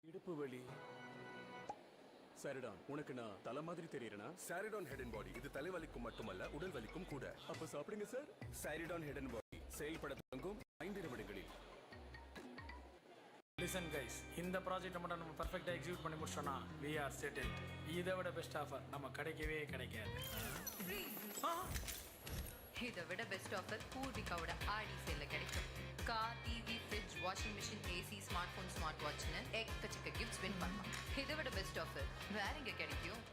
இடுப்பு வலி. சரிடான், உனக்கு நான் தலை மாதிரி தெரியறேனா? சாரிடான் ஹெட் அண்ட் பாடி இது தலைவலிக்கும் மட்டுமல்ல உடல் வலிக்கும் கூட. அப்ப சாப்பிடுங்க sir. Saridon head and body செயல்பட தொடங்கும் 5 நிமிடங்களில். லிசன் கைஸ், இந்த ப்ராஜெக்ட்டை மட்டும் நம்ம பர்ஃபெக்டாக எக்ஸிக்யூட் பண்ணி முடிச்சோன்னா we are settled. இதை விட பெஸ்ட் ஆஃபர் நம்ம கிடைக்கவே கிடைக்காது. இதை விட பெஸ்ட் ஆஃபர் பூர்விகாவோட ஆடி சேல்ல கிடைக்கும். Car, TV, fridge, washing machine, AC, smart phone, smart வாட்ச்னு எக்கச்சக்க கிஃப்ட்ஸ் வின் பண்ணலாம். இதை விட பெஸ்ட் ஆஃபர் வேற எங்க கிடைக்கும்?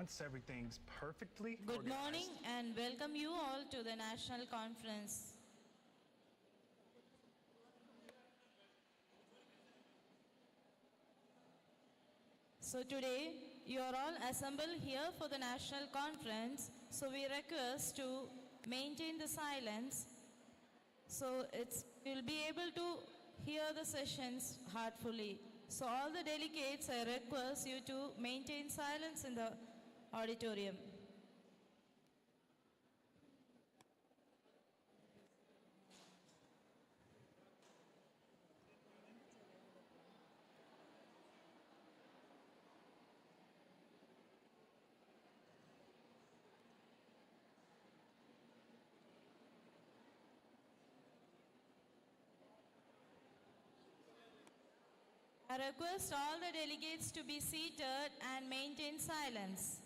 once everything's perfectly Good organized. morning and welcome you all to the National Conference. So today you are all assembled here for the National Conference, so we request to maintain the silence so we'll be able to hear the sessions heartfully. So all the delegates, I request you to maintain silence in the auditorium. I request all the delegates to be seated and maintain silence.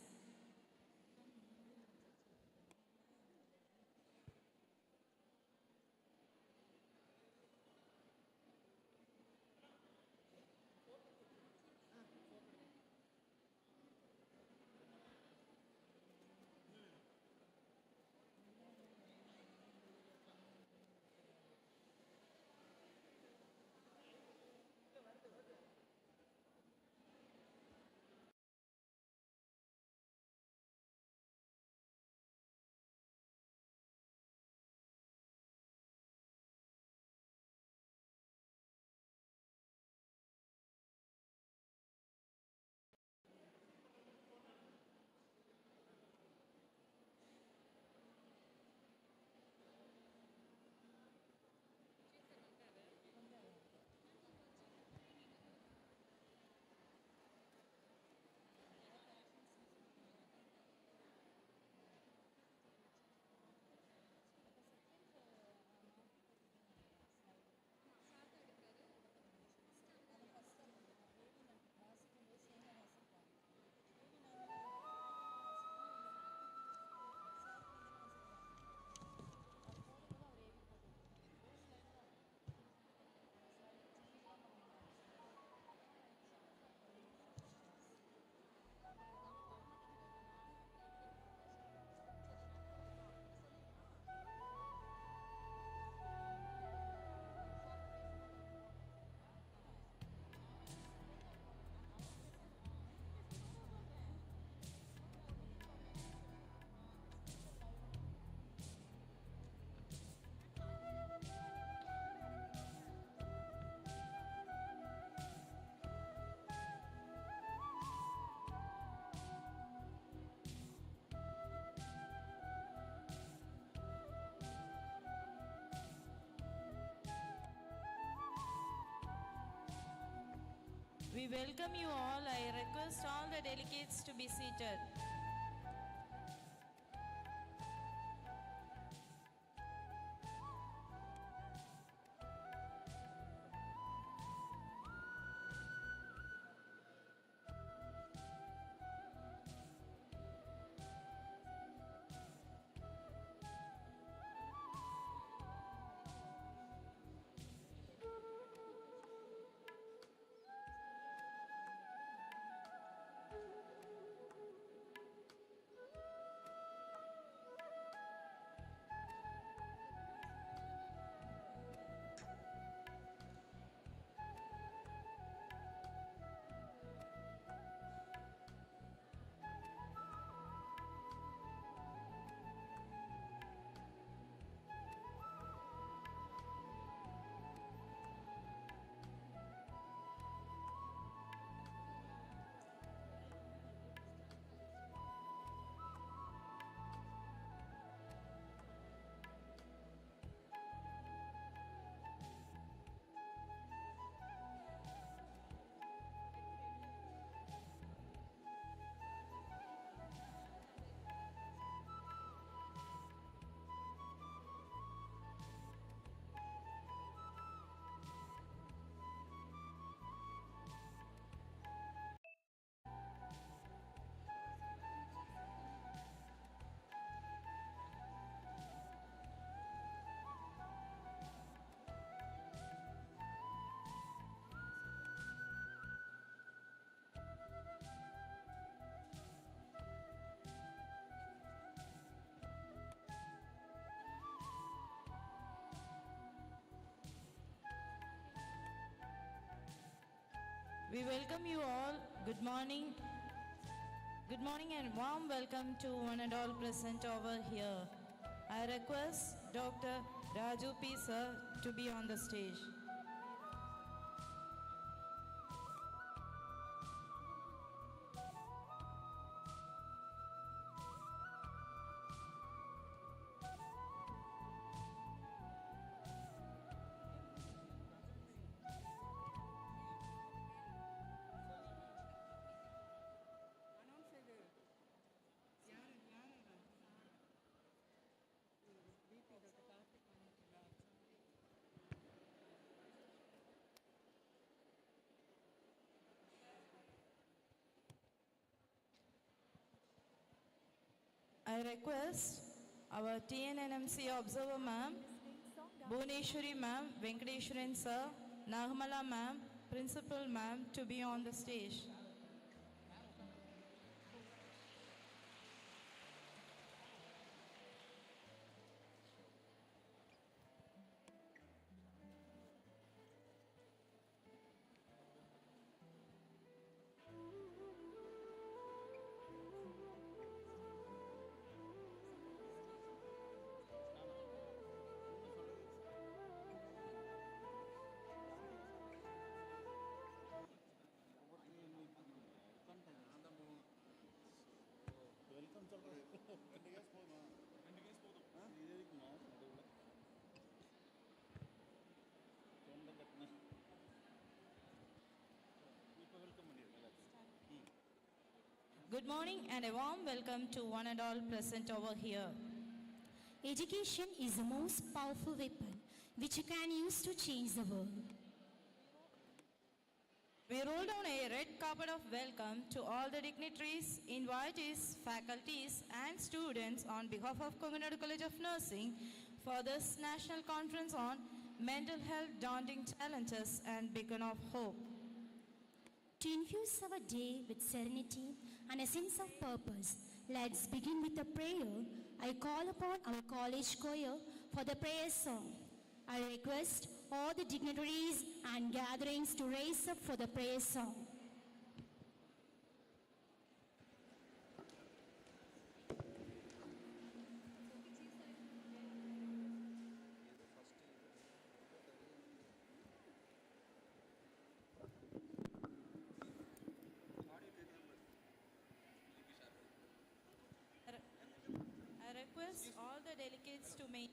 We welcome you all. I request all the delegates to be seated. We welcome you all. Good morning. Good morning and warm welcome to one and all present over here. I request Dr. Raju P. Sir to be on the stage. I request our TNNMC Observer Ma'am, Bhuneshwari Ma'am, Venkateshwaran Sir, Nagmala Ma'am, Principal Ma'am to be on the stage. Good morning and a warm welcome to one and all present over here. Education is the most powerful weapon which you can use to change the world. We roll down a red carpet of welcome to all the dignitaries, invitees, faculties and students on behalf of Kongunadu College of Nursing for this National Conference on Mental Health, Daunting Challenges and Beacon of Hope. To infuse our day with serenity and a sense of purpose, let's begin with a prayer. I call upon our college choir for the prayer song. I request all the dignitaries and gatherings to raise up for the prayer song. I request all the delegates to make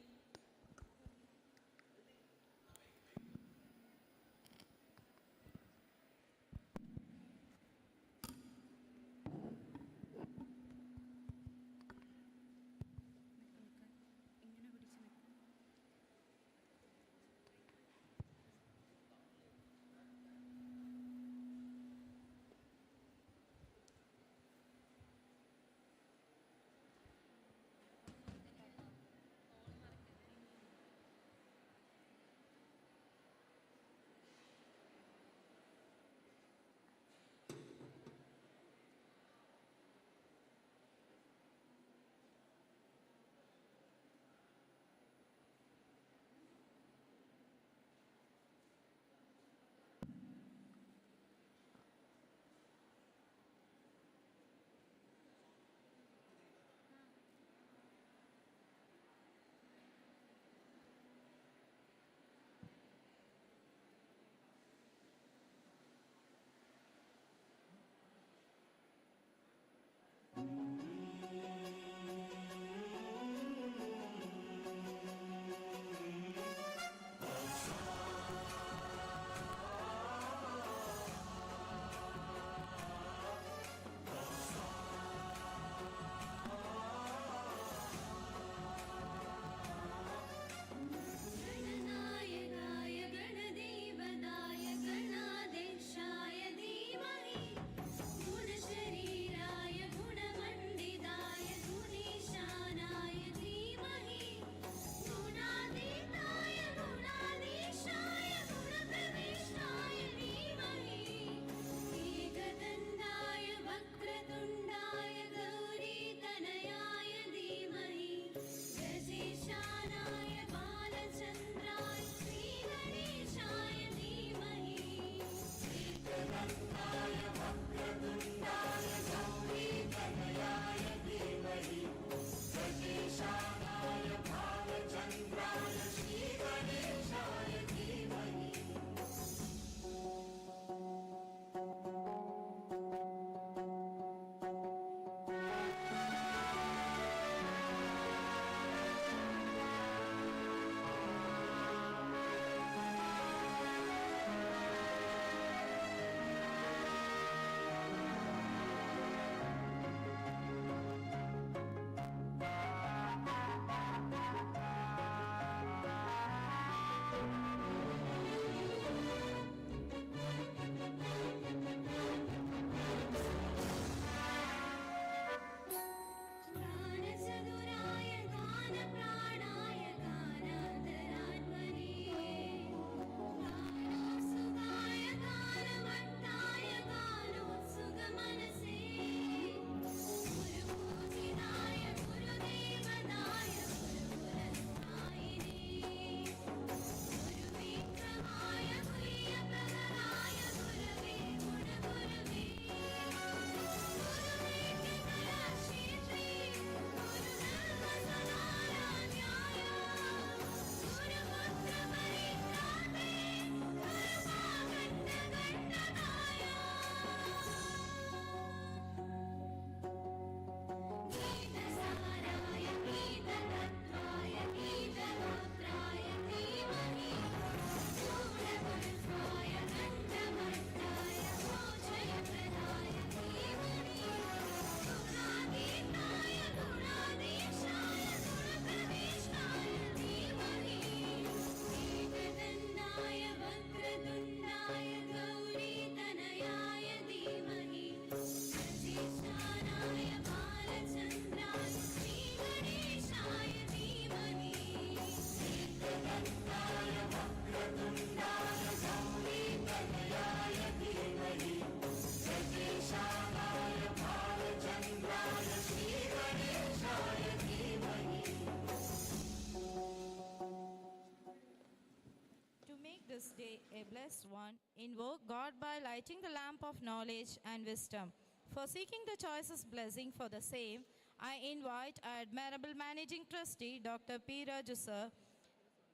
Blessed one, invoke God by lighting the lamp of knowledge and wisdom. For seeking the choicest blessing for the same, I invite our admirable Managing Trustee, Dr. P. Raju sir,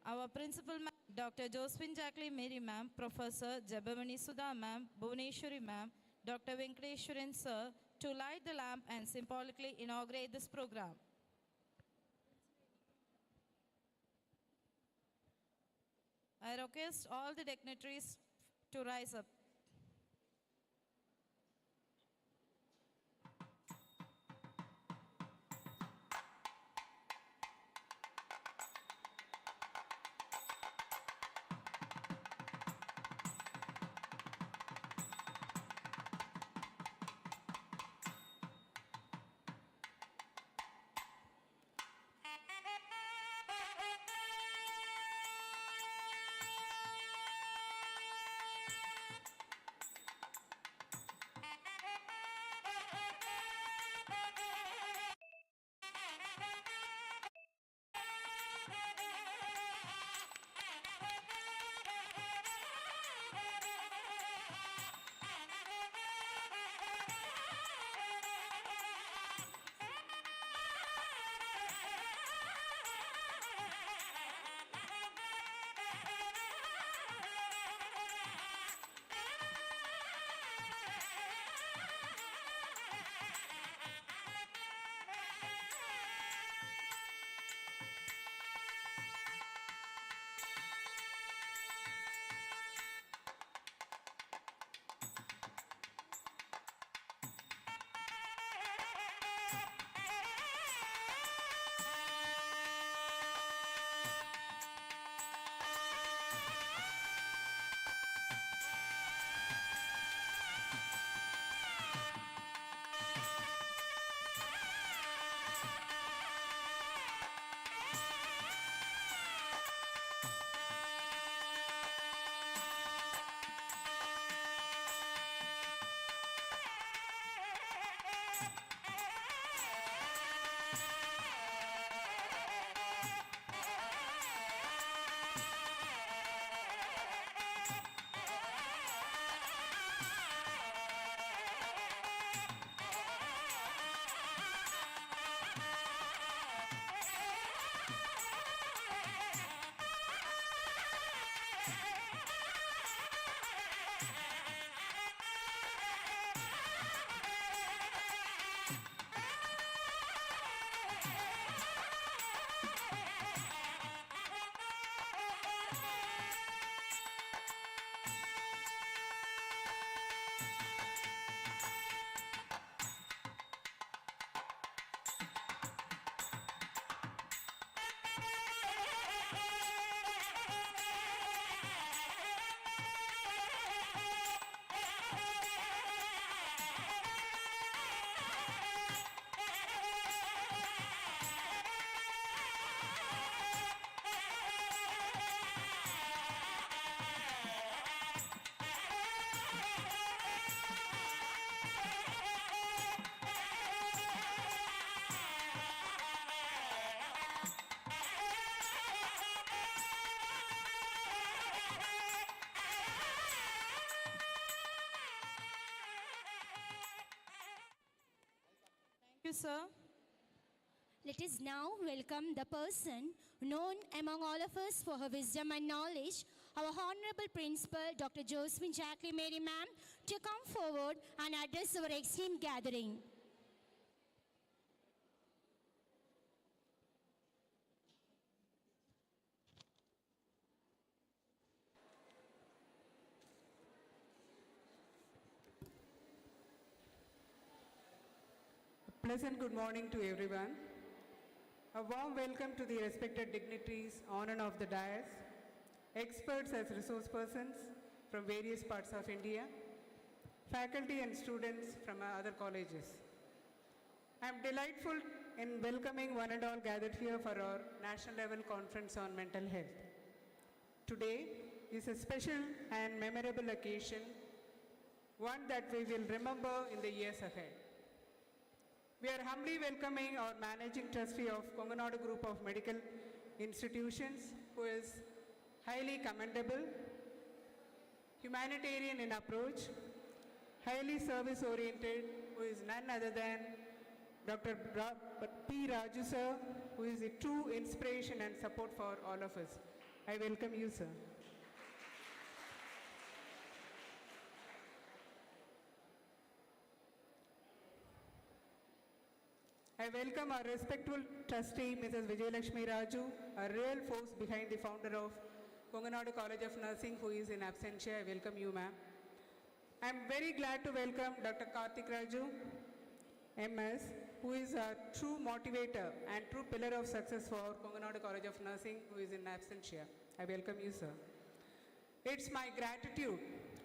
our Principal Dr. Josephine Jacqueline Mary ma'am, Professor Jabamani Sudha ma'am, Bhuvaneshwari ma'am, Dr. Venkateshwaran sir, to light the lamp and symbolically inaugurate this program. I request all the dignitaries to rise up. Thank you, sir. Let us now welcome the person known among all of us for her wisdom and knowledge, our Honorable Principal, Dr. Josephine Jacqueline Mary ma'am, to come forward and address our esteemed gathering. Pleasant good morning to everyone. A warm welcome to the respected dignitaries on and off the dais, experts as resource persons from various parts of India, faculty and students from other colleges. I am delightful in welcoming one and all gathered here for our national level conference on mental health. Today is a special and memorable occasion, one that we will remember in the years ahead. We are humbly welcoming our Managing Trustee of Kongunadu Group of Medical Institutions, who is highly commendable, humanitarian in approach, highly service-oriented, who is none other than Dr. P. Raju sir, who is a true inspiration and support for all of us. I welcome you, sir. I welcome our respectful trustee, Mrs. Vijayalakshmi Raju, a real force behind the founder of Kongunadu College of Nursing, who is in absentia. I welcome you, ma'am. I am very glad to welcome Dr. Karthik Raju, MS, who is a true motivator and true pillar of success for Kongunadu College of Nursing, who is in absentia. I welcome you, sir. It's my gratitude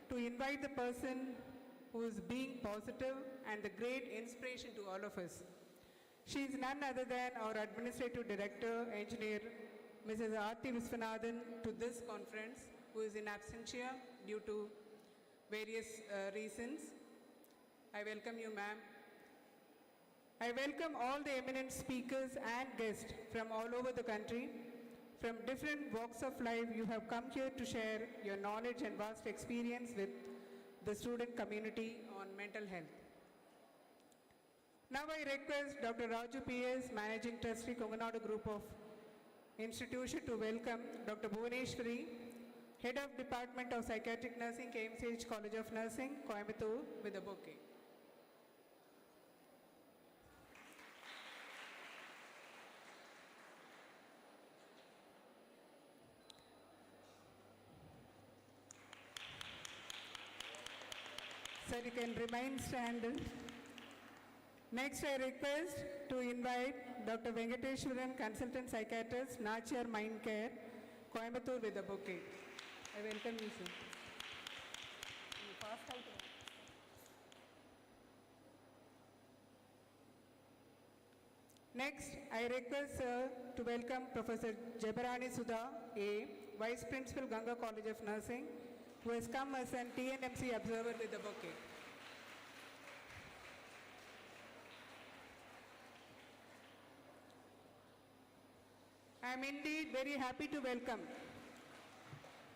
to invite the person who is being positive and the great inspiration to all of us. She is none other than our Administrative Director, Engineer, Mrs. Aarti Viswanathan, to this conference, who is in absentia due to various reasons. I welcome you, ma'am. I welcome all the eminent speakers and guests from all over the country. From different walks of life, you have come here to share your knowledge and vast experience with the student community on mental health. Now I request Dr. Raju P.S., Managing Trustee, Kongunadu Group of Institution, to welcome Dr. Bhuvaneshwari, Head of Department of Psychiatric Nursing, KMCH College of Nursing, Coimbatore, with a bouquet. Sir, you can remain standing. Next, I request to invite Dr. Venkateshwaran, Consultant Psychiatrist, Nachar Mind Care, Coimbatore, with a bouquet. I welcome you, sir. Next, I request sir to welcome Professor Jabarani Sudha, A, Vice Principal, Ganga College of Nursing, who has come as an TNMC observer with a bouquet. I am indeed very happy to welcome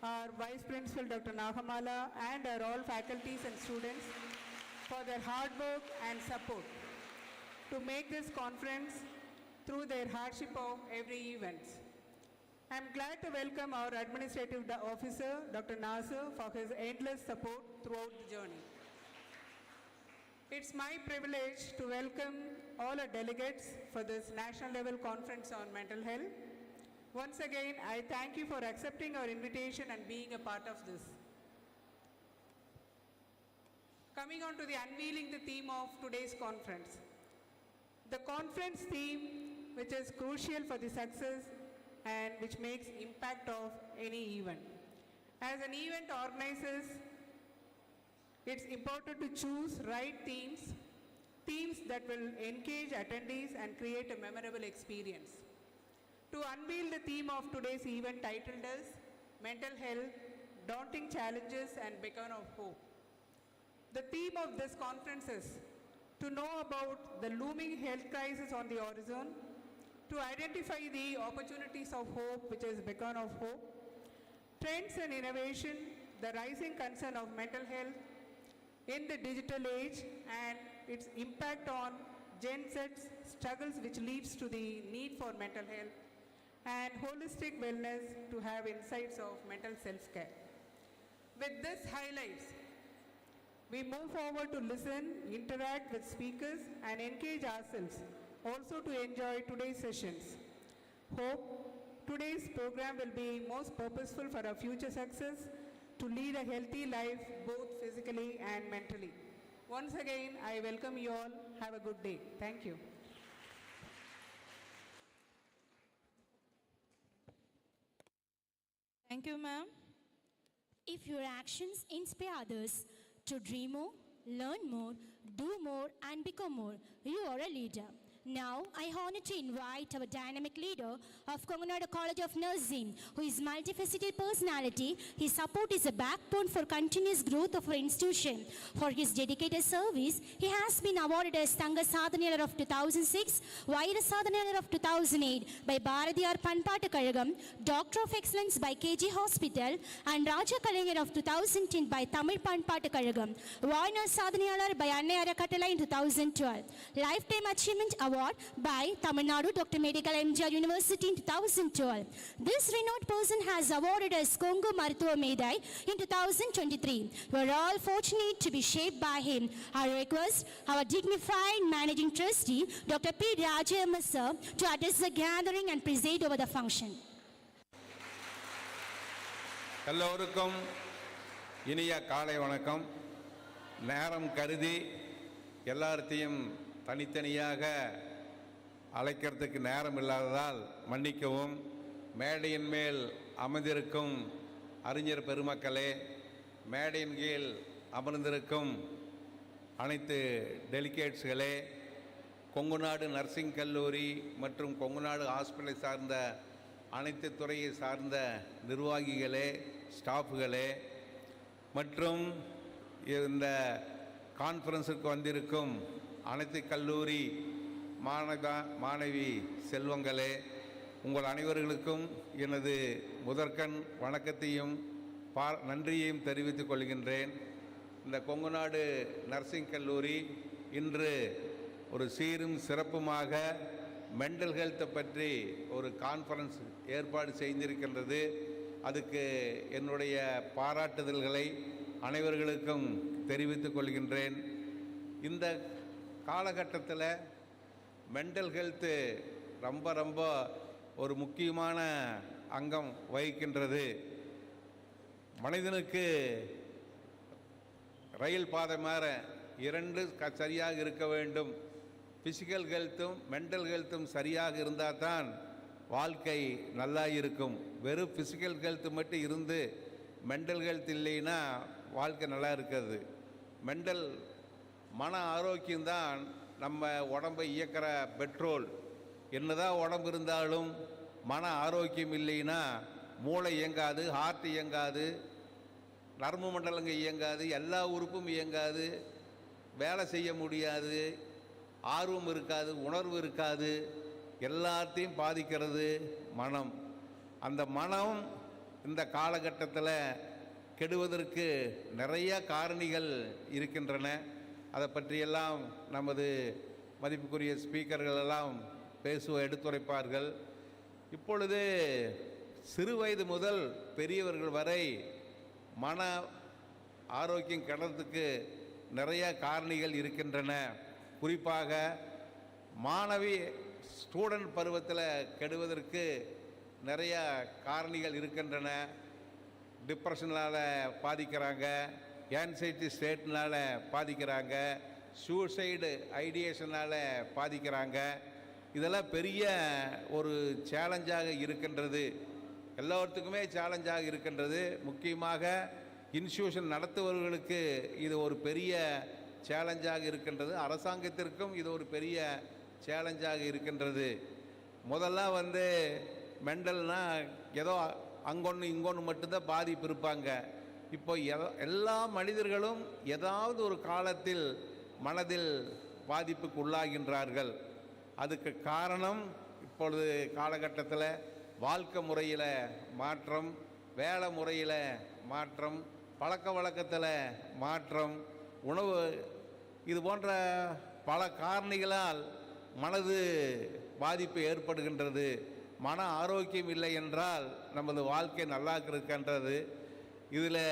our Vice Principal, Dr. Nagamala, and our all faculties and students for their hard work and support to make this conference through their hardship of every event. I am glad to welcome our Administrative Officer, Dr. Nasser, for his endless support throughout the journey. It's my privilege to welcome all our delegates for this national level conference on mental health. Once again, I thank you for accepting our invitation and being a part of this. Coming on to the unveiling the theme of today's conference. The conference theme, which is crucial for the success and which makes impact of any event. As an event organizer, it's important to choose right themes that will engage attendees and create a memorable experience. To unveil the theme of today's event titled as Mental Health, Daunting Challenges and Beacon of Hope. The theme of this conference is to know about the looming health crisis on the horizon, to identify the opportunities of hope, which is beacon of hope, trends and innovation, the rising concern of mental health in the digital age and its impact on Gen Z's struggles, which leads to the need for mental health, and holistic wellness to have insights of mental self-care. With this highlights, we move forward to listen, interact with speakers, and engage ourselves, also to enjoy today's sessions. Hope today's program will be most purposeful for our future success, to lead a healthy life both physically and mentally. Once again, I welcome you all. Have a good day. Thank you. Thank you, ma'am. If your actions inspire others to dream more, learn more, do more, and become more, you are a leader. Now, I honor to invite our dynamic leader of Kongunadu College of Nursing, who is multifaceted personality. His support is a backbone for continuous growth of our institution. For his dedicated service, he has been awarded as Thanga Sadhanayalar of 2006, Vaira Sadhanayalar of 2008 by Bharatiyar Panpaatu Kazhagam, Doctor of Excellence by KG Hospital, and Raja Kalaignar of 2010 by Tamil Panpaatu Kazhagam, Vaina Sadhanayalar by Annai Arakatala in 2012, Lifetime Achievement Award by Tamil Nadu Dr. Medical MGR University in 2012. This renowned person has awarded as Kongu Maruthuva Medai in 2023. We are all fortunate to be shaped by him. I request our dignified Managing Trustee, Dr. P. Rajayamma sir, to address the gathering and preside over the function. எல்லோருக்கும் இனிய காலை வணக்கம். நேரம் கருதி எல்லாத்தையும் தனித்தனியாக அழைக்கிறதுக்கு நேரம் இல்லாததால் மன்னிக்கவும். மேடையின் மேல் அமர்ந்திருக்கும் அறிஞர் பெருமக்களே, மேடையின் கீழ் அமர்ந்திருக்கும் அனைத்து டெலிகேட்ஸ்களே, கொங்குநாடு நர்சிங் கல்லூரி மற்றும் கொங்குநாடு ஹாஸ்பிட்டலை சார்ந்த அனைத்து துறையை சார்ந்த நிர்வாகிகளே, ஸ்டாஃப்களே மற்றும் இந்த கான்ஃபரன்ஸுக்கு வந்திருக்கும் அனைத்து கல்லூரி மாணவி செல்வங்களே, உங்கள் அனைவர்களுக்கும் எனது முதற்கண் வணக்கத்தையும் நன்றியையும் தெரிவித்துக் கொள்கின்றேன். இந்த கொங்குநாடு நர்சிங் கல்லூரி இன்று ஒரு சீரும் சிறப்புமாக மென்டல் ஹெல்த்தை பற்றி ஒரு கான்ஃபரன்ஸ் ஏற்பாடு செய்திருக்கின்றது. அதுக்கு என்னுடைய பாராட்டுதல்களை அனைவர்களுக்கும் தெரிவித்துக் கொள்கின்றேன். இந்த காலகட்டத்தில் மென்டல் ஹெல்த்து ரொம்ப ஒரு முக்கியமான அங்கம் வகிக்கின்றது. மனிதனுக்கு ரயில் பாதை மாற இரண்டு சரியாக இருக்க வேண்டும். ஃபிசிக்கல் ஹெல்த்தும் மென்டல் ஹெல்த்தும் சரியாக இருந்தால் தான் வாழ்க்கை நல்லா இருக்கும். வெறும் ஃபிசிக்கல் ஹெல்த்து மட்டும் இருந்து மென்டல் ஹெல்த் இல்லைன்னா வாழ்க்கை நல்லா இருக்காது. மன ஆரோக்கியம்தான் நம்ம உடம்பை இயக்கிற பெட்ரோல். என்னதான் உடம்பு இருந்தாலும் மன ஆரோக்கியம் இல்லைன்னா மூளை இயங்காது, ஹார்ட் இயங்காது, நரம்பு மண்டலங்க இயங்காது, எல்லா உறுப்பும் இயங்காது, வேலை செய்ய முடியாது, ஆர்வம் இருக்காது, உணர்வு இருக்காது. எல்லாத்தையும் பாதிக்கிறது மனம். அந்த மனம் இந்த காலகட்டத்தில் கெடுவதற்கு நிறைய காரணிகள் இருக்கின்றன. அதை பற்றியெல்லாம் நமது மதிப்புக்குரிய ஸ்பீக்கர்கள் எல்லாம் எடுத்துரைப்பார்கள். இப்பொழுது சிறு வயது முதல் பெரியவர்கள் வரை மன ஆரோக்கியம் கெடுறதுக்கு நிறைய காரணிகள் இருக்கின்றன. குறிப்பாக மாணவி ஸ்டூடெண்ட் பருவத்தில் கெடுவதற்கு நிறைய காரணிகள் இருக்கின்றன. டிப்ரெஷனால் பாதிக்கிறாங்க, ஆன்சைட்டி ஸ்டேட்னால் பாதிக்கிறாங்க, சூசைடு ஐடியேஷனால் பாதிக்கிறாங்க. இதெல்லாம் பெரிய ஒரு சேலஞ்சாக இருக்கின்றது. எல்லோருத்துக்குமே சேலஞ்சாக இருக்கின்றது. முக்கியமாக இன்ஸ்டியூஷன் நடத்துபவர்களுக்கு இது ஒரு பெரிய சேலஞ்சாக இருக்கின்றது. அரசாங்கத்திற்கும் இது ஒரு பெரிய சேலஞ்சாக இருக்கின்றது. முதல்ல மெண்டல்னால் ஏதோ அங்கொன்று இங்கொன்று மட்டும்தான் பாதிப்பு இருப்பாங்க. இப்போ எல்லா மனிதர்களும் ஏதாவது ஒரு காலத்தில் மனதில் பாதிப்புக்கு உள்ளாகின்றார்கள். அதுக்கு காரணம் இப்பொழுது காலகட்டத்தில் வாழ்க்கை முறையில் மாற்றம், வேலை முறையில் மாற்றம், பழக்க வழக்கத்தில் மாற்றம், உணவு, இது போன்ற பல காரணிகளால் மனது பாதிப்பு ஏற்படுகின்றது. மன ஆரோக்கியம் இல்லை என்றால் நமது வாழ்க்கை நல்லா இருக்கின்றது. இதில்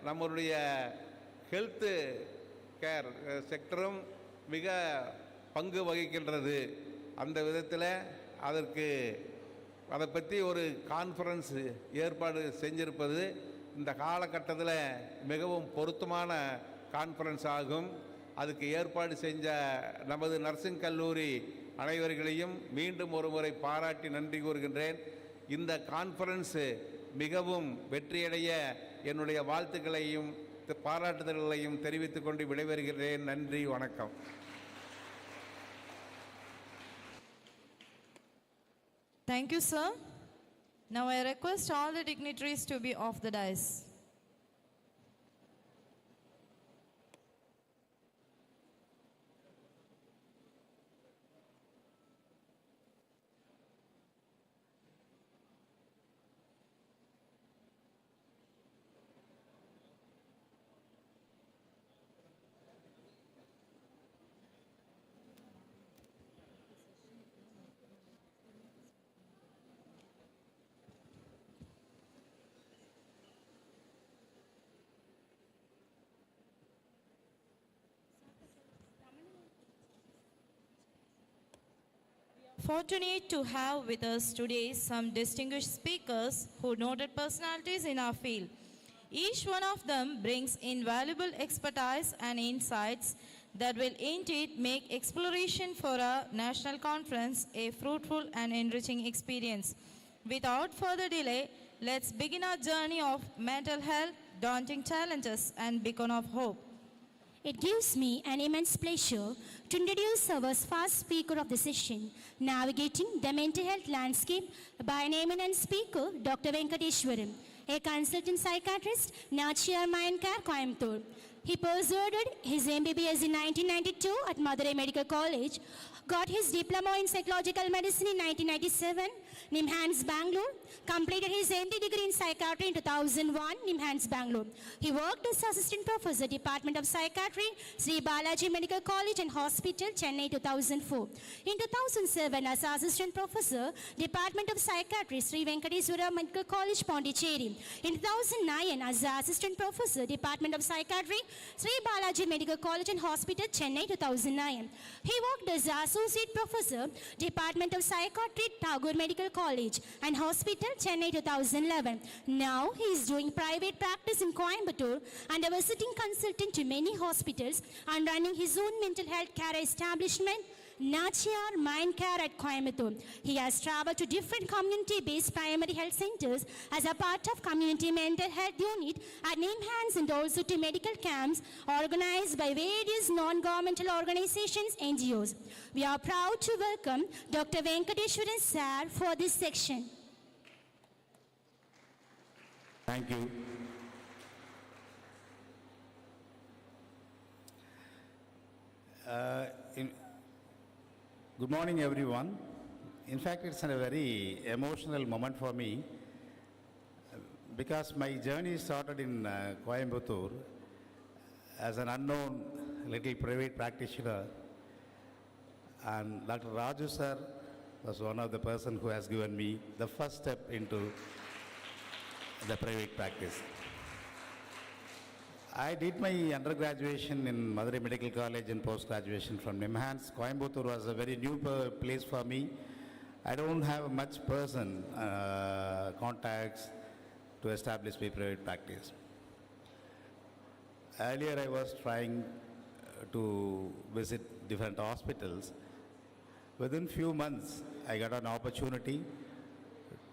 நம்மளுடைய ஹெல்த்து கேர் செக்டரும் மிக பங்கு வகிக்கின்றது. அந்த விதத்தில் அதை பற்றி ஒரு கான்ஃபரன்ஸ் ஏற்பாடு செஞ்சிருப்பது இந்த காலகட்டத்தில் மிகவும் பொருத்தமான கான்ஃபரன்ஸ் ஆகும். அதுக்கு ஏற்பாடு செஞ்ச நமது நர்சிங் கல்லூரி அனைவர்களையும் மீண்டும் ஒரு முறை பாராட்டி நன்றி கூறுகின்றேன். இந்த கான்ஃபரன்ஸ் மிகவும் வெற்றியடைய என்னுடைய வாழ்த்துக்களையும் பாராட்டுதல்களையும் தெரிவித்துக் கொண்டு விடைபெறுகிறேன். நன்றி, வணக்கம். Thank you, sir. Now I request all the dignitaries to be off the dais. Fortunate to have with us today some distinguished speakers who noted personalities in our field. Each one of them brings invaluable expertise and insights that will indeed make exploration for our national conference a fruitful and enriching experience. Without further delay, let's begin our journey of mental health, daunting challenges, and beacon of hope. It gives me an immense pleasure to introduce our first speaker of the session, navigating the mental health landscape by an eminent speaker, Dr. Venkateshwaram, a consultant psychiatrist, Nachiyar Mind Care, Coimbatore. He pursued his MBBS in 1992 at Madurai Medical College, got his diploma in psychological medicine in 1997, NIMHANS, Bangalore, completed his MD degree in psychiatry in 2001, NIMHANS, Bangalore. He worked as assistant professor, Department of Psychiatry, Sri Balaji Medical College and Hospital, Chennai, 2004. In 2007, as assistant professor, Department of Psychiatry, Sri Venkateswara Medical College, Pondicherry. In 2009, as assistant professor, Department of Psychiatry, Sri Balaji Medical College and Hospital, Chennai, 2009. He worked as associate professor, Department of Psychiatry, Tagore Medical College and Hospital, Chennai, 2011. Now he is doing private practice in Coimbatore and a visiting consultant to many hospitals and running his own mental health care establishment, Nachiyar Mind Care at Coimbatore. He has traveled to different community-based primary health centers as a part of community mental health unit at NIMHANS and also to medical camps organized by various non-governmental organizations, NGOs. We are proud to welcome Dr. Venkateshwaran sir for this section. Thank you. Good morning, everyone. In fact, it's a very emotional moment for me because my journey started in Coimbatore as an unknown little private practitioner, and Dr. Raju sir was one of the person who has given me the first step into the private practice. I did my undergraduation in Madurai Medical College and post-graduation from NIMHANS. Coimbatore was a very new place for me. I don't have much person contacts to establish my private practice. Earlier I was trying to visit different hospitals. Within few months, I got an opportunity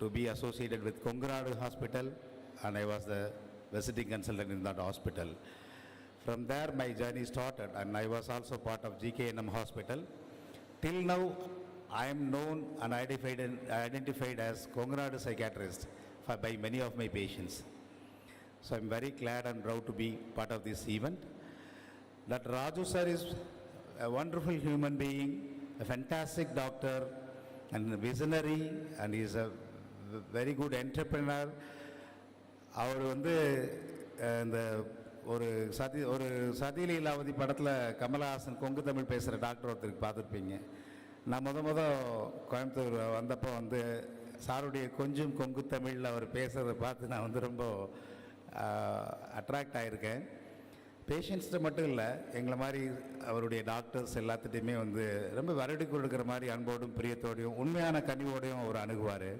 to be associated with Kongunadu Hospital, and I was the visiting consultant in that hospital. From there, my journey started, and I was also part of GKNM Hospital. Till now, I am known and identified as Kongunadu psychiatrist by many of my patients. So I'm very glad and proud to be part of this event. That Raju sir is a wonderful human being, a fantastic doctor, and a visionary, and he is a very good entrepreneur. அவர் வந்து இந்த ஒரு சதியில இல்லாவதி படத்தில் கமலஹாசன் கொங்கு தமிழ் பேசுகிற doctor ஒருத்தருக்கு பார்த்துருப்பீங்க. நான் முத கோயம்புத்தூர் வந்தப்போ வந்து சாருடைய கொஞ்சம் கொங்கு தமிழில் அவர் பேசுகிறத பார்த்து நான் வந்து ரொம்ப அட்ராக்ட் ஆகியிருக்கேன். பேஷண்ட்ஸ்ட்டு மட்டும் இல்லை, எங்களை மாதிரி அவருடைய டாக்டர்ஸ் எல்லாத்துட்டையுமே வந்து ரொம்ப வரடி கொடுக்குற மாதிரி அன்போடும் பிரியத்தோடையும் உண்மையான கனிவோடையும் அவர் அணுகுவார்.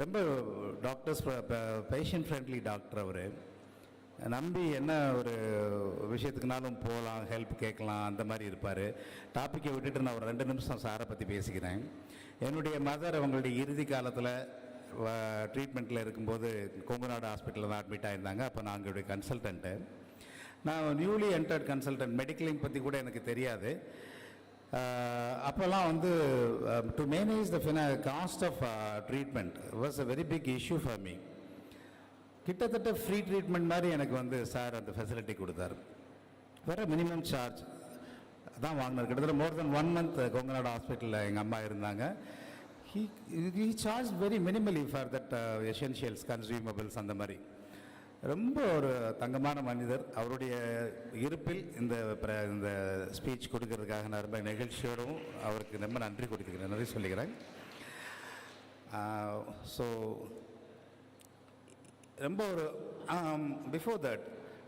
ரொம்ப டாக்டர்ஸ் பேஷண்ட் ஃப்ரெண்ட்லி டாக்டர் அவர். நம்பி என்ன ஒரு விஷயத்துக்குனாலும் போகலாம், ஹெல்ப் கேட்கலாம், அந்த மாதிரி இருப்பார். டாப்பிக்கை விட்டுட்டு நான் ஒரு 2 நிமிஷம் சாரை பற்றி பேசிக்கிறேன். என்னுடைய மதர் அவங்களுடைய இறுதி காலத்தில் ட்ரீட்மெண்ட்டில் இருக்கும்போது கொங்குநாடு ஹாஸ்பிட்டலில் தான் அட்மிட் ஆகியிருந்தாங்க. அப்போ நான் அவங்களுடைய கன்சல்டண்ட்டு. நான் நியூலி என்டர்ட் கன்சல்டன்ட், மெடிக்கலிங் பற்றி கூட எனக்கு தெரியாது. அப்போல்லாம் வந்து to manage the cost of treatment was a very big issue for me. கிட்டத்தட்ட ஃப்ரீ ட்ரீட்மெண்ட் மாதிரி எனக்கு வந்து சார் அந்த ஃபெசிலிட்டி கொடுத்தாரு. வேறு மினிமம் சார்ஜ் தான் வாங்கினார். கிட்டத்தட்ட மோர் தென் 1 month கொங்கநாடு ஹாஸ்பிட்டலில் எங்கள் அம்மா இருந்தாங்க. he charged very minimally for that essentials, consumables அந்த மாதிரி. ரொம்ப ஒரு தங்கமான மனிதர். அவருடைய இருப்பில் இந்த ஸ்பீச் கொடுக்கறதுக்காக நான் ரொம்ப நிகழ்ச்சியோடும் அவருக்கு ரொம்ப நன்றி சொல்லிக்கிறேன். ஸோ ரொம்ப ஒரு before that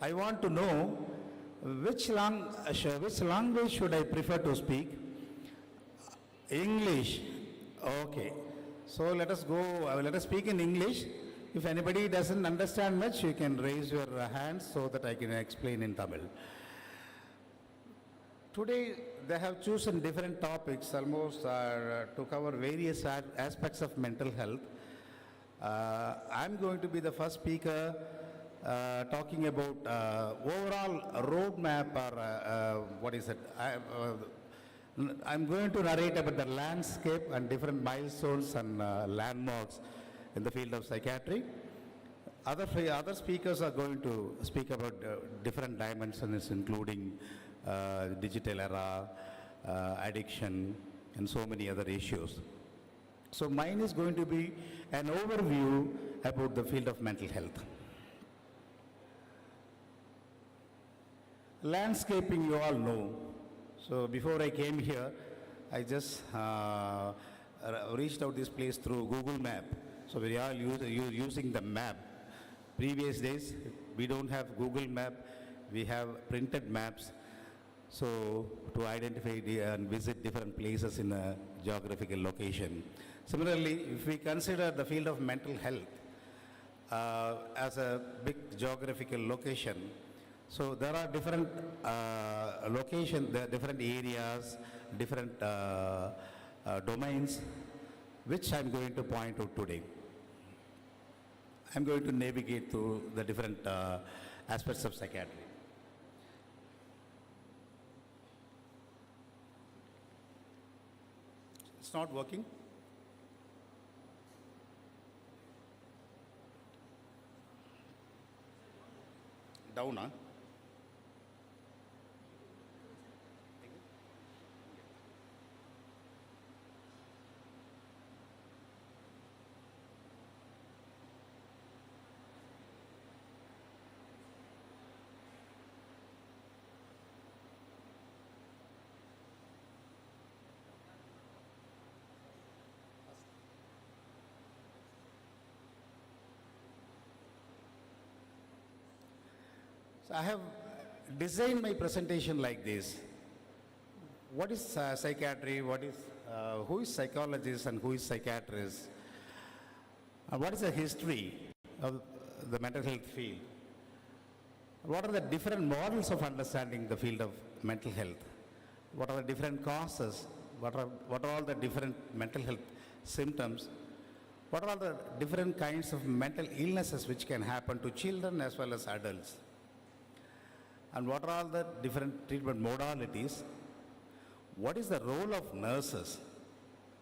I want to know which language should I prefer to speak? English. Okay. So let us speak in English. If anybody doesn't understand much, you can raise your hands so that I can explain in Tamil. Today, they have chosen different topics almost to cover various aspects of mental health. I'm going to be the first speaker talking about overall roadmap or what is it? I'm going to narrate about the landscape and different milestones and landmarks in the field of psychiatry. Other speakers are going to speak about different dimensions, including digital era, addiction, and so many other issues. So mine is going to be an overview about the field of mental health. Landscaping, you all know. So before I came here, I just reached out this place through Google Map. So we are using the map. Previous days, we don't have Google Map. We have printed maps. So to identify and visit different places in a geographical location. Similarly, if we consider the field of mental health as a big geographical location, so there are different locations, different areas, different domains, which I'm going to point out today. I'm going to navigate through the different aspects of psychiatry. It's not working. Down, huh? So I have designed my presentation like this. What is psychiatry? Who is psychologist and who is psychiatrist? What is the history of the mental health field? What are the different models of understanding the field of mental health? What are the different causes? What are all the different mental health symptoms? What are all the different kinds of mental illnesses which can happen to children as well as adults? And what are all the different treatment modalities? What is the role of nurses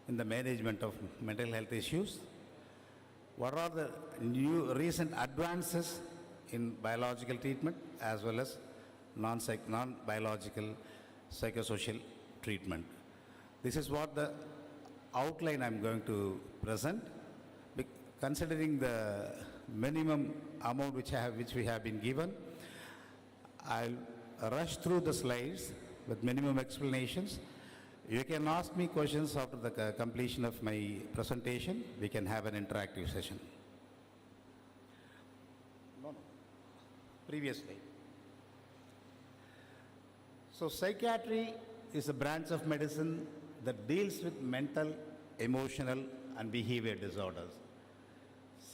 in the management of mental health issues? What are the recent advances in biological treatment as well as non-biological psychosocial treatment? This is what the outline I'm going to present. Considering the minimum amount which we have been given, I'll rush through the slides with minimum explanations. You can ask me questions after the completion of my presentation. We can have an interactive session. No. Previous slide. So psychiatry is a branch of medicine that deals with mental, emotional, and behavior disorders.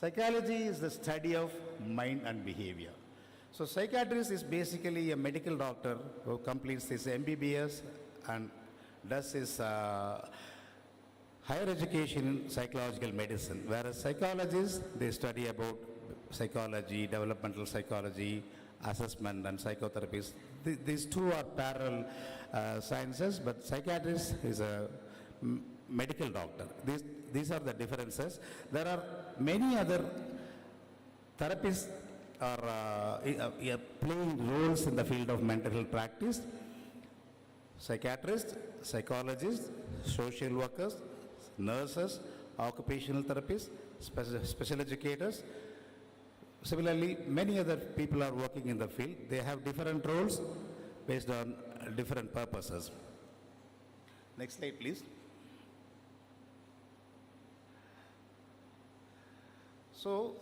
Psychology is the study of mind and behavior. So psychiatrist is basically a medical doctor who completes his MBBS and does his higher education in psychological medicine, whereas psychologists, they study about psychology, developmental psychology, assessment and psychotherapies. These two are parallel sciences, but psychiatrist is a medical doctor. These are the differences. There are many other therapists are playing roles in the field of mental health practice. Psychiatrists, psychologists, social workers, nurses, occupational therapists, special educators. Similarly, many other people are working in the field. They have different roles based on different purposes. Next slide, please. So,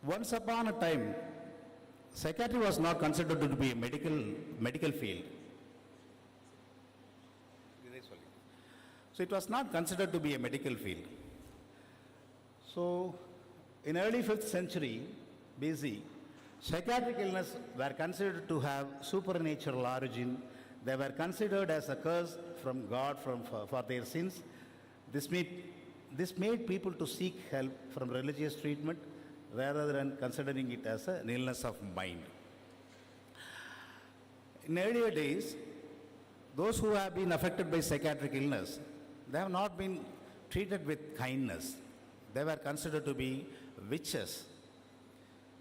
once upon a time, psychiatry was not considered to be a medical field. So it was not considered to be a medical field. So in early 5th century BC, psychiatric illness were considered to have supernatural origin. They were considered as a curse from God for their sins. This made people to seek help from religious treatment rather than considering it as an illness of mind. In earlier days, those who have been affected by psychiatric illness, they have not been treated with kindness. They were considered to be witches.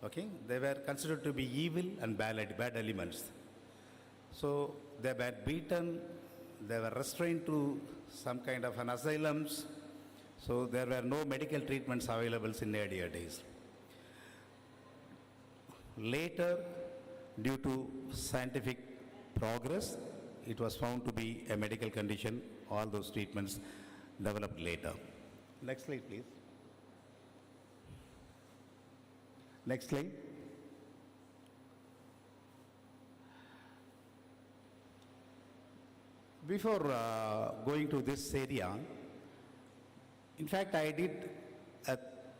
Okay? They were considered to be evil and bad elements. So they were beaten, they were restrained to some kind of an asylums. So there were no medical treatments available in earlier days. Later, due to scientific progress, it was found to be a medical condition. All those treatments developed later. Next slide, please. Next slide. Before going to this area, in fact, I did a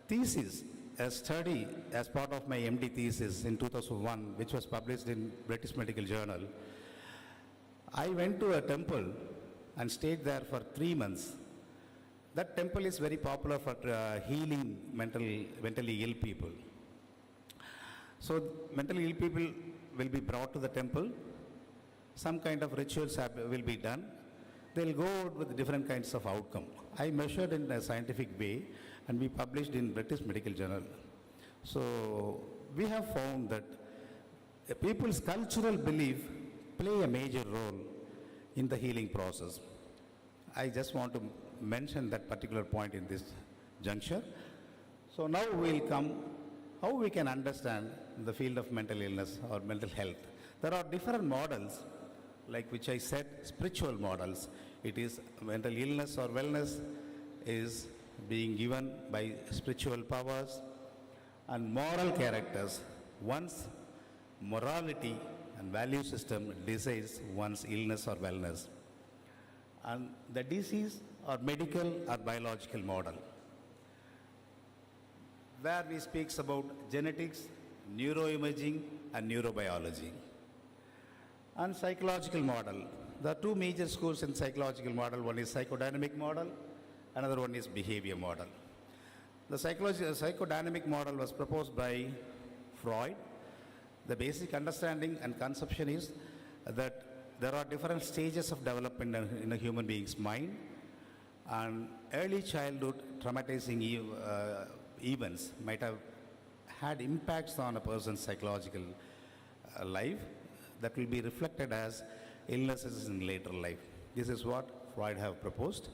thesis, a study as part of my MD thesis in 2001, which was published in British Medical Journal. I went to a temple and stayed there for 3 months. That temple is very popular for healing mentally ill people. So mentally ill people will be brought to the temple. Some kind of rituals will be done. They'll go out with different kinds of outcome. I measured in a scientific way and we published in British Medical Journal. So we have found that people's cultural belief play a major role in the healing process. I just want to mention that particular point in this juncture. So now we'll come how we can understand the field of mental illness or mental health. There are different models, like which I said, spiritual models. It is mental illness or wellness is being given by spiritual powers and moral characters. Once morality and value system decides one's illness or wellness. And the disease or medical or biological model, where we speaks about genetics, neuroimaging and neurobiology. And psychological model. There are two major schools in psychological model. One is psychodynamic model, another one is behavior model. The psychodynamic model was proposed by Freud. The basic understanding and conception is that there are different stages of development in a human being's mind, and early childhood traumatizing events might have had impacts on a person's psychological life that will be reflected as illnesses in later life. This is what Freud have proposed.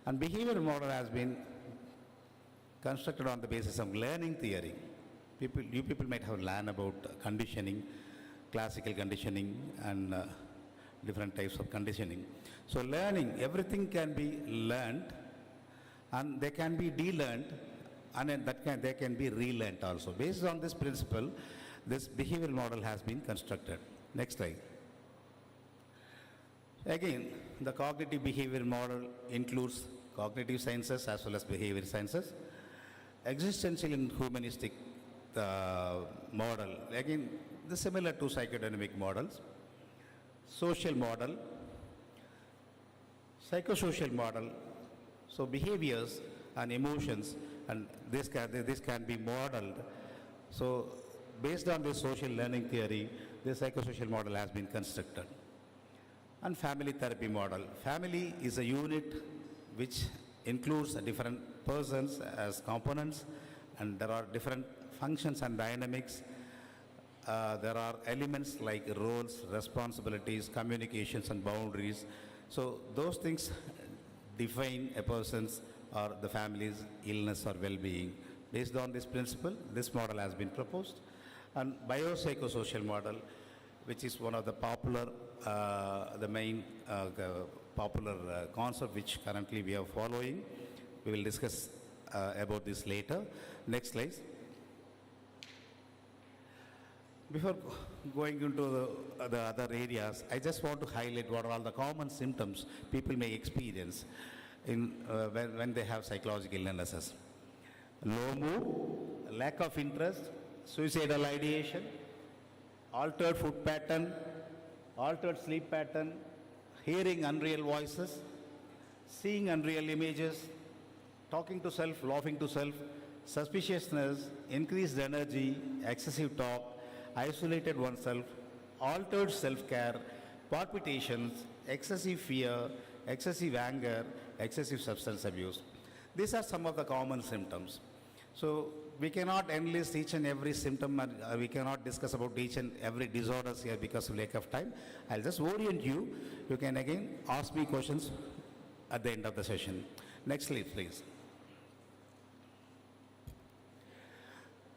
And behavior model has been constructed on the basis of learning theory. You people might have learned about conditioning, classical conditioning and different types of conditioning. So learning, everything can be learned and they can be de-learned and they can be relearned also. Based on this principle, this behavioral model has been constructed. Next slide. Again, the cognitive behavioral model includes cognitive sciences as well as behavior sciences. Existential and humanistic model, again, similar to psychodynamic models. Social model, psychosocial model, so behaviors and emotions, and this can be modeled. So based on this social learning theory, the psychosocial model has been constructed. And family therapy model. Family is a unit which includes different persons as components, and there are different functions and dynamics. There are elements like roles, responsibilities, communications, and boundaries. So those things define a person's or the family's illness or well-being. Based on this principle, this model has been proposed. And biopsychosocial model, which is one of the popular, the main popular concept which currently we are following. We will discuss about this later. Next slide. Before going into the other areas, I just want to highlight what are all the common symptoms people may experience when they have psychological illnesses. Low mood, lack of interest, suicidal ideation, altered food pattern, altered sleep pattern, hearing unreal voices, seeing unreal images, talking to self, laughing to self, suspiciousness, increased energy, excessive talk, isolated oneself, altered self-care, palpitations, excessive fear, excessive anger, excessive substance abuse. These are some of the common symptoms. So we cannot enlist each and every symptom, and we cannot discuss about each and every disorders here because of lack of time. I'll just orient you. You can again ask me questions at the end of the session. Next slide, please.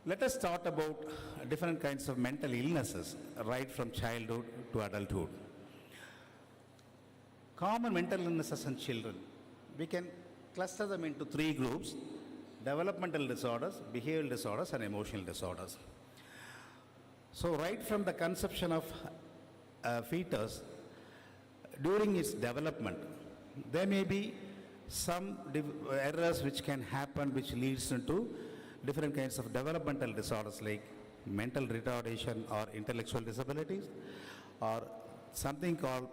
Let us talk about different kinds of mental illnesses, right from childhood to adulthood. Common mental illnesses in children. We can cluster them into three groups: developmental disorders, behavioral disorders, and emotional disorders. So right from the conception of fetus, during its development, there may be some errors which can happen which leads into different kinds of developmental disorders like mental retardation or intellectual disabilities, or something called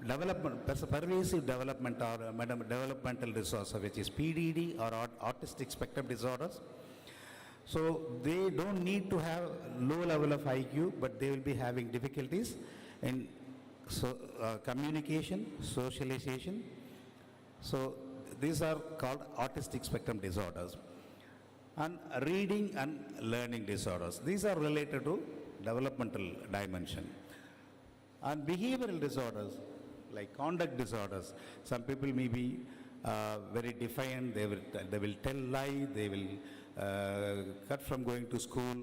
pervasive development or developmental disorders, which is PDD or autistic spectrum disorders. So they don't need to have low level of IQ, but they will be having difficulties in communication, socialization. So these are called autistic spectrum disorders. And reading and learning disorders. These are related to developmental dimension. And behavioral disorders, like conduct disorders. Some people may be very defiant, they will tell lie, they will cut from going to school,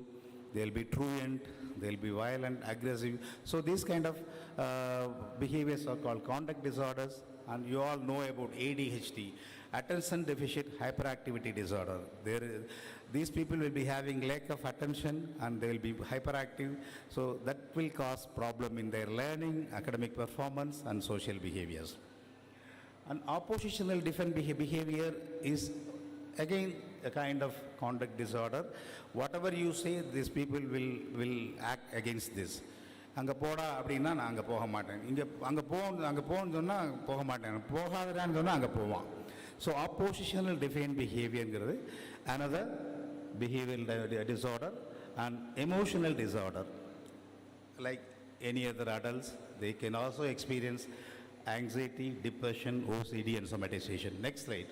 they will be truant, they will be violent, aggressive. So these kind of behaviors are called conduct disorders. And you all know about ADHD, attention deficit hyperactivity disorder. These people will be having lack of attention and they will be hyperactive. So that will cause problem in their learning, academic performance, and social behaviors. And oppositional defense behavior is again a kind of conduct disorder. Whatever you say, these people will act against this. அங்கே போடா அப்படின்னா நான் அங்கே போக மாட்டேன், அங்கே போன்னு சொன்னால் போக மாட்டேன், போகாதடான்னு சொன்னால் அங்கே போவான். ஸோ ஆப்போசிஷனல் டிஃபைன் பிஹேவியர்ங்கிறது another behavioral disorder. And emotional disorder, like any other adults, they can also experience anxiety, depression, OCD, and somatization. Next slide.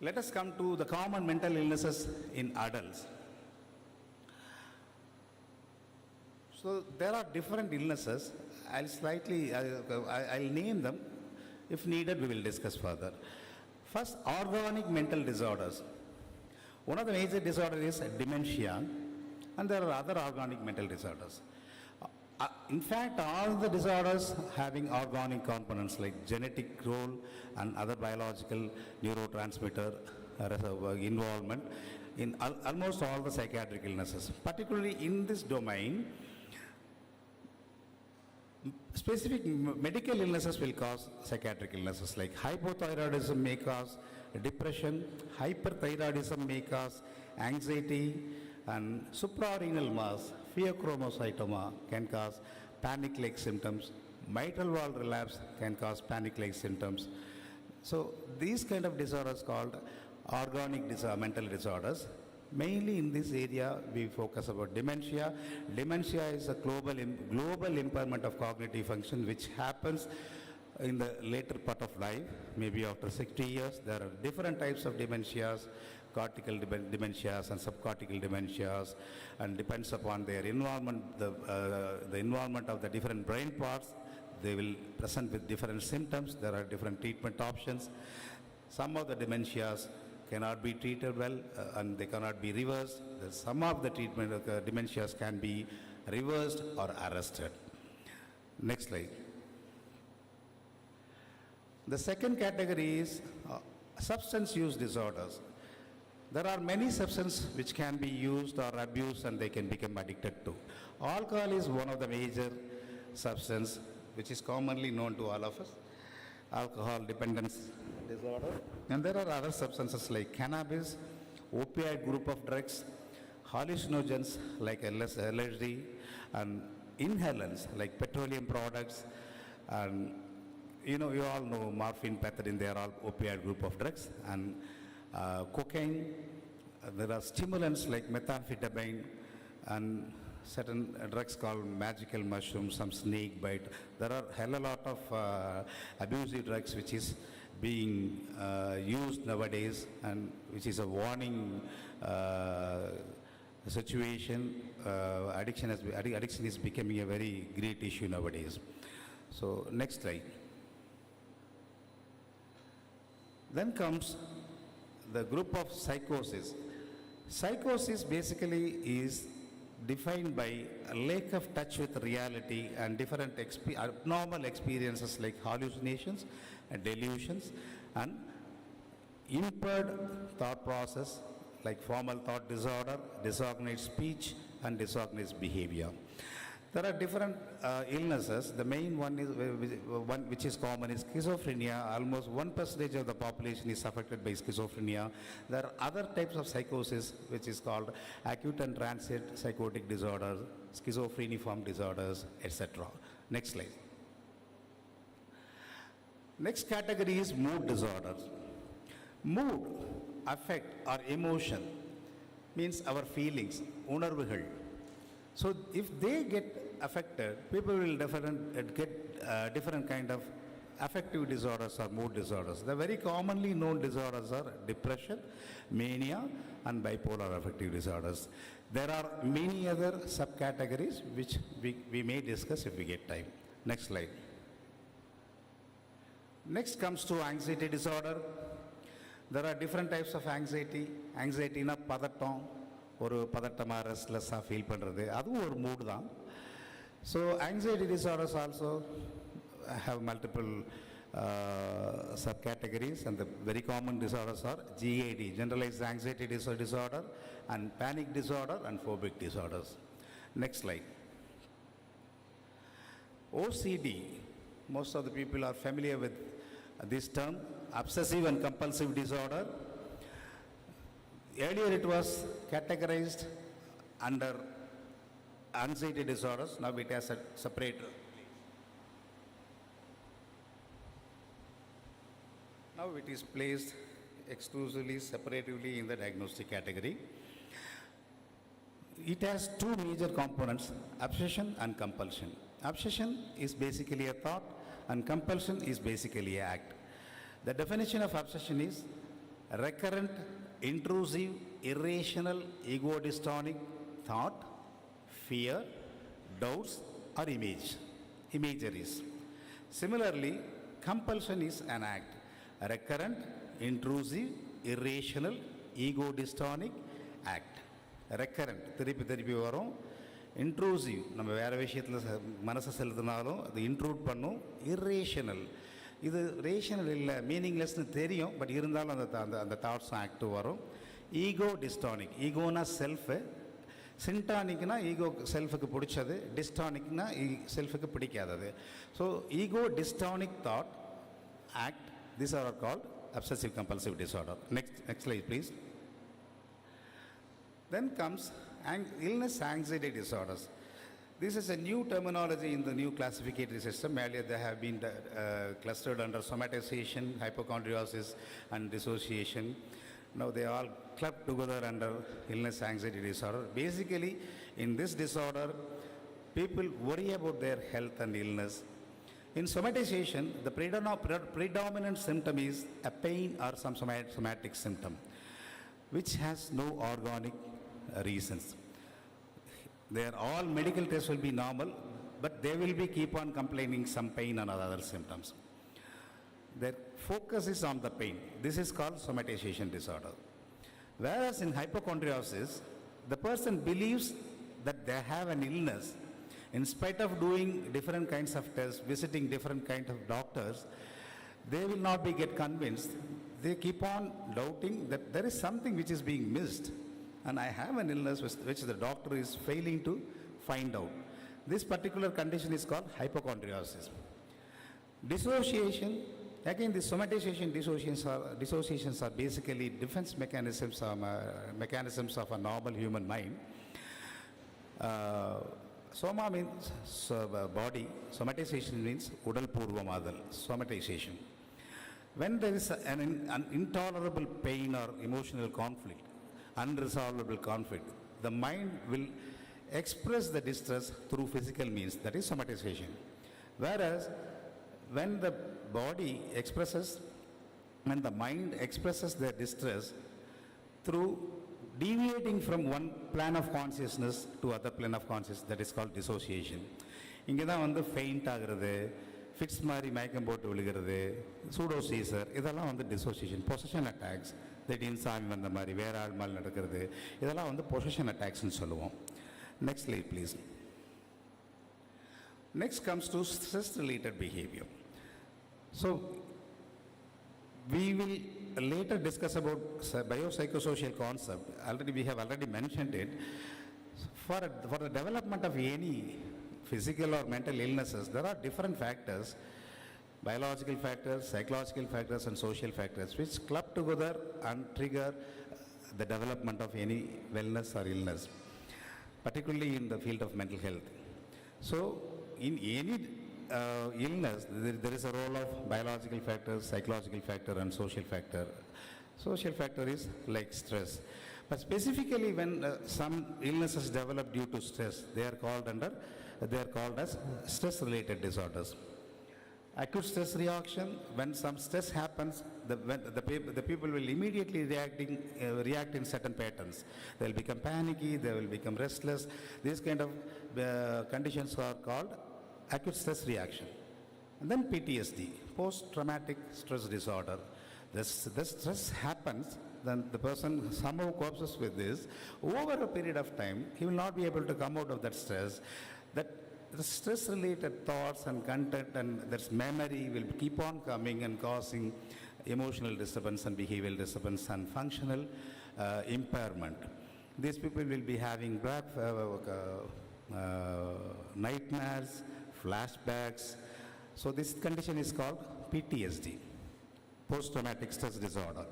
Let us come to the common mental illnesses in adults. So there are different illnesses. I'll name them. If needed, we will discuss further. First, organic mental disorders. One of the major disorders is dementia, and there are other organic mental disorders. In fact, all the disorders having organic components like genetic role and other biological neurotransmitter involvement in almost all the psychiatric illnesses. Particularly in this domain, specific medical illnesses will cause psychiatric illnesses, like hypothyroidism may cause depression, hyperthyroidism may cause anxiety, and suprarenal mass, pheochromocytoma can cause panic-like symptoms, mitral valve relapse can cause panic-like symptoms. So these kind of disorders called organic mental disorders. Mainly in this area, we focus about dementia. Dementia is a global impairment of cognitive function which happens in the later part of life, maybe after 60 years. There are different types of dementias, cortical dementias and subcortical dementias, and depends upon their involvement, the involvement of the different brain parts. They will present with different symptoms. There are different treatment options. Some of the dementias cannot be treated well and they cannot be reversed. Some of the treatment of dementias can be reversed or arrested. Next slide. The second category is substance use disorders. There are many substances which can be used or abused and they can become addicted to. Alcohol is one of the major substances which is commonly known to all of us. Alcohol dependence disorder. And there are other substances like cannabis, opioid group of drugs, hallucinogens like LSD, and inhalants like petroleum products, and you all know morphine, pethidine, they are all opioid group of drugs, and cocaine. There are stimulants like methamphetamine and certain drugs called magical mushrooms, some snake bite. There are hell a lot of abusive drugs which is being used nowadays, and which is a warning situation. Addiction is becoming a very great issue nowadays. So next slide. Then comes the group of psychosis. Psychosis basically is defined by a lack of touch with reality and different abnormal experiences like hallucinations and delusions, and impaired thought process like formal thought disorder, disorganized speech, and disorganized behavior. There are different illnesses. The main one is one which is common is schizophrenia. Almost 1% of the population is affected by schizophrenia. There are other types of psychosis which is called acute and transient psychotic disorders, schizophreniform disorders, etc. Next slide. Next category is mood disorders. Mood, affect, or emotion means our feelings, unarvugal. So if they get affected, people will get different kind of affective disorders or mood disorders. The very commonly known disorders are depression, mania, and bipolar affective disorders. There are many other subcategories which we may discuss if we get time. Next slide. Next comes to anxiety disorder. There are different types of anxiety. Anxiety na padatam, ஒரு பதட்டமாக ரெஸ்ட்லெஸ்ஸாக feel பண்ணுறது, அதுவும் ஒரு மூடு தான். So anxiety disorders also have multiple subcategories, and the very common disorders are GAD, generalized anxiety disorder, and panic disorder, and phobic disorders. Next slide. OCD, most of the people are familiar with this term, obsessive and compulsive disorder. Earlier it was categorized under anxiety disorders. Now it has a separate. Now it is placed exclusively, separatively in the diagnostic category. It has two major components, obsession and compulsion. Obsession is basically a thought, and compulsion is basically an act. The definition of obsession is recurrent, intrusive, irrational, ego-dystonic thought, fear, doubts, or imageries. Similarly, compulsion is an act, recurrent, intrusive, irrational, ego-dystonic act. Recurrent, திருப்பி வரும். Intrusive, நம்ம வேறு விஷயத்தில் மனசை செலுத்தினாலும் அது intrude பண்ணும். Irrational, இது rational இல்லை, மீனிங்லெஸ்னு தெரியும், பட் இருந்தாலும் அந்த தாட்ஸும் ஆக்டிவ் வரும். ஈகோ டிஸ்டானிக், ஈகோனா செல்ஃபு, சின்டானிக்னா ஈகோ செல்ஃபுக்கு பிடிச்சது, டிஸ்டானிக்னா செல்ஃபுக்கு பிடிக்காதது. So ego dystonic thought act, these are called obsessive compulsive disorder. Next slide please. Then comes illness anxiety disorders. This is a new terminology in the new classificatory system. Earlier they have been clustered under somatization, hypochondriasis, and dissociation. Now they all clubbed together under illness anxiety disorder. Basically, in this disorder, people worry about their health and illness. In somatization, the predominant symptom is a pain or some somatic symptom, which has no organic reasons. All medical tests will be normal, but they will be keep on complaining some pain and other symptoms. Their focus is on the pain. This is called somatization disorder. Whereas in hypochondriasis, the person believes that they have an illness. In spite of doing different kinds of tests, visiting different kinds of doctors, they will not get convinced. They keep on doubting that there is something which is being missed. And I have an illness which the doctor is failing to find out. This particular condition is called hypochondriasis. Dissociation, again the somatization dissociations are basically defense mechanisms of a normal human mind. Soma means body, somatization means udal purvamadal, somatization. When there is an intolerable pain or emotional conflict, unresolvable conflict, the mind will express the distress through physical means, that is somatization. Whereas when the mind expresses their distress through deviating from one plan of consciousness to other plane of consciousness, that is called dissociation. இங்கே தான் faint ஆகிறது, fits மாதிரி மயக்கம் போட்டு விழுகிறது, pseudo Caesar, இதெல்லாம் dissociation. Possession attacks, திடீர்னு சாமி வந்த மாதிரி வேற ஆள் மாதிரி நடக்கிறது, இதெல்லாம் பொசஷன் அட்டாக்ஸ்னு சொல்லுவோம். Next slide, please. Next comes to stress-related behavior. So, we will later discuss about biopsychosocial concept. We have already mentioned it. For the development of any physical or mental illnesses, there are different factors, biological factors, psychological factors, and social factors, which club together and trigger the development of any wellness or illness, particularly in the field of mental health. So, in any illness, there is a role of biological factors, psychological factor, and social factor. Social factor is like stress. But specifically when some illnesses develop due to stress, they are called as stress-related disorders. Acute stress reaction, when some stress happens, the people will immediately react in certain patterns. They will become panicky, they will become restless. These kind of conditions are called acute stress reaction. And then PTSD, post-traumatic stress disorder. The stress happens, then the person somehow copes with this. Over a period of time, he will not be able to come out of that stress. That the stress-related thoughts and content and that memory will keep on coming and causing emotional disturbance and behavioral disturbance and functional impairment. These people will be having nightmares, flashbacks. So this condition is called PTSD, post-traumatic stress disorder.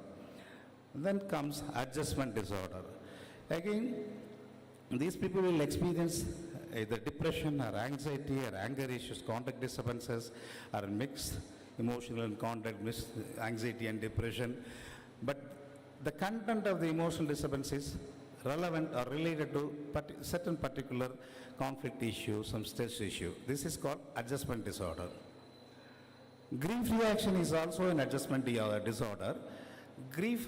Then comes adjustment disorder. Again, these people will experience either depression or anxiety or anger issues, conduct disturbances, or mixed emotional and conduct, mixed anxiety and depression. But the content of the emotional disturbance is relevant or related to certain particular conflict issue, some stress issue. This is called adjustment disorder. Grief reaction is also an adjustment disorder. Grief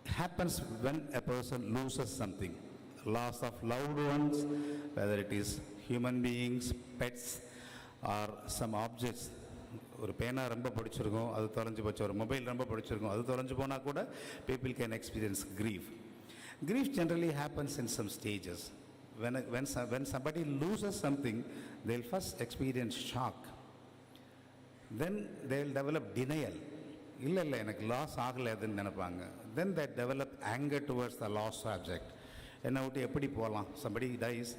happens when a person loses something. Loss of loved ones, whether it is human beings, pets, or some objects. ஒரு பேனா ரொம்ப பிடிச்சிருக்கும், அது தொலைஞ்சு போச்சு. ஒரு mobile ரொம்ப பிடிச்சிருக்கும், அது தொலைஞ்சு போனால் கூட people can experience grief. Grief generally happens in some stages. When somebody loses something, they'll first experience shock. Then they'll develop denial. இல்லை எனக்கு லாஸ் ஆகலை அதுன்னு நினைப்பாங்க. Then they develop anger towards the lost object. என்னை விட்டு எப்படி போகலாம், somebody dies,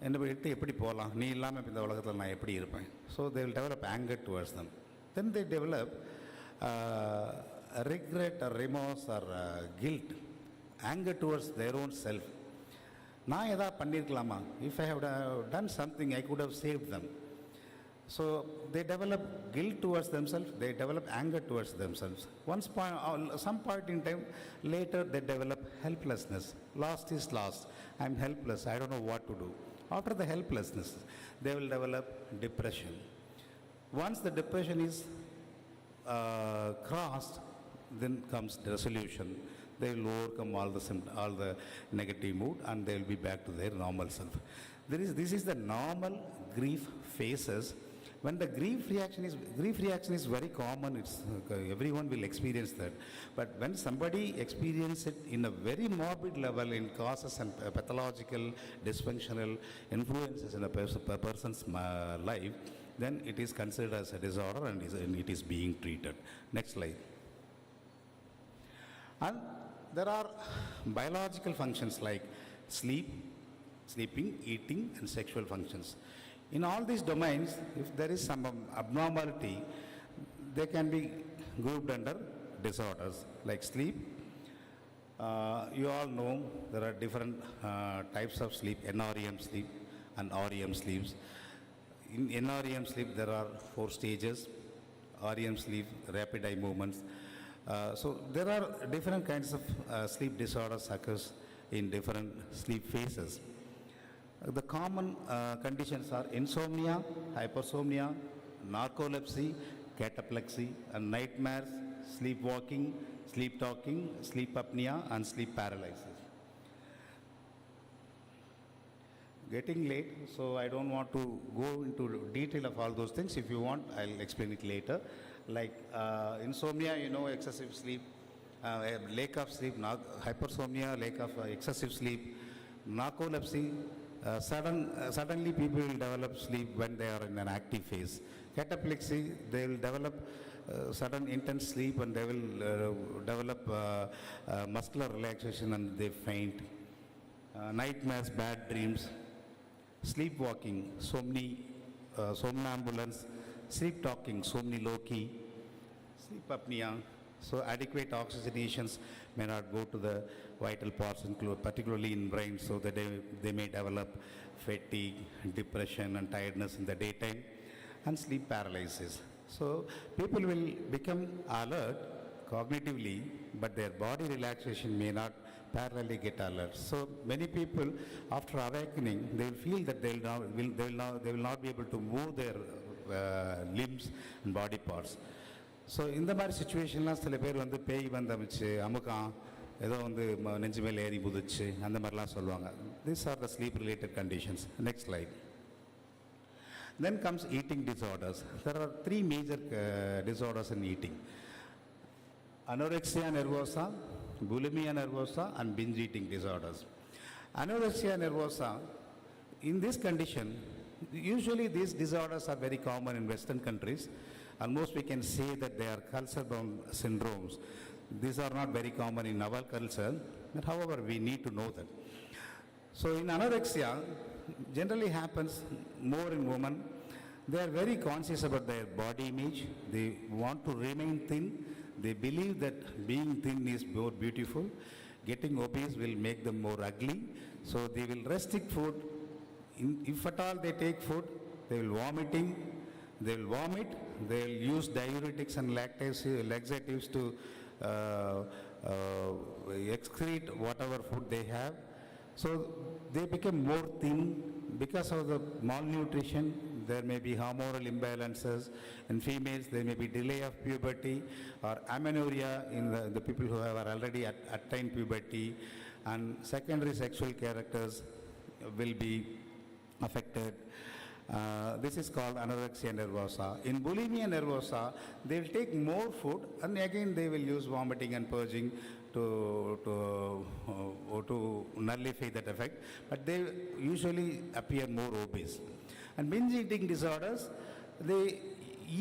என்னை விட்டு எப்படி போகலாம், நீ இல்லாமல் இந்த உலகத்தில் நான் எப்படி இருப்பேன். So they will develop anger towards them. Then they develop regret or remorse or guilt, anger towards their own self. நான் எதாவது பண்ணியிருக்கலாமா, if I have done something I could have saved them. So they develop guilt towards themselves, they develop anger towards themselves. Some point in time, later they develop helplessness. Lost is lost. I'm helpless, I don't know what to do. After the helplessness, they will develop depression. Once the depression is crossed, then comes the resolution. They will overcome all the negative mood and they will be back to their normal self. This is the normal grief phases. When the grief reaction is very common, everyone will experience that. But when somebody experiences it in a very morbid level, in causes and pathological, dysfunctional influences in a person's life, then it is considered as a disorder and it is being treated. Next slide. And there are biological functions like sleeping, eating, and sexual functions. In all these domains, if there is some abnormality, they can be grouped under disorders like sleep. You all know there are different types of sleep, NREM sleep and REM sleeps. In NREM sleep, there are 4 stages. REM sleep, rapid eye movements. So there are different kinds of sleep disorders occurs in different sleep phases. The common conditions are insomnia, hypersomnia, narcolepsy, cataplexy, and nightmares, sleepwalking, sleep talking, sleep apnea, and sleep paralysis. Getting late, so I don't want to go into detail of all those things. If you want, I'll explain it later. Like insomnia, excessive sleep, lack of sleep, hypersomnia, lack of excessive sleep, narcolepsy. Suddenly people will develop sleep when they are in an active phase. Cataplexy, they will develop sudden intense sleep and they will develop muscular relaxation and they faint. Nightmares, bad dreams, sleepwalking, somnambulance, sleep talking, somniloquy, sleep apnea. So adequate oxygenations may not go to the vital parts, particularly in brain, so that they may develop fatigue, depression, and tiredness in the daytime, and sleep paralysis. So people will become alert cognitively, but their body relaxation may not parallelly get alert. So many people, after awakening, they will feel that they will not be able to move their limbs and body parts. So இந்த மாதிரி சுச்சுவேஷன்லாம் சில பேர் வந்து பேய் வந்தமிச்சு அமுக்கான் ஏதோ வந்து நெஞ்சு மேல் ஏறி புதிச்சு அந்த மாதிரிலாம் சொல்லுவாங்க. These are the sleep related conditions. Next slide. Then comes eating disorders. There are 3 major disorders in eating: anorexia nervosa, bulimia nervosa, and binge eating disorders. Anorexia nervosa, in this condition, usually these disorders are very common in Western countries. Almost we can say that they are culture-bound syndromes. These are not very common in our culture, but however, we need to know that. So in anorexia, generally happens more in women. They are very conscious about their body image. They want to remain thin. They believe that being thin is more beautiful. Getting obese will make them more ugly. So they will restrict food. If at all they take food, they will vomit, they will use diuretics and laxatives to excrete whatever food they have. So they become more thin. Because of the malnutrition, there may be hormonal imbalances. In females, there may be delay of puberty or amenorrhea in the people who have already attained puberty, and secondary sexual characters will be affected. This is called anorexia nervosa. In bulimia nervosa, they will take more food and again they will use vomiting and purging to nullify that effect, but they usually appear more obese. And binge eating disorders, they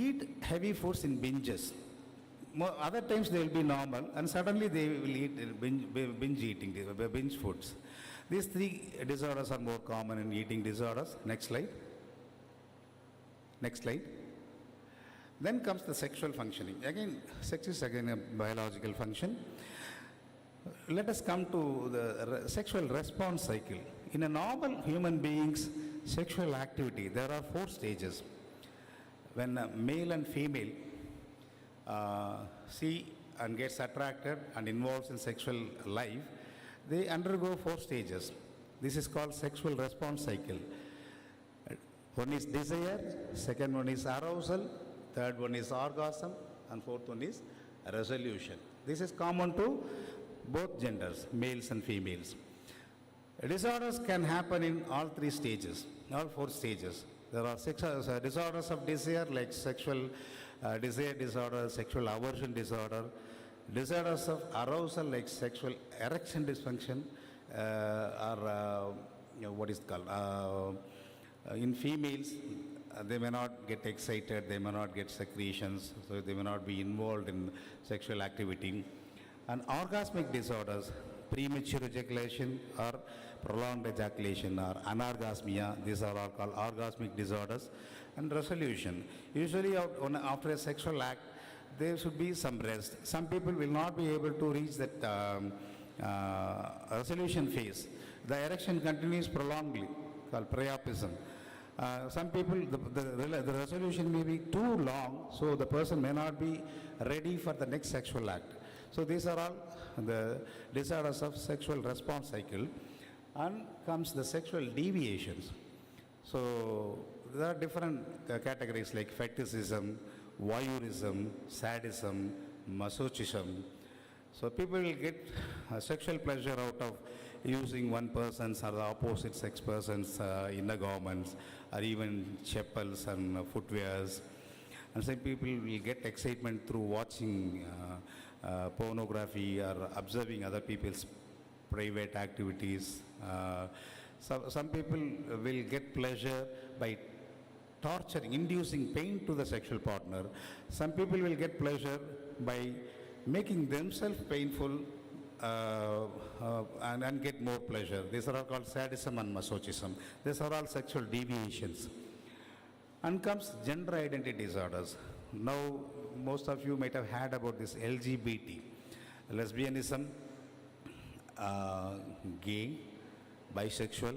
eat heavy foods in binges. Other times they will be normal and suddenly they will eat binge foods. These 3 disorders are more common in eating disorders. Next slide. Next slide. Then comes the sexual functioning. Again, sex is again a biological function. Let us come to the sexual response cycle. In a normal human being's sexual activity, there are 4 stages. when a male and female see and gets attracted and involved in sexual life, they undergo 4 stages. This is called sexual response cycle. One is desire, second one is arousal, third one is orgasm, and fourth one is resolution. This is common to both genders, males and females. Disorders can happen in all 3 stages, all 4 stages. There are disorders of desire like sexual desire disorder, sexual aversion disorder, disorders of arousal like sexual erection dysfunction, or what is it called? In females, they may not get excited, they may not get secretions, so they may not be involved in sexual activity. And orgasmic disorders, premature ejaculation or prolonged ejaculation or anorgasmia, these are all called orgasmic disorders. And resolution, usually after a sexual act, there should be some rest. Some people will not be able to reach that resolution phase. The erection continues prolongedly, called priapism. Some people, the resolution may be too long, so the person may not be ready for the next sexual act. So these are all the disorders of sexual response cycle. And comes the sexual deviations. So there are different categories like fetishism, voyeurism, sadism, masochism. So people will get sexual pleasure out of using one person's or the opposite sex person's inner garments, or even chappals and footwears. And some people will get excitement through watching pornography or observing other people's private activities. Some people will get pleasure by torturing, inducing pain to the sexual partner. Some people will get pleasure by making themselves painful and get more pleasure. These are all called sadism and masochism. These are all sexual deviations. And comes gender identity disorders. Now, most of you might have heard about this LGBT, lesbianism, gay, bisexual,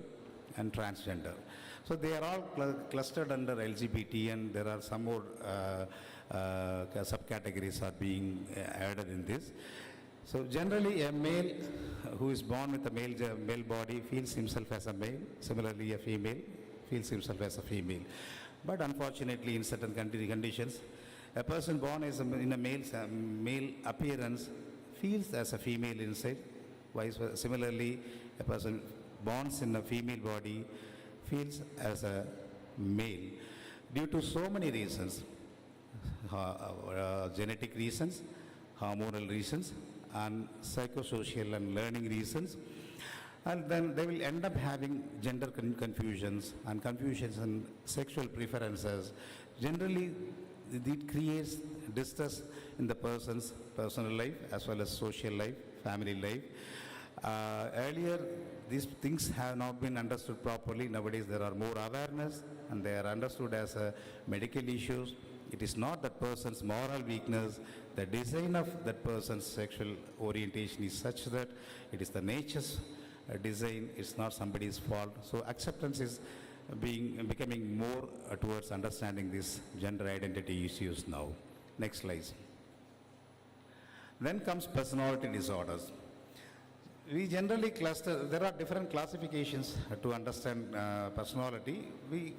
and transgender. So they are all clustered under LGBT, and there are some more subcategories are being added in this. So generally a male who is born with a male body feels himself as a male. Similarly, a female feels himself as a female. But unfortunately, in certain conditions, a person born as in a male appearance feels as a female inside. Similarly, a person born in a female body feels as a male due to so many reasons, genetic reasons, hormonal reasons, and psychosocial and learning reasons. And then they will end up having gender confusions and confusions in sexual preferences. Generally, it creates distress in the person's personal life as well as social life, family life. Earlier, these things have not been understood properly. Nowadays, there are more awareness and they are understood as medical issues. It is not that person's moral weakness. The design of that person's sexual orientation is such that it is the nature's design. It's not somebody's fault. So acceptance is becoming more towards understanding these gender identity issues now. Next slide. Then comes personality disorders. We generally cluster, there are different classifications to understand personality.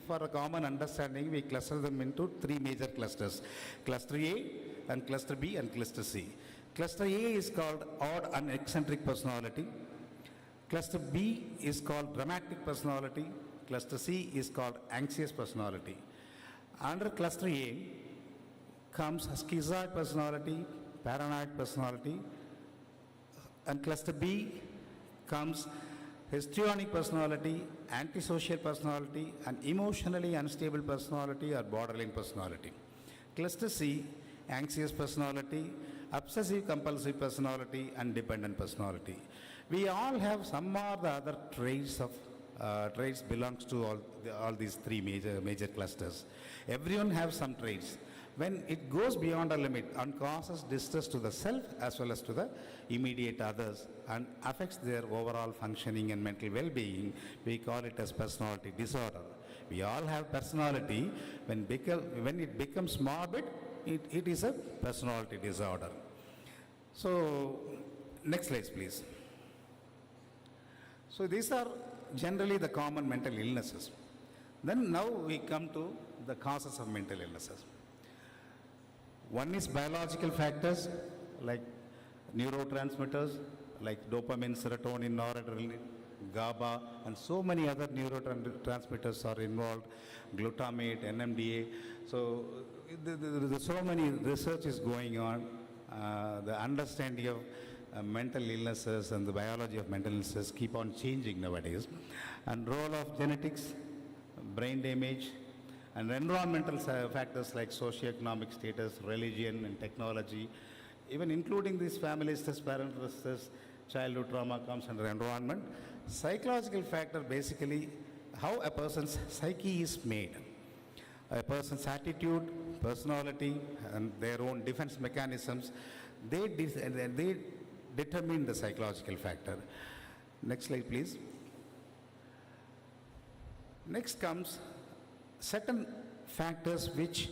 For a common understanding, we cluster them into 3 major clusters. Cluster A, and Cluster B, and Cluster C. Cluster A is called odd and eccentric personality. Cluster B is called dramatic personality. Cluster C is called anxious personality. Under Cluster A comes schizoid personality, paranoid personality, and Cluster B comes histrionic personality, antisocial personality, and emotionally unstable personality or borderline personality. Cluster C, anxious personality, obsessive compulsive personality, and dependent personality. We all have some or the other traits belongs to all these 3 major clusters. Everyone has some traits. When it goes beyond a limit and causes distress to the self as well as to the immediate others and affects their overall functioning and mental well-being, we call it as personality disorder. We all have personality. When it becomes morbid, it is a personality disorder. So, next slide, please. So, these are generally the common mental illnesses. Then now we come to the causes of mental illnesses. One is biological factors like neurotransmitters like dopamine, serotonin, noradrenaline, GABA, and so many other neurotransmitters are involved, glutamate, NMDA. So, so many research is going on. The understanding of mental illnesses and the biology of mental illnesses keep on changing nowadays. And role of genetics, brain damage, and environmental factors like socioeconomic status, religion, and technology, even including these family stress, parental stress, childhood trauma comes under environment. Psychological factor, basically how a person's psyche is made. A person's attitude, personality, and their own defense mechanisms, they determine the psychological factor. Next slide, please. Next comes certain factors which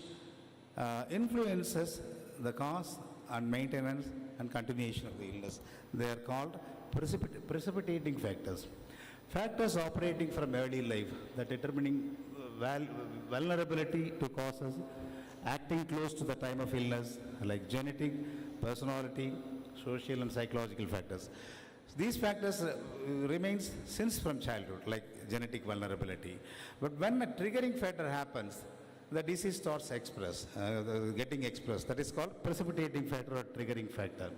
influences the cause and maintenance and continuation of the illness. They are called precipitating factors. Factors operating from early life that determining vulnerability to causes, acting close to the time of illness, like genetic, personality, social and psychological factors. These factors remains since from childhood, like genetic vulnerability. But when a triggering factor happens, the disease starts getting expressed. That is called precipitating factor or triggering factor.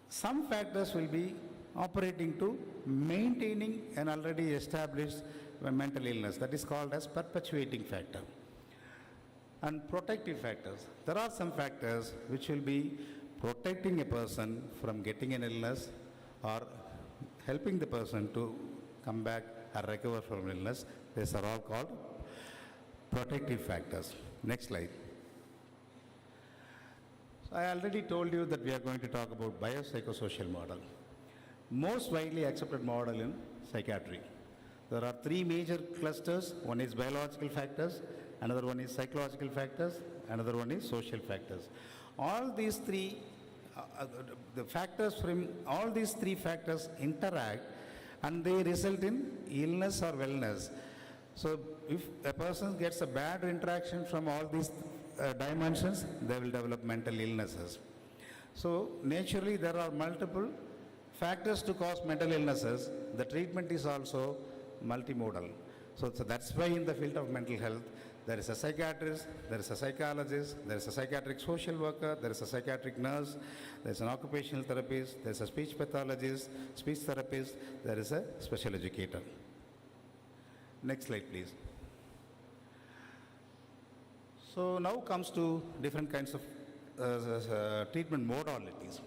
Some factors will be operating to maintaining an already established mental illness. That is called as perpetuating factor. And protective factors. There are some factors which will be protecting a person from getting an illness or helping the person to come back or recover from illness. These are all called protective factors. Next slide. So I already told you that we are going to talk about biopsychosocial model. Most widely accepted model in psychiatry. There are three major clusters. One is biological factors, another one is psychological factors, another one is social factors. All these three, the factors from all these three factors interact and they result in illness or wellness. So if a person gets a bad interaction from all these dimensions, they will develop mental illnesses. So naturally there are multiple factors to cause mental illnesses. The treatment is also multimodal. So that's why in the field of mental health, there is a psychiatrist, there is a psychologist, there is a psychiatric social worker, there is a psychiatric nurse, there is an occupational therapist, there is a speech pathologist, speech therapist, there is a special educator. Next slide, please. So now comes to different kinds of treatment modalities.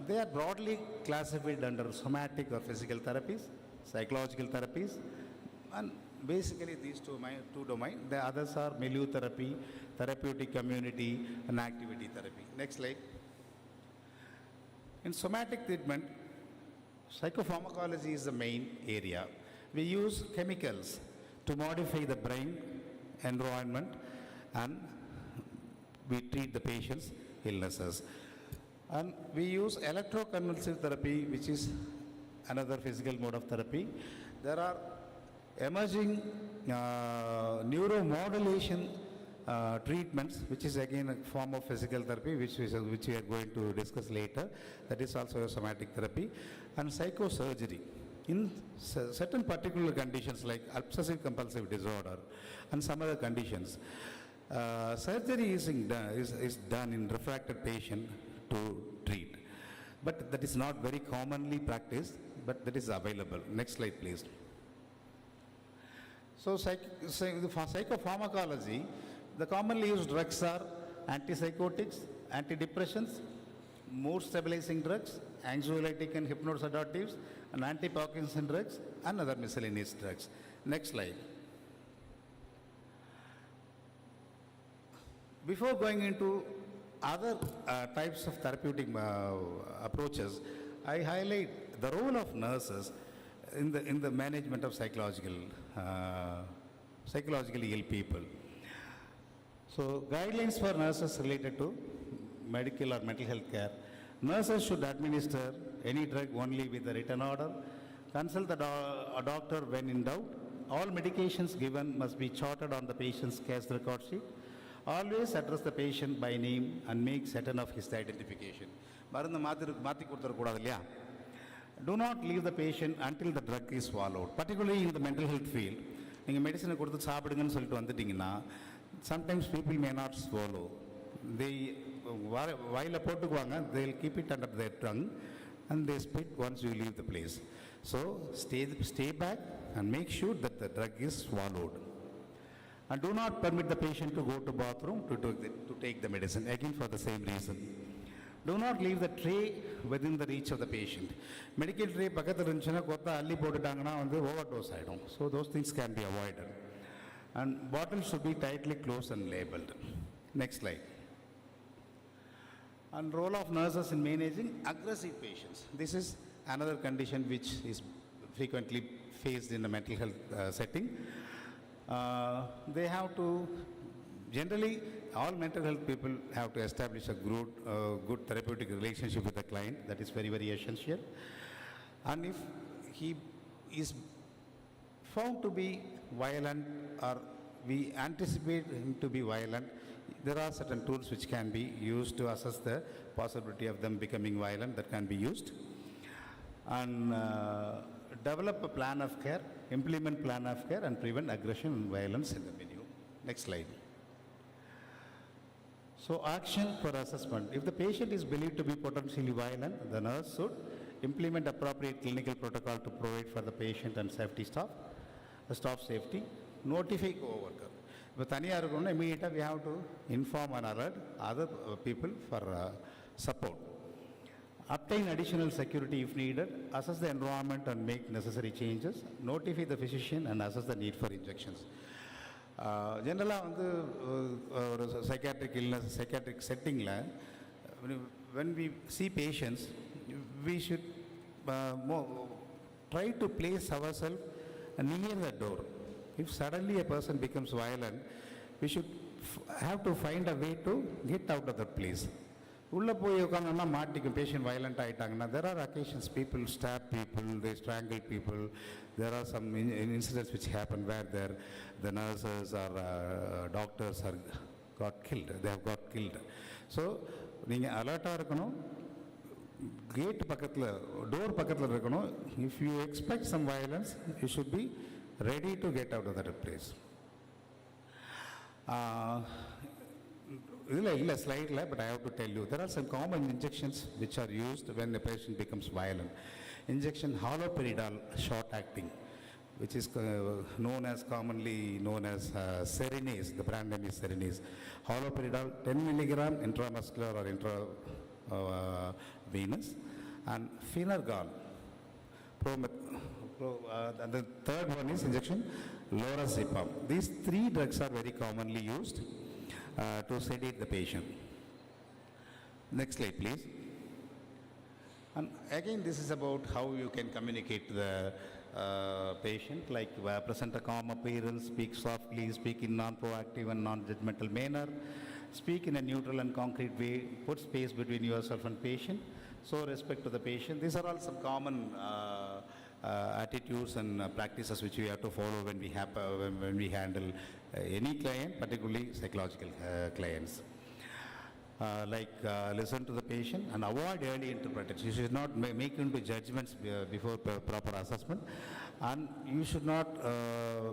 They are broadly classified under somatic or physical therapies, psychological therapies, and basically these two domains. The others are milieu therapy, therapeutic community, and activity therapy. Next slide. In somatic treatment, psychopharmacology is the main area. We use chemicals to modify the brain environment and we treat the patient's illnesses. And we use electroconvulsive therapy, which is another physical mode of therapy. There are emerging neuromodulation treatments, which is again a form of physical therapy, which we are going to discuss later. That is also a somatic therapy. And psychosurgery. In certain particular conditions like obsessive compulsive disorder and some other conditions, surgery is done in refracted patient to treat. But that is not very commonly practiced, but that is available. Next slide, please. So for psychopharmacology, the commonly used drugs are antipsychotics, antidepressants, mood stabilizing drugs, anxiolytic and hypnosedatives, and anti-Parkinson drugs, and other miscellaneous drugs. Next slide. Before going into other types of therapeutic approaches, I highlight the role of nurses in the management of psychologically ill people. So guidelines for nurses related to medical or mental health care. Nurses should administer any drug only with a written order. Consult a doctor when in doubt. All medications given must be charted on the patient's case record sheet. Always address the patient by name and make certain of his identification. Do not leave the patient until the drug is swallowed. Particularly in the mental health field, medicine sometimes people may not swallow. They they'll keep it under their tongue and they spit once you leave the place. So stay back and make sure that the drug is swallowed. And do not permit the patient to go to bathroom to take the medicine, again for the same reason. Do not leave the tray within the reach of the patient. Medical tray overdose. So those things can be avoided. And bottles should be tightly closed and labeled. Next slide. And role of nurses in managing aggressive patients. This is another condition which is frequently faced in a mental health setting. They have to, generally, all mental health people have to establish a good therapeutic relationship with the client. That is very, very essential. And if he is found to be violent or we anticipate him to be violent, there are certain tools which can be used to assess the possibility of them becoming violent that can be used. And develop a plan of care, implement plan of care and prevent aggression and violence in the venue. Next slide. So action for assessment. If the patient is believed to be potentially violent, the nurse should implement appropriate clinical protocol to provide for the patient and staff safety, notify co-worker. But immediately we have to inform and alert other people for support. Obtain additional security if needed, assess the environment and make necessary changes, notify the physician and assess the need for injections. Generally, psychiatric illness, psychiatric setting, when we see patients, we should try to place ourselves near the door. If suddenly a person becomes violent, we should have to find a way to get out of that place. Patient violent, there are occasions people stab people, they strangle people. There are some incidents which happen where the nurses or doctors got killed. They have got killed. So, alert gate door if you expect some violence, you should be ready to get out of that place. Slide, but I have to tell you, there are some common injections which are used when the patient becomes violent. Injection haloperidol short acting, which is commonly known as Serenase. The brand name is Serenase. Haloperidol 10 milligram intramuscular or intravenous, and Phenergal. And the third one is injection lorazepam. These three drugs are very commonly used to sedate the patient. Next slide, please. And again, this is about how you can communicate to the patient, like present a calm appearance, speak softly, speak in non-proactive and non-judgmental manner, speak in a neutral and concrete way, put space between yourself and patient, show respect to the patient. These are all some common attitudes and practices which we have to follow when we handle any client, particularly psychological clients. Listen to the patient and avoid early interpretation. You should not make into judgments before proper assessment, and you should not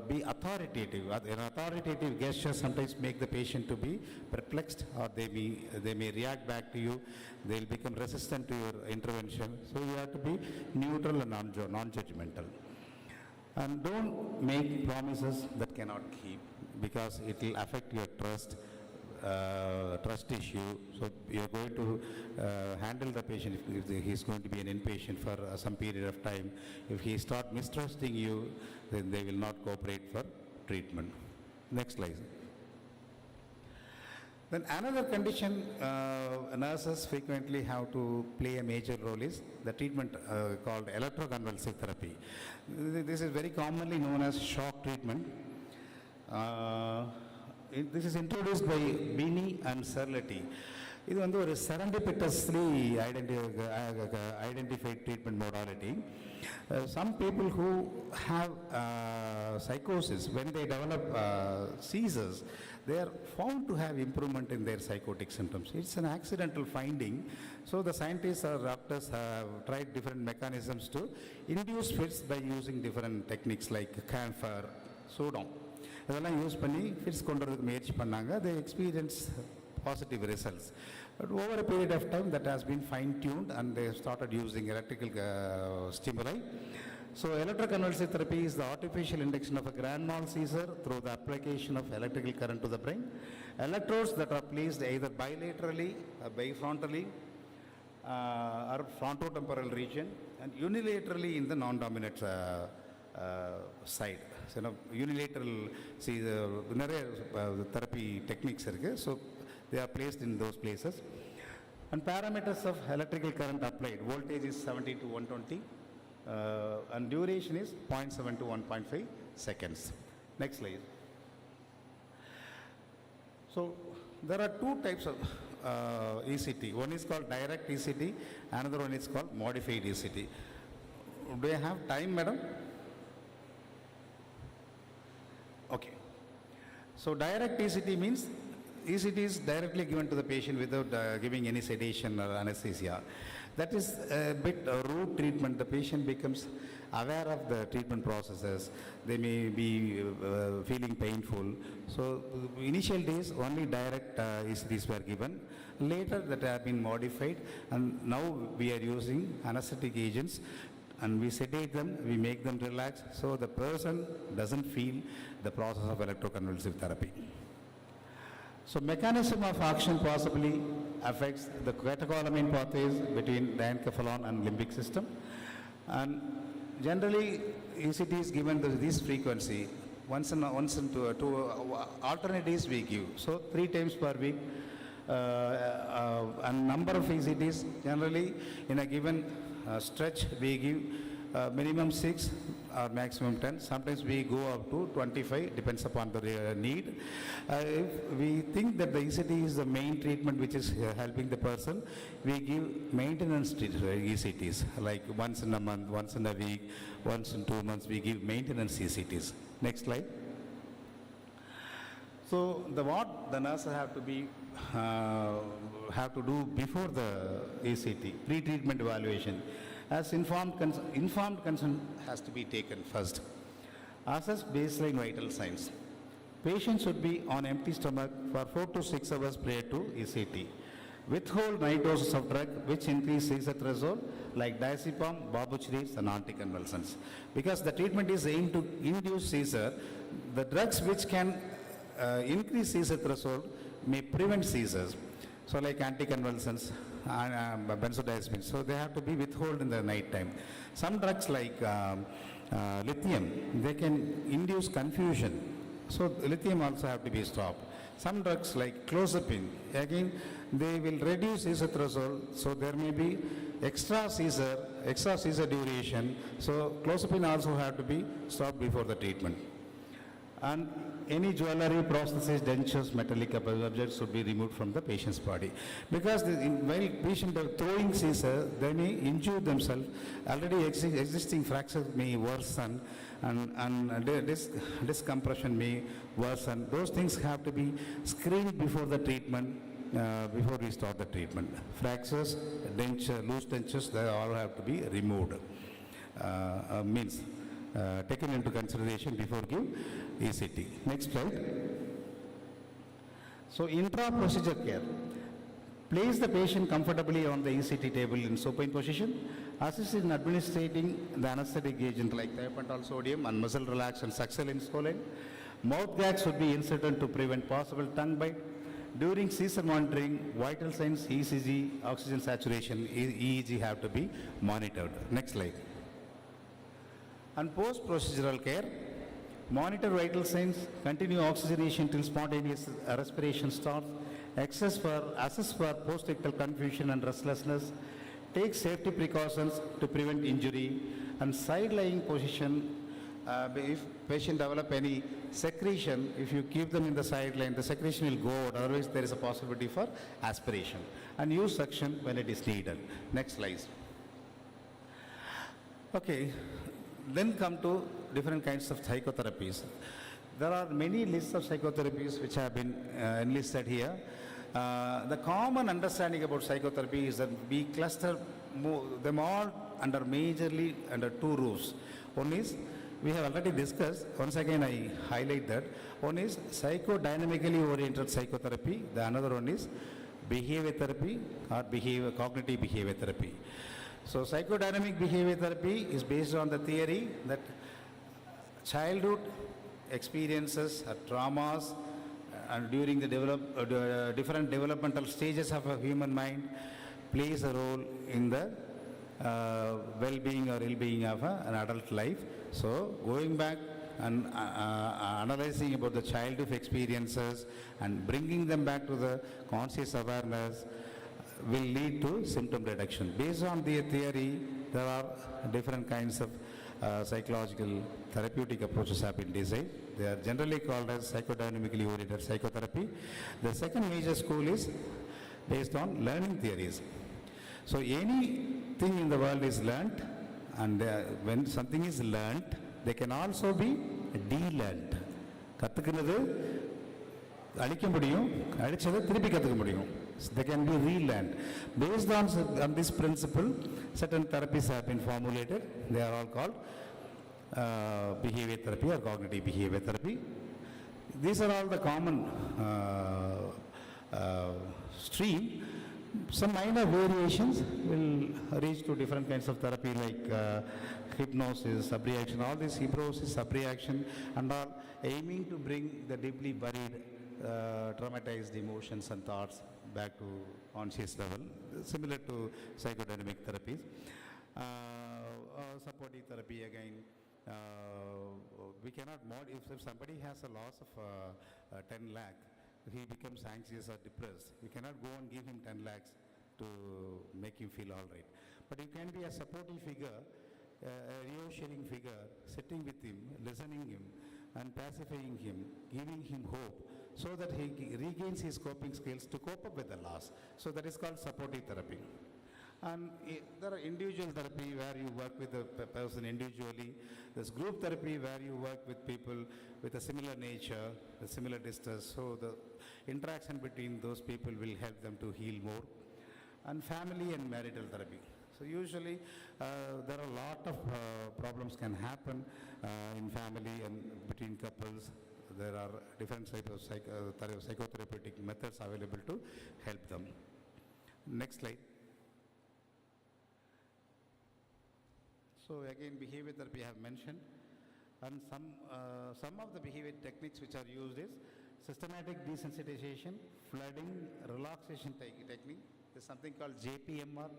be authoritative. An authoritative gesture sometimes make the patient to be perplexed, or they may react back to you. They will become resistant to your intervention. So you have to be neutral and non-judgmental. And don't make promises that cannot keep, because it will affect your trust issue. So you're going to handle the patient if he's going to be an inpatient for some period of time. If he starts mistrusting you, then they will not cooperate for treatment. Next slide. Then another condition nurses frequently have to play a major role is the treatment called electroconvulsive therapy. This is very commonly known as shock treatment. This is introduced by Bini and Serletti. இது வந்து ஒரு serendipitously identified treatment modality. Some people who have psychosis, when they develop seizures, they are found to have improvement in their psychotic symptoms. It's an accidental finding. So the scientists or doctors have tried different mechanisms to induce fits by using different techniques like camphor, sodom. இதெல்லாம் use பண்ணி fits கொண்டு வரதுக்கு முயற்சி பண்ணாங்க. They experienced positive results. But over a period of time that has been fine-tuned and they started using electrical stimuli. So electroconvulsive therapy is the artificial induction of a grand mal seizure through the application of electrical current to the brain. Electrodes that are placed either bilaterally, bifrontally, or frontotemporal region, and unilaterally in the non-dominant side. So, unilateral therapy techniques are so they are placed in those places. And parameters of electrical current applied, voltage is 70 to 120, and duration is 0.7 to 1.5 seconds. Next slide. So there are two types of ECT. One is called direct ECT, another one is called modified ECT. Do you have time, madam? Okay. So direct ECT means ECT is directly given to the patient without giving any sedation or anesthesia. That is a bit rude treatment. The patient becomes aware of the treatment processes. They may be feeling painful. So initial days only direct ECTs were given. Later that have been modified, and now we are using anesthetic agents, and we sedate them, we make them relax, so the person doesn't feel the process of electroconvulsive therapy. So mechanism of action possibly affects the catecholamine pathways between the encephalon and limbic system. And generally ECT is given this frequency once in two alternate days we give. So 3 times per week, and number of ECTs generally in a given stretch we give minimum 6 or maximum 10. Sometimes we go up to 25, depends upon the need. If we think that the ECT is the main treatment which is helping the person, we give maintenance ECTs, like once in a month, once in a week, once in 2 months we give maintenance ECTs. Next slide. So what the nurse have to do before the ECT, pre-treatment evaluation, as informed consent has to be taken first. Assess baseline vital signs. Patient should be on empty stomach for 4 to 6 hours prior to ECT. Withhold night doses of drug which increase seizure threshold like diazepam, barbiturates and anticonvulsants. Because the treatment is aimed to induce seizure, the drugs which can increase seizure threshold may prevent seizures. So like anticonvulsants and benzodiazepines, so they have to be withheld in the night time. Some drugs like lithium, they can induce confusion, so lithium also have to be stopped. Some drugs like clozapine, again they will reduce seizure threshold, so there may be extra seizure duration, so clozapine also have to be stopped before the treatment. And any jewelry, prostheses, dentures, metallic objects should be removed from the patient's body. Because while patient are throwing seizure, they may injure themselves. Already existing fractures may worsen, and disc compression may worsen. Those things have to be screened before the treatment, before we start the treatment. Fractures, denture, loose dentures, they all have to be removed. Taken into consideration before give ECT. Next slide. So intra-procedure care. Place the patient comfortably on the ECT table in supine position. Assist in administrating the anesthetic agent like thiopental sodium and muscle relax and succinylcholine. Mouth gag should be inserted to prevent possible tongue bite. During seizure monitoring, vital signs, ECG, oxygen saturation, EEG have to be monitored. Next slide. And post-procedural care, monitor vital signs, continue oxygenation till spontaneous respiration starts, assess for post-ictal confusion and restlessness, take safety precautions to prevent injury, and side-lying position. If patient develop any secretion, if you keep them in the sideline, the secretion will go out, otherwise there is a possibility for aspiration. And use suction when it is needed. Next slide. Okay, then come to different kinds of psychotherapies. There are many lists of psychotherapies which have been enlisted here. The common understanding about psychotherapy is that we cluster them all majorly under two roofs. One is, we have already discussed, once again I highlight that, one is psychodynamically oriented psychotherapy, the another one is behavior therapy or cognitive behavior therapy. So psychodynamic behavior therapy is based on the theory that childhood experiences or traumas and during the different developmental stages of a human mind plays a role in the well-being or ill-being of an adult life. So going back and analyzing about the childhood experiences and bringing them back to the conscious awareness will lead to symptom reduction. Based on the theory, there are different kinds of psychological therapeutic approaches have been designed. They are generally called as psychodynamically oriented psychotherapy. The second major school is based on learning theories. So anything in the world is learnt, and when something is learnt, they can also be de-learnt. கத்துக்கிறது அழிக்க முடியும், அழிச்சதை திருப்பி கத்துக்க முடியும். They can be relearned. Based on this principle, certain therapies have been formulated. They are all called behavior therapy or cognitive behavior therapy. These are all the common stream. Some minor variations will reach to different kinds of therapy like hypnosis, subreaction, all this hypnosis, subreaction and all aiming to bring the deeply buried traumatized emotions and thoughts back to conscious level, similar to psychodynamic therapies. Supportive therapy again, we cannot if somebody has a loss of 10 lakh, he becomes anxious or depressed, you cannot go and give him 10 lakhs to make him feel all right. But you can be a supportive figure, a reassuring figure, sitting with him, listening him, and pacifying him, giving him hope, so that he regains his coping skills to cope up with the loss. So that is called supportive therapy. And there are individual therapy where you work with the person individually. There's group therapy where you work with people with a similar nature, a similar distress. So the interaction between those people will help them to heal more. And family and marital therapy. So usually there are a lot of problems can happen in family and between couples. There are different types of psychotherapeutic methods available to help them. Next slide. So again, behavior therapy I have mentioned, and some of the behavior techniques which are used is systematic desensitization, flooding, relaxation technique. There's something called JPMR,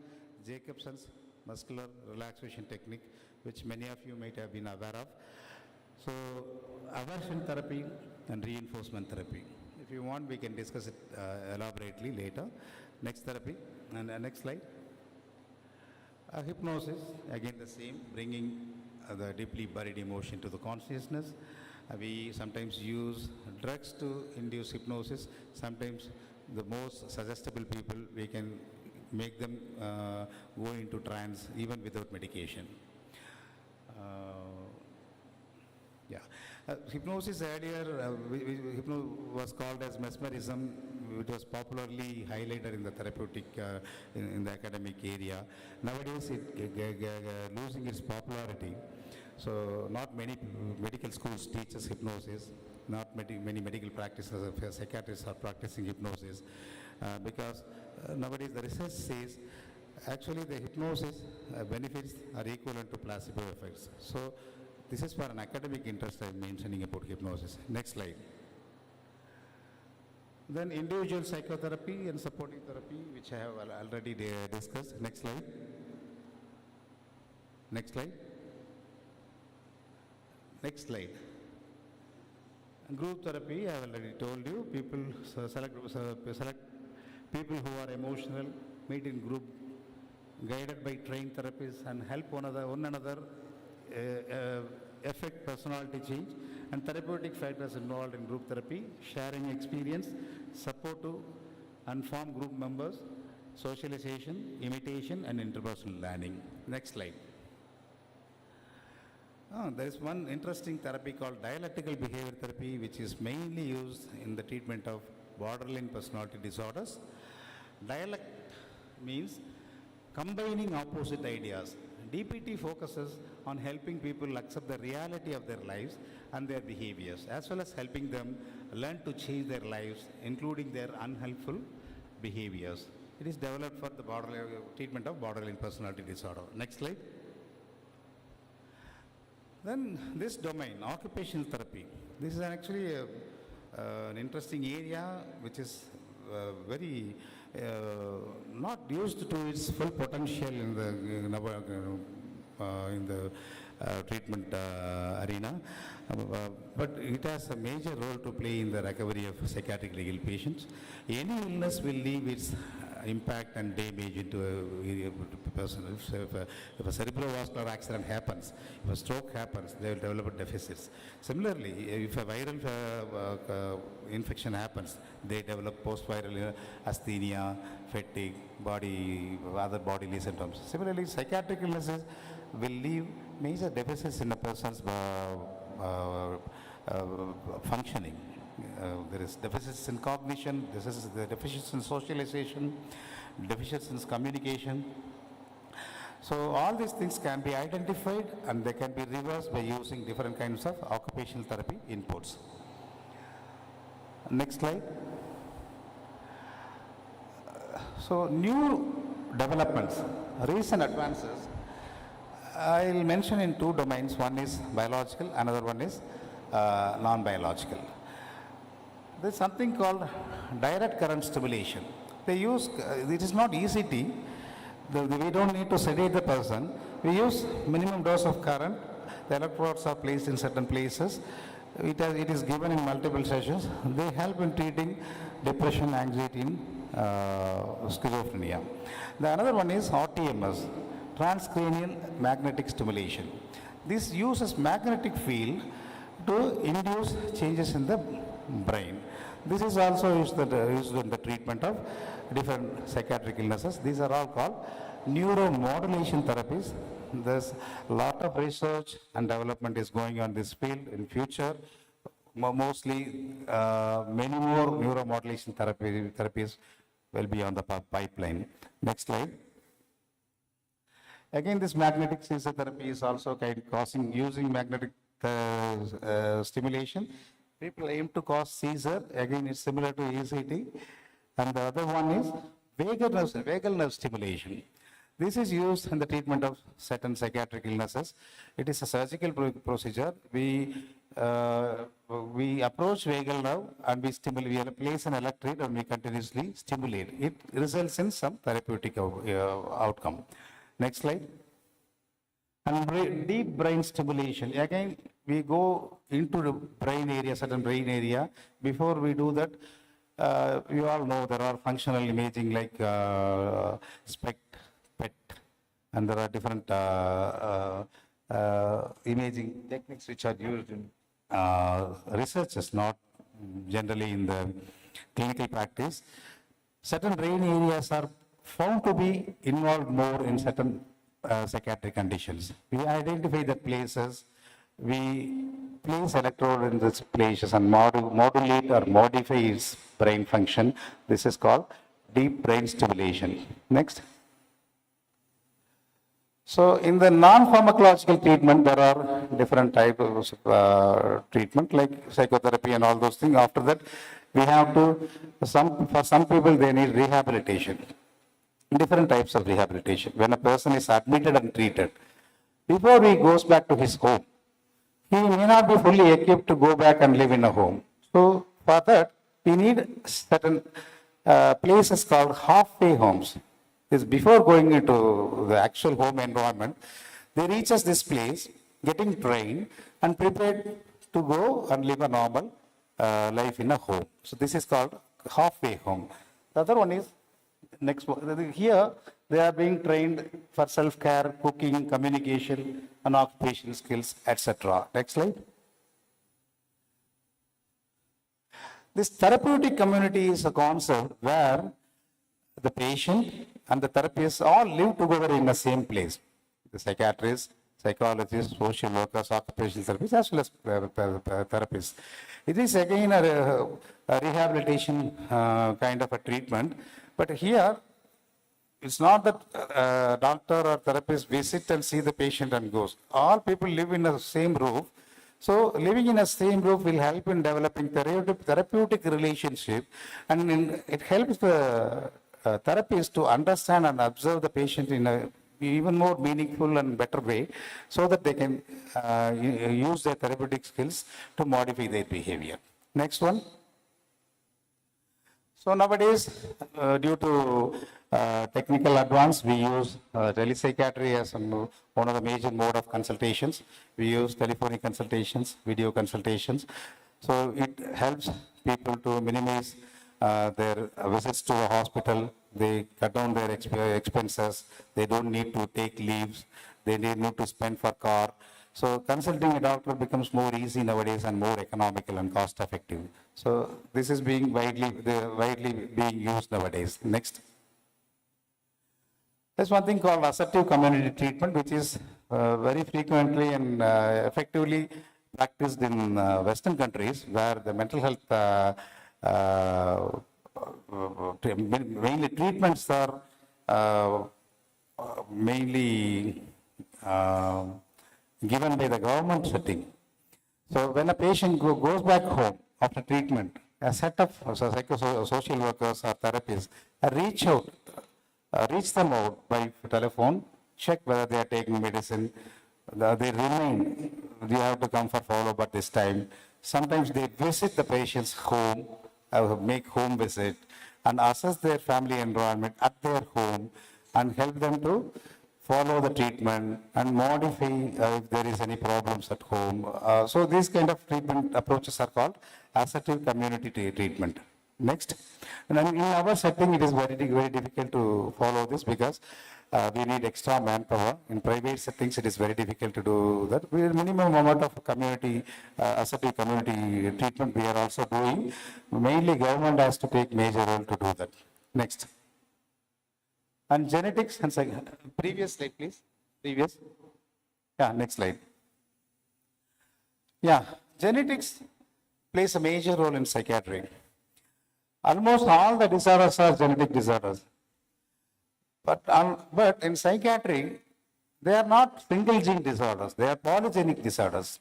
Jacobson's muscular relaxation technique, which many of you might have been aware of. So aversion therapy and reinforcement therapy. If you want, we can discuss it elaborately later. Next therapy, and next slide. Hypnosis, again the same, bringing the deeply buried emotion to the consciousness. We sometimes use drugs to induce hypnosis. Sometimes the most suggestible people, we can make them go into trance even without medication. Hypnosis earlier was called as mesmerism. It was popularly highlighted in the therapeutic, in the academic area. Nowadays, it losing its popularity. So, not many medical schools teach us hypnosis. Not many medical practices of psychiatrists are practicing hypnosis because nowadays the research says actually the hypnosis benefits are equivalent to placebo effects. So, this is for an academic interest I am mentioning about hypnosis. Next slide. Then individual psychotherapy and supportive therapy, which I have already discussed. Next slide. Next slide. Next slide. Group therapy, I have already told you, people select people who are emotional, meet in group, guided by trained therapists and help one another affect personality change, and therapeutic factors involved in group therapy, sharing experience, support to unformed group members, socialization, imitation and interpersonal learning. Next slide. There is one interesting therapy called dialectical behavior therapy, which is mainly used in the treatment of borderline personality disorders. Dialect means combining opposite ideas. DPT focuses on helping people accept the reality of their lives and their behaviors, as well as helping them learn to change their lives, including their unhelpful behaviors. It is developed for the treatment of borderline personality disorder. Next slide. Then this domain, occupational therapy. This is actually an interesting area which is very not used to its full potential in the treatment arena, but it has a major role to play in the recovery of psychiatric legal patients. Any illness will leave its impact and damage into a person. If a cerebrovascular accident happens, if a stroke happens, they will develop deficits. Similarly, if a viral infection happens, they develop post-viral asthenia, fatigue, other bodily symptoms. Similarly, psychiatric illnesses will leave major deficits in a person's functioning. There is deficits in cognition, the deficits in socialization, deficits in communication. So all these things can be identified and they can be reversed by using different kinds of occupational therapy inputs. Next slide. So new developments, recent advances, I'll mention in two domains. One is biological, another one is non-biological. There's something called direct current stimulation. They use, it is not ECT, we don't need to sedate the person. We use minimum dose of current. The electrodes are placed in certain places. It is given in multiple sessions. They help in treating depression, anxiety, and schizophrenia. The another one is RTMS, transcranial magnetic stimulation. This uses magnetic field to induce changes in the brain. This is also used in the treatment of different psychiatric illnesses. These are all called neuromodulation therapies. There's a lot of research and development is going on in this field. In future, mostly many more neuromodulation therapies will be on the pipeline. Next slide. Again, this magnetic seizure therapy is also using magnetic stimulation. People aim to cause seizure. Again, it's similar to ECT. And the other one is vagal nerve stimulation. This is used in the treatment of certain psychiatric illnesses. It is a surgical procedure. We approach vagal nerve and we place an electrode and we continuously stimulate. It results in some therapeutic outcome. Next slide. And deep brain stimulation. Again, we go into the brain area, certain brain area. Before we do that, you all know there are functional imaging like SPECT, PET, and there are different imaging techniques which are used in research, not generally in the clinical practice. Certain brain areas are found to be involved more in certain psychiatric conditions. We identify the places, we place electrode in these places and modulate or modify its brain function. This is called deep brain stimulation. Next. So in the non-pharmacological treatment, there are different types of treatment like psychotherapy and all those things. After that, we have to, for some people, they need rehabilitation. Different types of rehabilitation. When a person is admitted and treated, before he goes back to his home, he may not be fully equipped to go back and live in a home. So for that, we need certain places called halfway homes. Is before going into the actual home environment, they reach us this place, getting trained and prepared to go and live a normal life in a home. So this is called halfway home. The other one is next one. Here they are being trained for self-care, cooking, communication, and occupational skills, etc. Next slide. This therapeutic community is a concept where the patient and the therapist all live together in the same place. The psychiatrists, psychologists, social workers, occupational therapists, as well as therapists. It is again a rehabilitation kind of a treatment, but here it's not that doctor or therapist visit and see the patient and goes. All people live in the same roof. So living in a same roof will help in developing therapeutic relationship, and it helps the therapist to understand and observe the patient in a even more meaningful and better way, so that they can use their therapeutic skills to modify their behavior. Next one. So nowadays, due to technical advance, we use telepsychiatry as one of the major mode of consultations. We use telephonic consultations, video consultations. So it helps people to minimize their visits to a hospital. They cut down their expenses. They don't need to take leaves. They need to spend for car. So consulting a doctor becomes more easy nowadays and more economical and cost effective. So this is being widely being used nowadays. Next. There's one thing called assertive community treatment, which is very frequently and effectively practiced in Western countries, where the mental health mainly treatments are mainly given by the government setting. So when a patient goes back home after treatment, a set of social workers or therapists reach them out by telephone, check whether they are taking medicine. They remain, you have to come for follow-up at this time. Sometimes they visit the patient's home, make home visit, and assess their family environment at their home and help them to follow the treatment and modify if there is any problems at home. So these kind of treatment approaches are called assertive community treatment. Next. And in our setting, it is very difficult to follow this because we need extra manpower. In private settings, it is very difficult to do that. We have minimum amount of community, assertive community treatment we are also doing. Mainly government has to take major role to do that. Next. And genetics and previous slide, please. Previous. Yeah, next slide. Yeah, genetics plays a major role in psychiatry. Almost all the disorders are genetic disorders. But in psychiatry, they are not single gene disorders, they are polygenic disorders.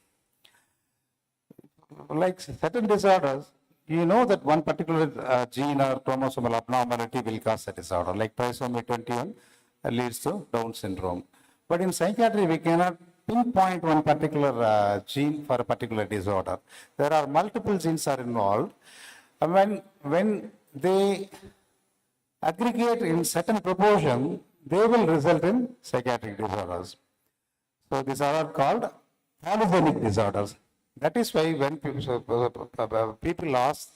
Like certain disorders, you know that one particular gene or chromosomal abnormality will cause a disorder, like trisomy 21 leads to Down syndrome. But in psychiatry, we cannot pinpoint one particular gene for a particular disorder. There are multiple genes are involved. And when they aggregate in certain proportion, they will result in psychiatric disorders. So these are called polygenic disorders. That is why when people ask,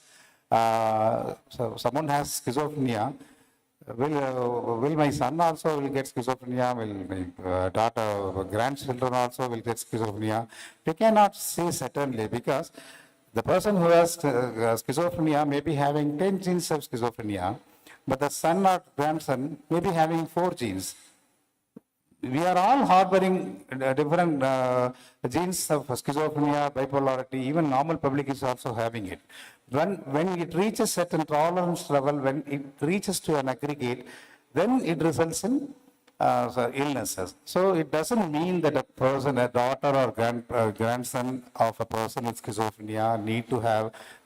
so someone has schizophrenia, will my son also will get schizophrenia? Will my daughter, grandchildren also will get schizophrenia? We cannot say certainly, because the person who has schizophrenia may be having 10 genes of schizophrenia, but the son or grandson may be having 4 genes. We are all harboring different genes of schizophrenia, bipolarity, even normal public is also having it. When it reaches certain tolerance level, when it reaches to an aggregate, then it results in illnesses. So it doesn't mean that a person, a daughter or grandson of a person with schizophrenia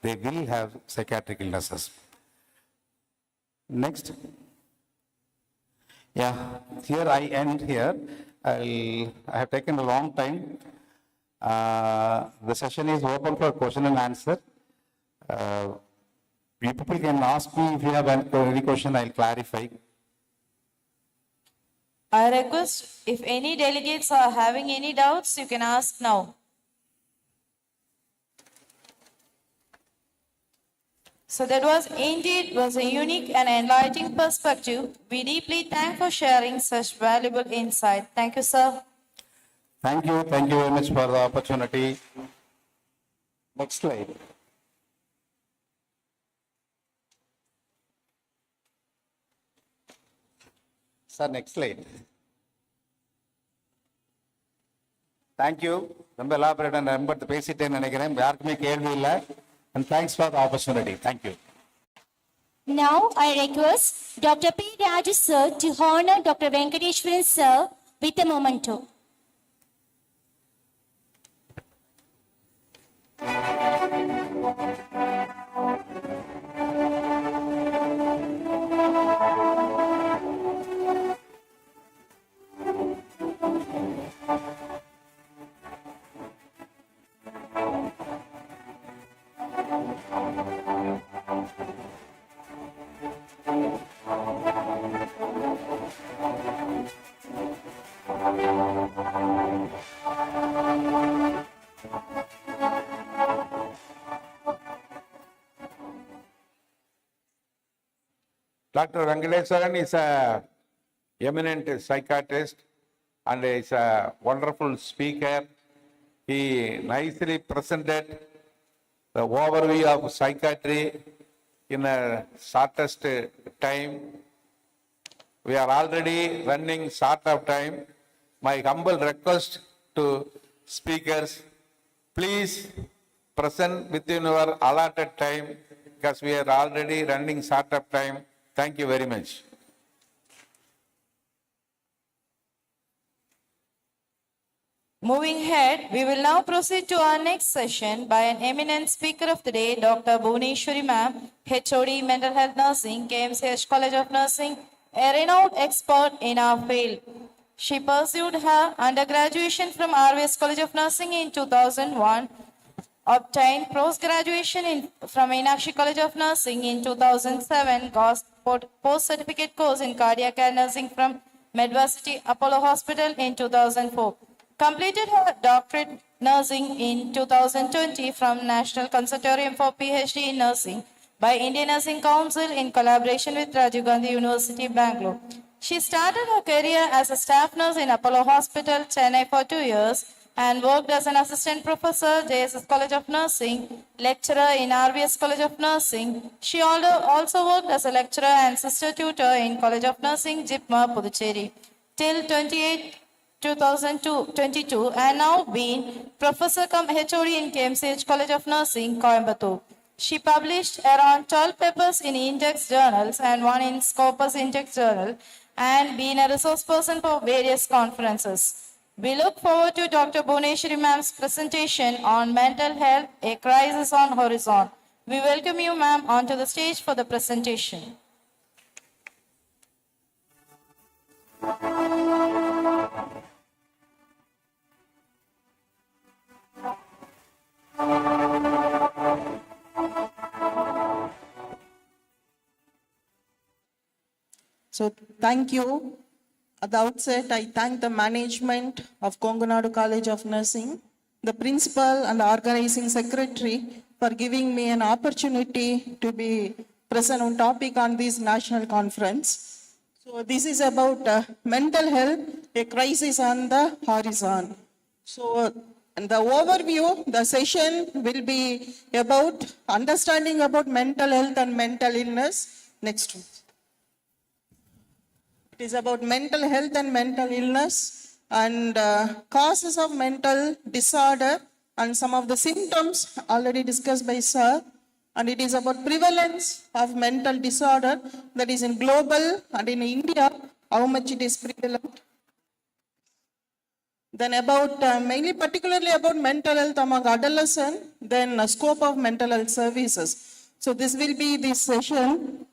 they will have psychiatric illnesses. Next. Yeah, here I end here. I have taken a long time. The session is open for question and answer. You people can ask me if you have any question, I'll clarify. I request if any delegates are having any doubts, you can ask now. So that was a unique and enlightening perspective. We deeply thank for sharing such valuable insight. Thank you, sir. Thank you very much for the opportunity. Next slide. Sir, next slide. Thank you. ரொம்ப elaborate and ரொம்ப பேசிட்டேன்னு நினைக்கிறேன். யாருக்குமே கேள்வி இல்லை. And thanks for the opportunity. Thank you. Now I request Dr. P. Raju sir to honor Dr. Venkateshwaran sir with a memento. Dr. Venkateshwaran is a eminent psychiatrist and is a wonderful speaker. He nicely presented the overview of psychiatry in a shortest time. We are already running short of time. My humble request to speakers, please present within your allotted time because we are already running short of time. Thank you very much. Moving ahead, we will now proceed to our next session by an eminent speaker of the day, Dr. Bhuneshwari Ma'am, HOD Mental Health Nursing, KMCH College of Nursing, a renowned expert in our field. She pursued her undergraduation from RVS College of Nursing in 2001, obtained post-graduation from Meenakshi College of Nursing in 2007, got post-certificate course in cardiac care nursing from Medvarsity Apollo Hospital in 2004. Completed her doctorate nursing in 2020 from National Conservatorium for PhD in Nursing by Indian Nursing Council in collaboration with Rajiv Gandhi University, Bangalore. She started her career as a staff nurse in Apollo Hospital, Chennai for 2 years and worked as an assistant professor, JSS College of Nursing, lecturer in RVS College of Nursing. She also worked as a lecturer and sister tutor in College of Nursing, Jipma, Puducherry, till 2022 and now been Professor cum HOD in KMCH College of Nursing, Coimbatore. She published around 12 papers in index journals and one in Scopus Index Journal and been a resource person for various conferences. We look forward to Dr. Bhuneshwari Ma'am's presentation on mental health, a crisis on horizon. We welcome you, ma'am, onto the stage for the presentation. So thank you. At the outset, I thank the management of Kongunadu College of Nursing, the principal and the organizing secretary for giving me an opportunity to be present on topic on this national conference. So this is about mental health, a crisis on the horizon. So in the overview, the session will be about understanding about mental health and mental illness. Next one. It is about mental health and mental illness and causes of mental disorder and some of the symptoms already discussed by sir. And it is about prevalence of mental disorder that is in global and in India, how much it is prevalent. Then about mainly particularly about mental health among adolescents, then scope of mental health services. So this will be this session.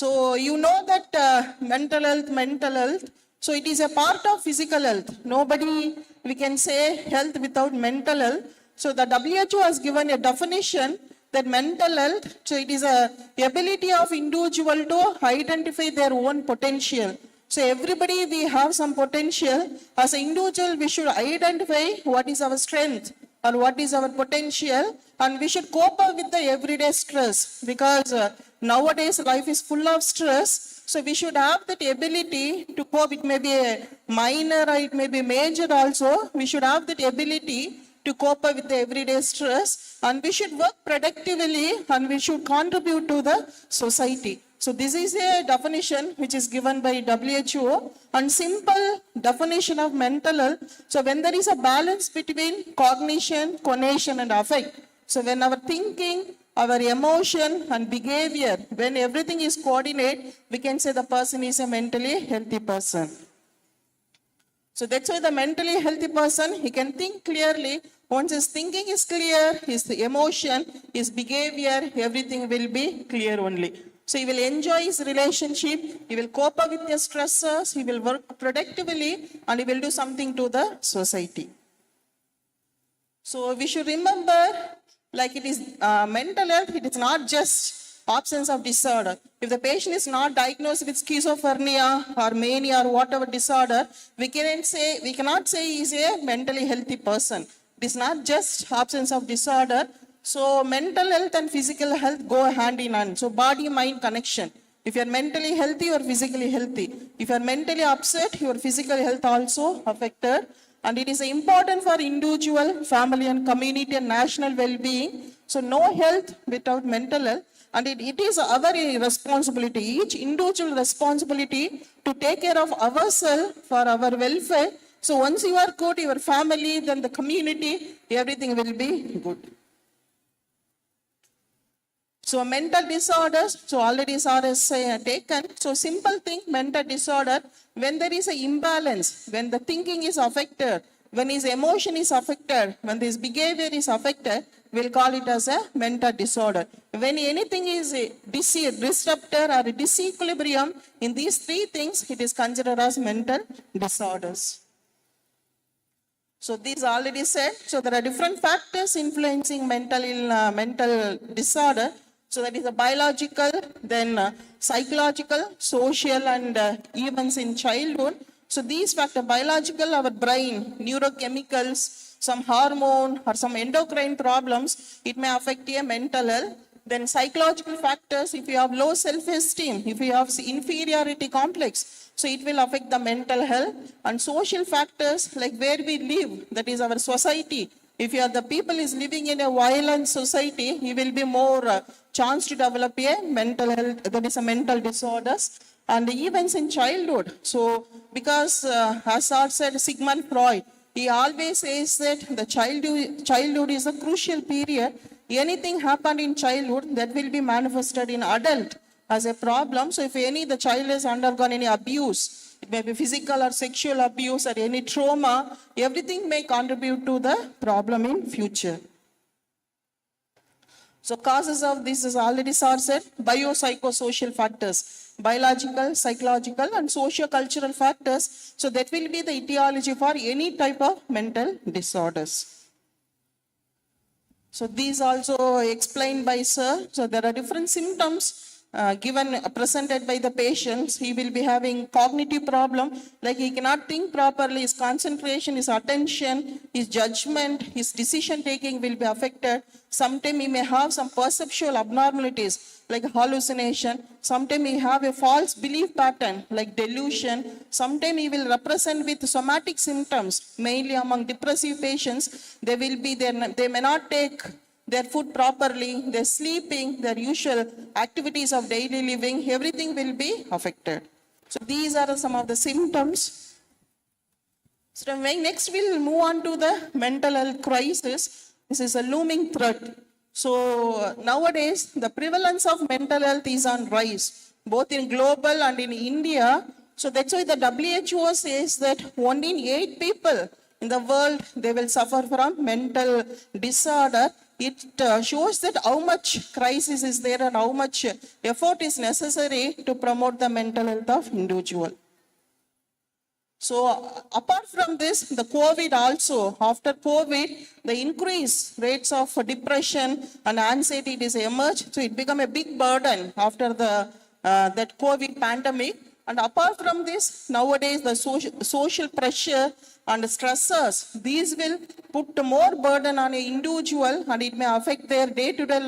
So you know that mental health, so it is a part of physical health. Nobody, we can say health without mental health. So the WHO has given a definition that mental health, so it is a ability of individual to identify their own potential. So everybody, we have some potential. As an individual, we should identify what is our strength or what is our potential, and we should cope up with the everyday stress, because nowadays life is full of stress. So we should have that ability to cope. It may be a minor or it may be major also. We should have that ability to cope up with the everyday stress, and we should work productively, and we should contribute to the society. So this is a definition which is given by WHO, and simple definition of mental health. So when there is a balance between cognition, conation and affect, so when our thinking, our emotion and behavior, when everything is coordinated, we can say the person is a mentally healthy person. So that's why the mentally healthy person, he can think clearly. Once his thinking is clear, his emotion, his behavior, everything will be clear only. So he will enjoy his relationship, he will cope up with the stressors, he will work productively, and he will do something to the society. So we should remember, like it is mental health, it is not just absence of disorder. If the patient is not diagnosed with schizophrenia or mania or whatever disorder, we cannot say he is a mentally healthy person. It is not just absence of disorder. So mental health and physical health go hand in hand. So body-mind connection. If you are mentally healthy, you are physically healthy. If you are mentally upset, your physical health also affected. And it is important for individual, family and community and national well-being. So no health without mental health. And it is our responsibility, each individual responsibility to take care of ourselves for our welfare. So once you are good, your family, then the community, everything will be good. So mental disorders, so already Sir has taken. So simple thing, mental disorder, when there is an imbalance, when the thinking is affected, when his emotion is affected, when his behavior is affected, we'll call it as a mental disorder. When anything is disrupted or disequilibrium, in these three things, it is considered as mental disorders. So these already said. So there are different factors influencing mental disorder. So that is a biological, then psychological, social and events in childhood. So these factors, biological, our brain, neurochemicals, some hormone or some endocrine problems, it may affect your mental health. Then psychological factors, if you have low self-esteem, if you have inferiority complex, so it will affect the mental health. And social factors like where we live, that is our society. If you are the people is living in a violent society, you will be more chance to develop a mental health, that is a mental disorders. And the events in childhood. So because as I said, Sigmund Freud, he always says that the childhood is a crucial period. Anything happened in childhood that will be manifested in adult as a problem. So if the child has undergone any abuse, it may be physical or sexual abuse or any trauma, everything may contribute to the problem in future. So causes of this is already said, biopsychosocial factors, biological, psychological and socio-cultural factors. So that will be the etiology for any type of mental disorders. So these also explained by Sir. So there are different symptoms presented by the patients. He will be having cognitive problem, like he cannot think properly, his concentration, his attention, his judgment, his decision taking will be affected. Sometimes he may have some perceptual abnormalities like hallucination. Sometimes he have a false belief pattern like delusion. Sometimes he will represent with somatic symptoms, mainly among depressive patients. They may not take their food properly, their sleeping, their usual activities of daily living, everything will be affected. So these are some of the symptoms. So next we'll move on to the mental health crisis. This is a looming threat. So nowadays the prevalence of mental health is on rise, both in global and in India. So that's why the WHO says that 1 in 8 people in the world, they will suffer from mental disorder. It shows that how much crisis is there and how much effort is necessary to promote the mental health of individual. So apart from this, the COVID also, after COVID, the increased rates of depression and anxiety is emerged. So it became a big burden after that COVID pandemic. And apart from this, nowadays the social pressure and stressors, these will put more burden on an individual, and it may affect their day-to-day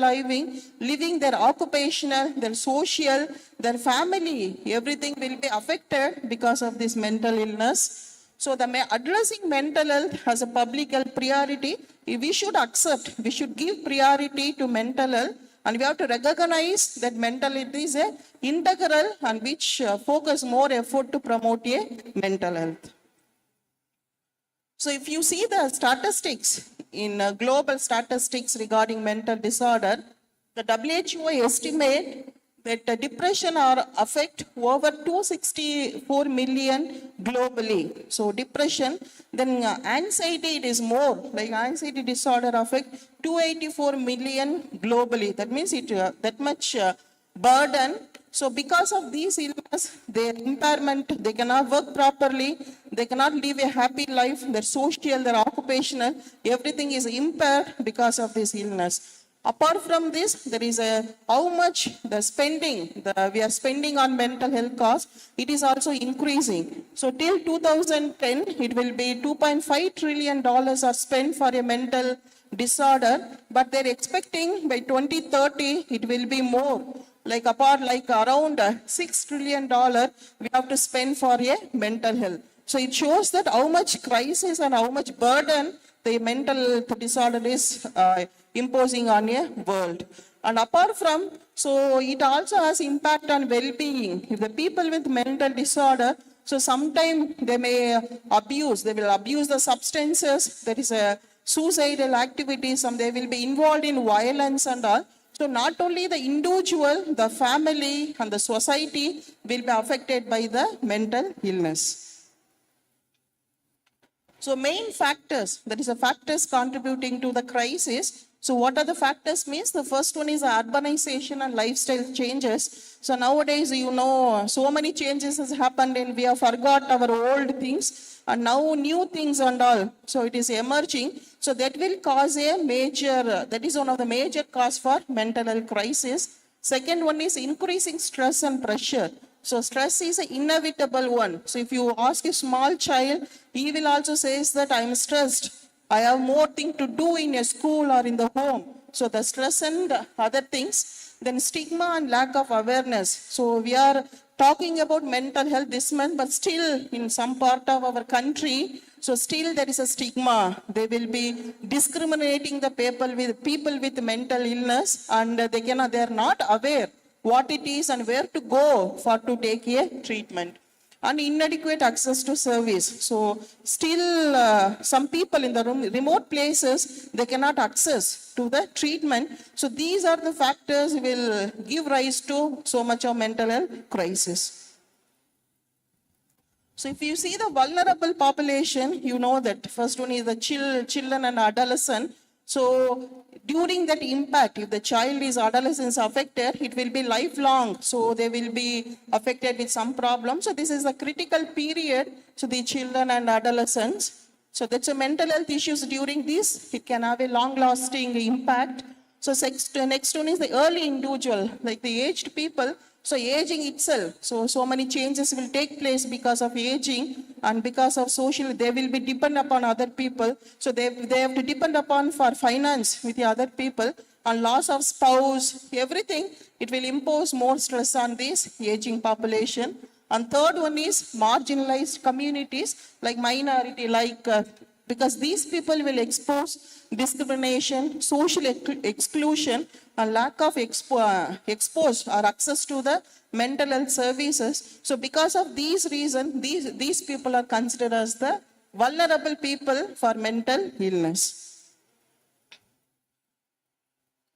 living, their occupational, their social, their family. Everything will be affected because of this mental illness. So addressing mental health as a public health priority, we should give priority to mental health. And we have to recognize that mental health is an integral and which focus more effort to promote a mental health. So if you see the statistics in global statistics regarding mental disorder, the WHO estimate that depression affect over 264 million globally. So depression, then anxiety, it is more, like anxiety disorder affect 284 million globally. That means it that much burden. So because of these illness, their impairment, they cannot work properly, they cannot live a happy life, their social, their occupational, everything is impaired because of this illness. Apart from this, there is how much we are spending on mental health costs, it is also increasing. So till 2010, it will be $2.5 trillion are spent for a mental disorder, but they're expecting by 2030, it will be more. Around $6 trillion we have to spend for a mental health. So it shows that how much crisis and how much burden the mental disorder is imposing on a world. And apart from, so it also has impact on well-being. If the people with mental disorder, so sometimes they will abuse the substances, there is a suicidal activities, they will be involved in violence and all. So not only the individual, the family and the society will be affected by the mental illness. So main factors, that is the factors contributing to the crisis. So what are the factors means? The first one is urbanization and lifestyle changes. So nowadays, so many changes has happened and we have forgot our old things and now new things and all. So it is emerging. So that will cause that is one of the major cause for mental health crisis. Second one is increasing stress and pressure. So stress is an inevitable one. So if you ask a small child, he will also say that I am stressed. I have more things to do in a school or in the home. So the stress and other things. Then stigma and lack of awareness. So we are talking about mental health this month, but still in some part of our country, so still there is a stigma. They will be discriminating the people with mental illness, and they are not aware what it is and where to go to take a treatment. And inadequate access to service. So still some people in the remote places, they cannot access to the treatment. So these are the factors will give rise to so much of mental health crisis. So if you see the vulnerable population, you know that first one is the children and adolescent. So during that impact, if the child is adolescence affected, it will be lifelong. So they will be affected with some problem. So this is a critical period. So the children and adolescents. So that's a mental health issues during this. It can have a long-lasting impact. So next one is the early individual, like the aged people. So aging itself, so many changes will take place because of aging and because of social, they will be dependent upon other people. So they have to depend upon for finance with the other people and loss of spouse, everything. It will impose more stress on this aging population. And third one is marginalized communities like minority, because these people will expose discrimination, social exclusion, and lack of exposure or access to the mental health services. So because of these reasons, these people are considered as the vulnerable people for mental illness.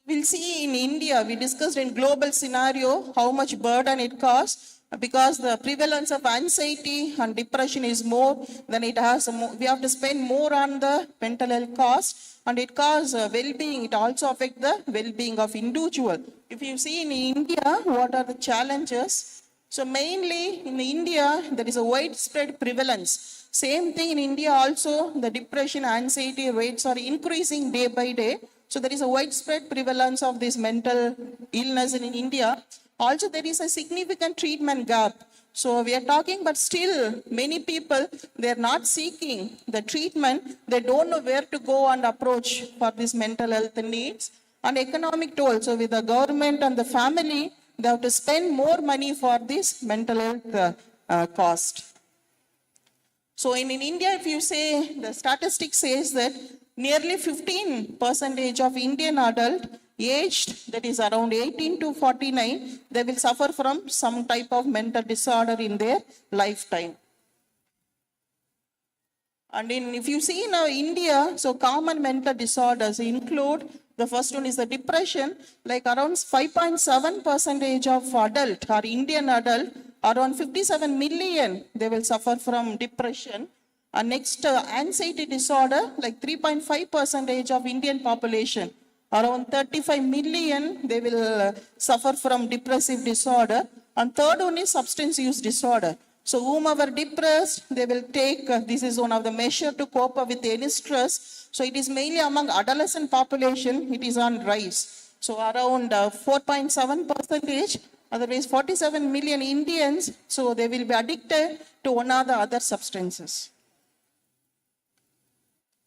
We'll see in India, we discussed in global scenario how much burden it causes. Because the prevalence of anxiety and depression is more than it has, we have to spend more on the mental health cost, and it causes well-being. It also affects the well-being of individual. If you see in India, what are the challenges? So mainly in India, there is a widespread prevalence. Same thing in India also, the depression, anxiety rates are increasing day by day. So there is a widespread prevalence of this mental illness in India. Also, there is a significant treatment gap. So we are talking, but still many people, they are not seeking the treatment. They don't know where to go and approach for this mental health needs. And economic toll. So with the government and the family, they have to spend more money for this mental health cost. So in India, if you say, the statistic says that nearly 15% of Indian adult aged, that is around 18 to 49, they will suffer from some type of mental disorder in their lifetime. And if you see in India, so common mental disorders include, the first one is the depression, like around 5.7% of adult or Indian adult, around 57 million, they will suffer from depression. And next, anxiety disorder, like 3.5% of Indian population, around 35 million, they will suffer from depressive disorder. And third one is substance use disorder. So whomever depressed, they will take, this is one of the measures to cope up with any stress. So it is mainly among adolescent population, it is on rise. So around 4.7%, otherwise 47 million Indians, so they will be addicted to one or the other substances.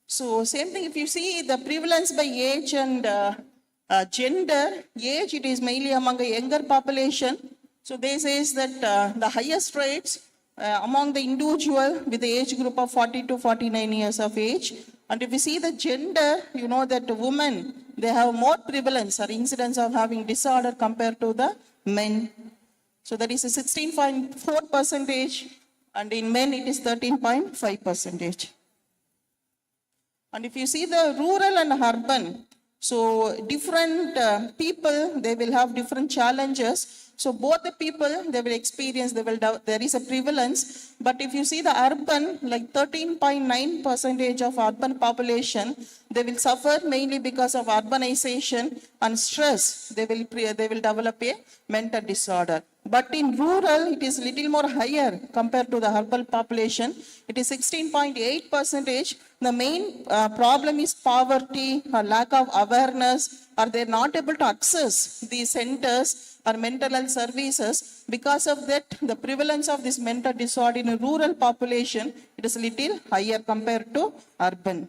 So same thing, if you see the prevalence by age and gender, age, it is mainly among a younger population. So they say that the highest rates among the individual with the age group of 40 to 49 years of age. And if you see the gender, you know that women, they have more prevalence or incidence of having disorder compared to the men. So that is a 16.4%, and in men it is 13.5%. And if you see the rural and urban, so different people, they will have different challenges. So both the people, they will experience, there is a prevalence. But if you see the urban, like 13.9% of urban population, they will suffer mainly because of urbanization and stress. They will develop a mental disorder. But in rural, it is little more higher compared to the urban population. It is 16.8%. The main problem is poverty or lack of awareness, or they're not able to access these centers or mental health services. Because of that, the prevalence of this mental disorder in a rural population, it is little higher compared to urban.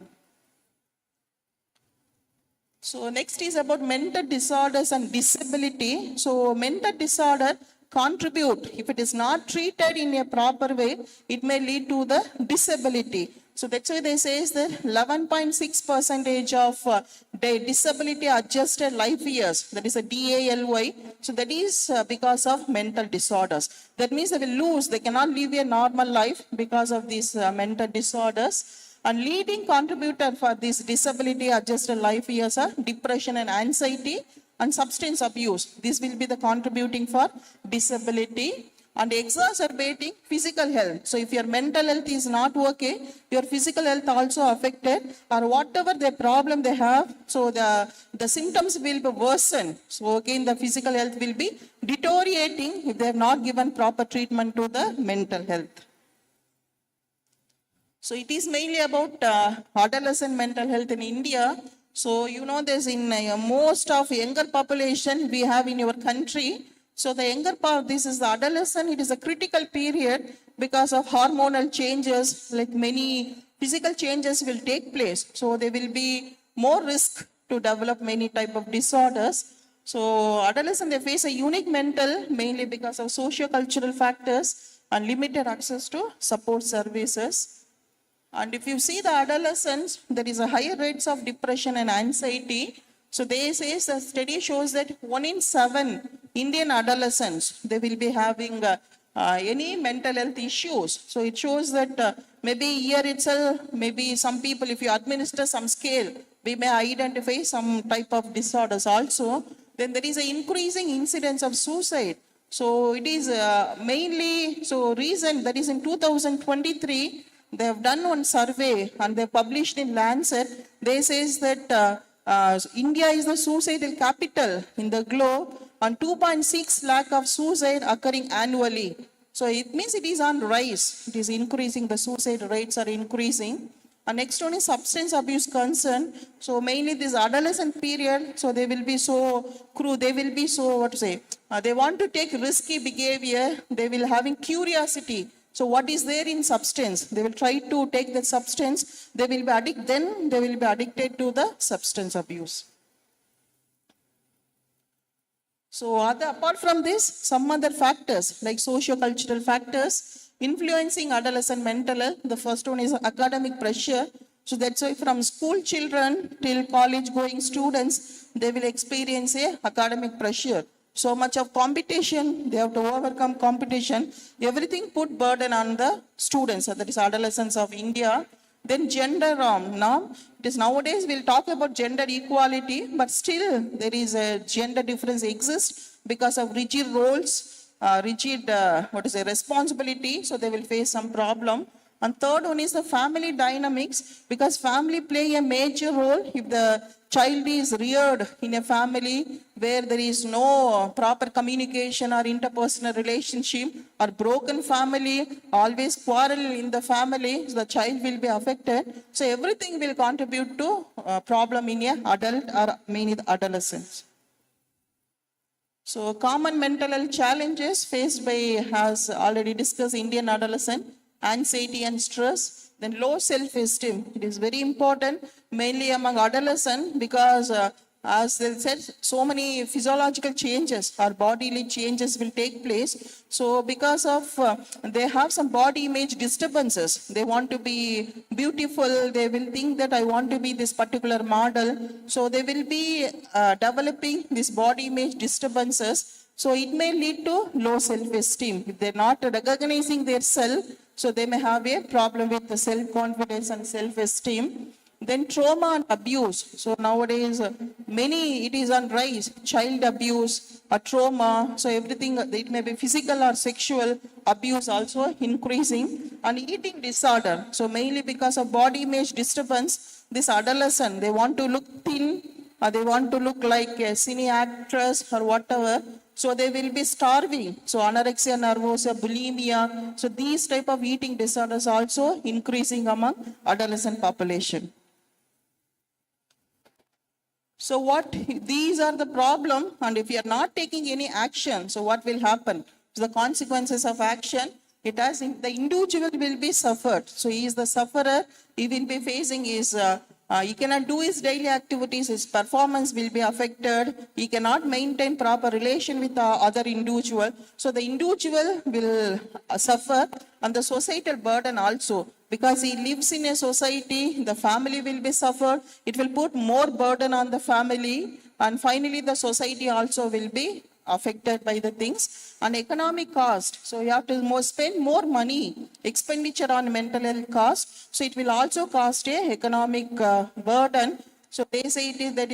So next is about mental disorders and disability. So mental disorder contribute, if it is not treated in a proper way, it may lead to the disability. So that's why they say that 11.6% of disability adjusted life years, that is a DALY. So that is because of mental disorders. That means they will lose, they cannot live a normal life because of these mental disorders. And leading contributor for this disability adjusted life years are depression and anxiety and substance abuse. This will be the contributing for disability. And exacerbating physical health. So if your mental health is not okay, your physical health also affected, or whatever the problem they have, so the symptoms will be worsened. So again, the physical health will be deteriorating if they have not given proper treatment to the mental health. So it is mainly about adolescent mental health in India. So you know this in most of younger population we have in your country. So the younger part, this is the adolescent, it is a critical period because of hormonal changes, like many physical changes will take place. So there will be more risk to develop many type of disorders. So adolescents, they face a unique mental, mainly because of socio-cultural factors and limited access to support services. And if you see the adolescents, there is a higher rates of depression and anxiety. So they say, the study shows that 1 in 7 Indian adolescents, they will be having any mental health issues. So it shows that maybe here itself, maybe some people, if you administer some scale, we may identify some type of disorders also. Then there is an increasing incidence of suicide. So it is mainly, so reason that is in 2023, they have done one survey and they published in Lancet. They says that India is the suicidal capital in the globe, and 2.6 lakh of suicide occurring annually. So it means it is on rise. It is increasing, the suicide rates are increasing. And next one is substance abuse concern. So mainly this adolescent period, so they will be so cruel, they will be so, what to say, they want to take risky behavior, they will having curiosity. So what is there in substance? They will try to take that substance, they will be addicted, then they will be addicted to the substance abuse. So apart from this, some other factors like socio-cultural factors influencing adolescent mental health. The first one is academic pressure. So that's why from school children till college going students, they will experience a academic pressure. So much of competition, they have to overcome competition. Everything put burden on the students, that is adolescents of India. Then gender norm. It is nowadays we'll talk about gender equality, but still there is a gender difference exists because of rigid roles, responsibility, so they will face some problem. And third one is the family dynamics, because family play a major role. If the child is reared in a family where there is no proper communication or interpersonal relationship, or broken family, always quarrel in the family, so the child will be affected. So everything will contribute to a problem in a adult or mainly the adolescents. So common mental health challenges faced by, as already discussed, Indian adolescent, anxiety and stress, then low self-esteem. It is very important, mainly among adolescents, because as they said, so many physiological changes or bodily changes will take place. So because of, they have some body image disturbances. They want to be beautiful. They will think that I want to be this particular model. So they will be developing this body image disturbances. So it may lead to low self-esteem. If they're not recognizing their self, so they may have a problem with the self-confidence and self-esteem. Then trauma and abuse. So nowadays, it is on rise. Child abuse, a trauma. So everything, it may be physical or sexual abuse also increasing. And eating disorder. So mainly because of body image disturbance, this adolescent, they want to look thin, or they want to look like a cine actress or whatever. So they will be starving. So anorexia nervosa, bulimia. So these type of eating disorders also increasing among adolescent population. So these are the problem, and if you are not taking any action, so what will happen? So the consequences of action, the individual will be suffered. So he is the sufferer, he will be facing his, he cannot do his daily activities, his performance will be affected, he cannot maintain proper relation with the other individual. So the individual will suffer, and the societal burden also. Because he lives in a society, the family will be suffered, it will put more burden on the family, and finally the society also will be affected by the things. And economic cost, so you have to spend more money, expenditure on mental health cost, so it will also cost a economic burden. So they say it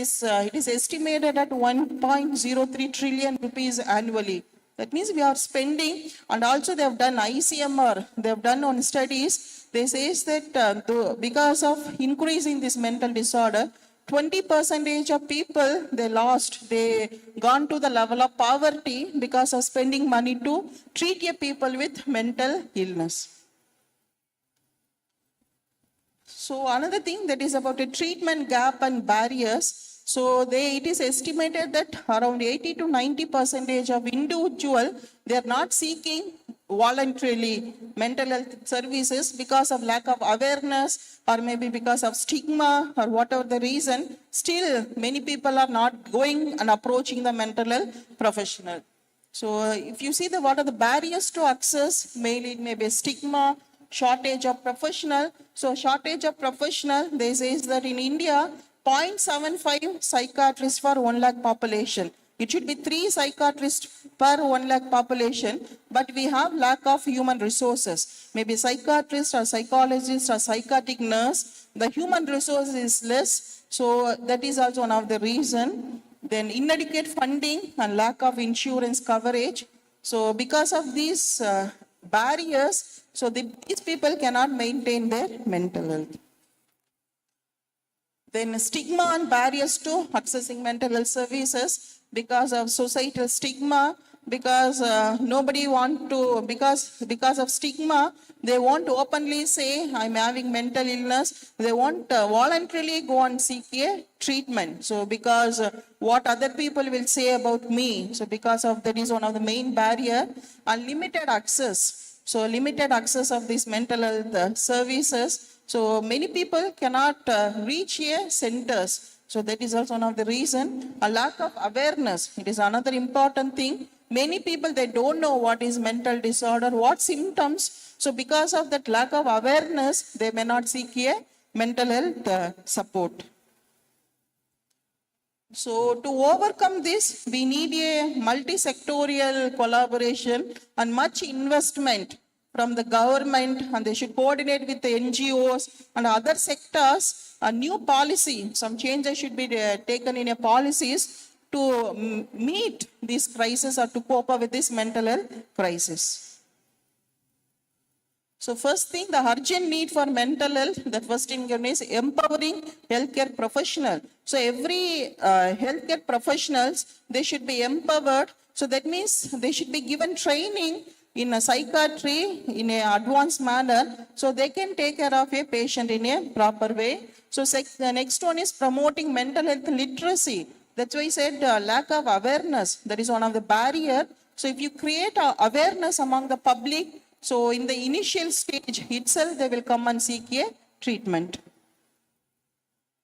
is estimated at 1.03 trillion rupees annually. That means we are spending, and also they have done ICMR, they have done on studies. They say that because of increase in this mental disorder, 20% of people, they gone to the level of poverty because of spending money to treat a people with mental illness. So another thing that is about a treatment gap and barriers. So it is estimated that around 80 to 90% of individual, they are not seeking voluntarily mental health services because of lack of awareness, or maybe because of stigma, or whatever the reason. Still, many people are not going and approaching the mental health professional. So if you see what are the barriers to access, mainly it may be stigma, shortage of professional. So shortage of professional, they say that in India, 0.75 psychiatrists for 1 lakh population. It should be 3 psychiatrists per 1 lakh population, but we have lack of human resources. Maybe psychiatrist or psychologist or psychiatric nurse, the human resource is less. So that is also one of the reason. Then inadequate funding and lack of insurance coverage. So because of these barriers, so these people cannot maintain their mental health. Then stigma and barriers to accessing mental health services, because of societal stigma, because nobody want to, because of stigma, they won't openly say, I'm having mental illness. They won't voluntarily go and seek a treatment. So because what other people will say about me. So because of that is one of the main barrier. And limited access. So limited access of these mental health services. So many people cannot reach a centers. So that is also one of the reason. A lack of awareness. It is another important thing. Many people, they don't know what is mental disorder, what symptoms. So because of that lack of awareness, they may not seek a mental health support. So to overcome this, we need a multi-sectorial collaboration and much investment from the government, and they should coordinate with the NGOs and other sectors. A new policy, some changes should be taken in a policies to meet this crisis or to cope up with this mental health crisis. So first thing, the urgent need for mental health, the first thing is empowering healthcare professional. So every healthcare professionals, they should be empowered. So that means they should be given training in a psychiatry in an advanced manner, so they can take care of a patient in a proper way. So the next one is promoting mental health literacy. That's why I said lack of awareness. That is one of the barrier. So if you create awareness among the public, so in the initial stage itself, they will come and seek a treatment.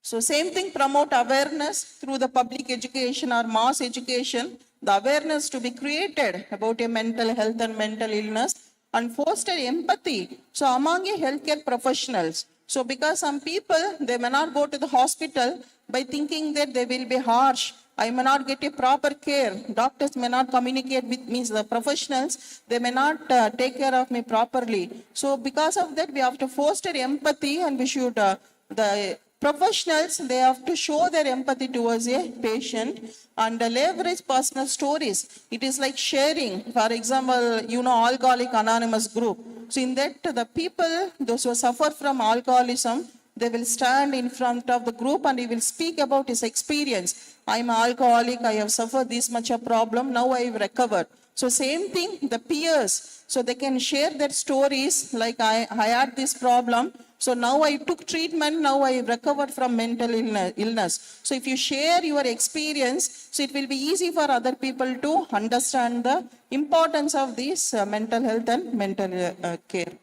So same thing, promote awareness through the public education or mass education, the awareness to be created about a mental health and mental illness, and foster empathy. So among a healthcare professionals. So because some people, they may not go to the hospital by thinking that they will be harsh. I may not get a proper care. Doctors may not communicate with me. The professionals, they may not take care of me properly. So because of that, we have to foster empathy, and we should, the professionals, they have to show their empathy towards a patient and leverage personal stories. It is like sharing. For example, Alcoholic Anonymous group. So in that, the people, those who suffer from alcoholism, they will stand in front of the group and he will speak about his experience. I'm an alcoholic, I have suffered this much a problem, now I have recovered. So same thing, the peers, so they can share their stories, like I had this problem, so now I took treatment, now I recovered from mental illness. So if you share your experience, so it will be easy for other people to understand the importance of this mental health and mental care.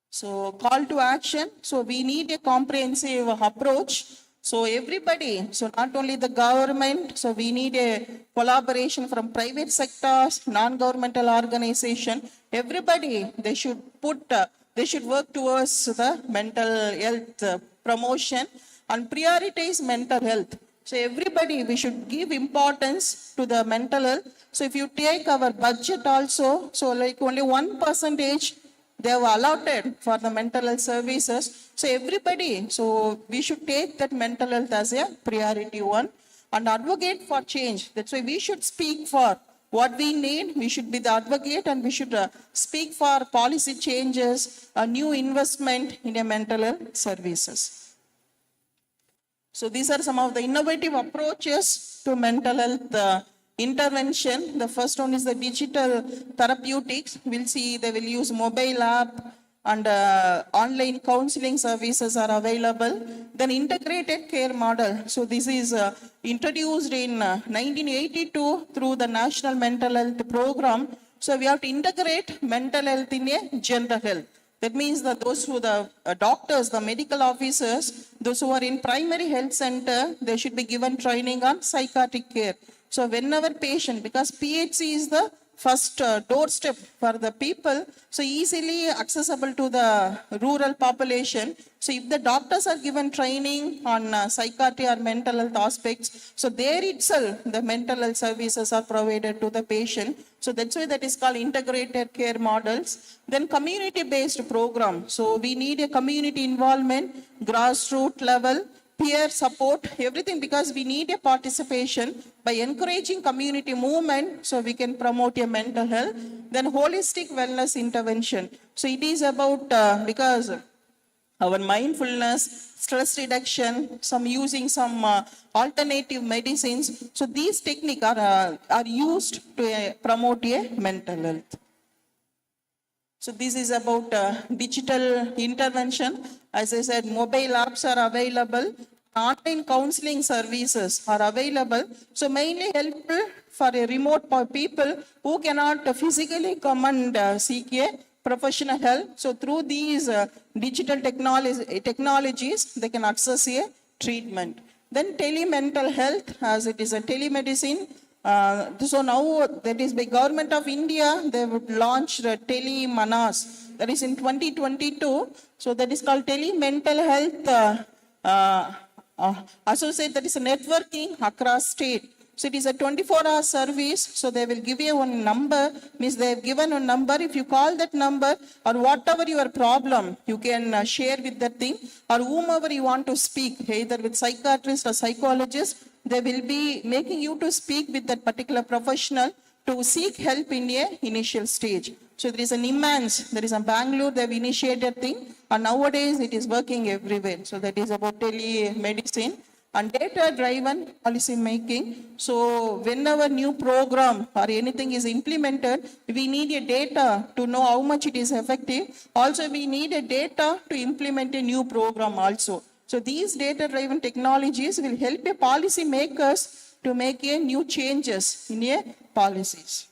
So call to action, so we need a comprehensive approach. So everybody, so not only the government, so we need a collaboration from private sectors, non-governmental organization. Everybody, they should work towards the mental health promotion and prioritize mental health. So everybody, we should give importance to the mental health. So if you take our budget also, so like only 1% they have allotted for the mental health services. So everybody, so we should take that mental health as a priority one and advocate for change. That's why we should speak for what we need. We should be the advocate, and we should speak for policy changes, a new investment in a mental health services. So these are some of the innovative approaches to mental health intervention. The first one is the digital therapeutics. We'll see they will use mobile app and online counseling services are available. Then integrated care model. So this is introduced in 1982 through the National Mental Health Program. So we have to integrate mental health in a general health. That means that those who the doctors, the medical officers, those who are in primary health center, they should be given training on psychiatric care. So whenever patient, because PHC is the first doorstep for the people, so easily accessible to the rural population. So if the doctors are given training on psychiatry or mental health aspects, so there itself the mental health services are provided to the patient. So that's why that is called integrated care models. Then community-based program. So we need a community involvement, grassroots level, peer support, everything, because we need a participation by encouraging community movement, so we can promote a mental health. Then holistic wellness intervention. So it is about, because our mindfulness, stress reduction, some using some alternative medicines. So these techniques are used to promote a mental health. So this is about digital intervention. As I said, mobile apps are available. Online counseling services are available. So mainly helpful for a remote people who cannot physically come and seek a professional help. So through these digital technologies, they can access a treatment. Then telemental health, as it is a telemedicine. So now that is by Government of India, they would launch telemanas. That is in 2022. So that is called telemental health associate. That is a networking across state. So it is a 24-hour service. So they will give you one number, means they have given a number. If you call that number or whatever your problem, you can share with that thing, or whomever you want to speak, either with psychiatrist or psychologist, they will be making you to speak with that particular professional to seek help in a initial stage. So there is an immense, there is a Bangalore, they have initiated thing, and nowadays it is working everywhere. So that is about telemedicine. And data-driven policy making. So whenever new program or anything is implemented, we need a data to know how much it is effective. Also, we need a data to implement a new program also. So these data-driven technologies will help a policy makers to make a new changes in a policies.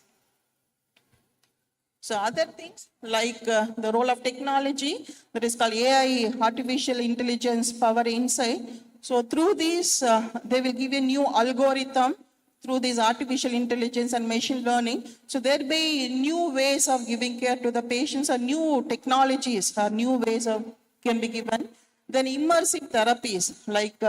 So other things like the role of technology, that is called AI, artificial intelligence, power insight. So through these, they will give a new algorithm through this artificial intelligence and machine learning. So there will be new ways of giving care to the patients, or new technologies or new ways of can be given. Then immersive therapies like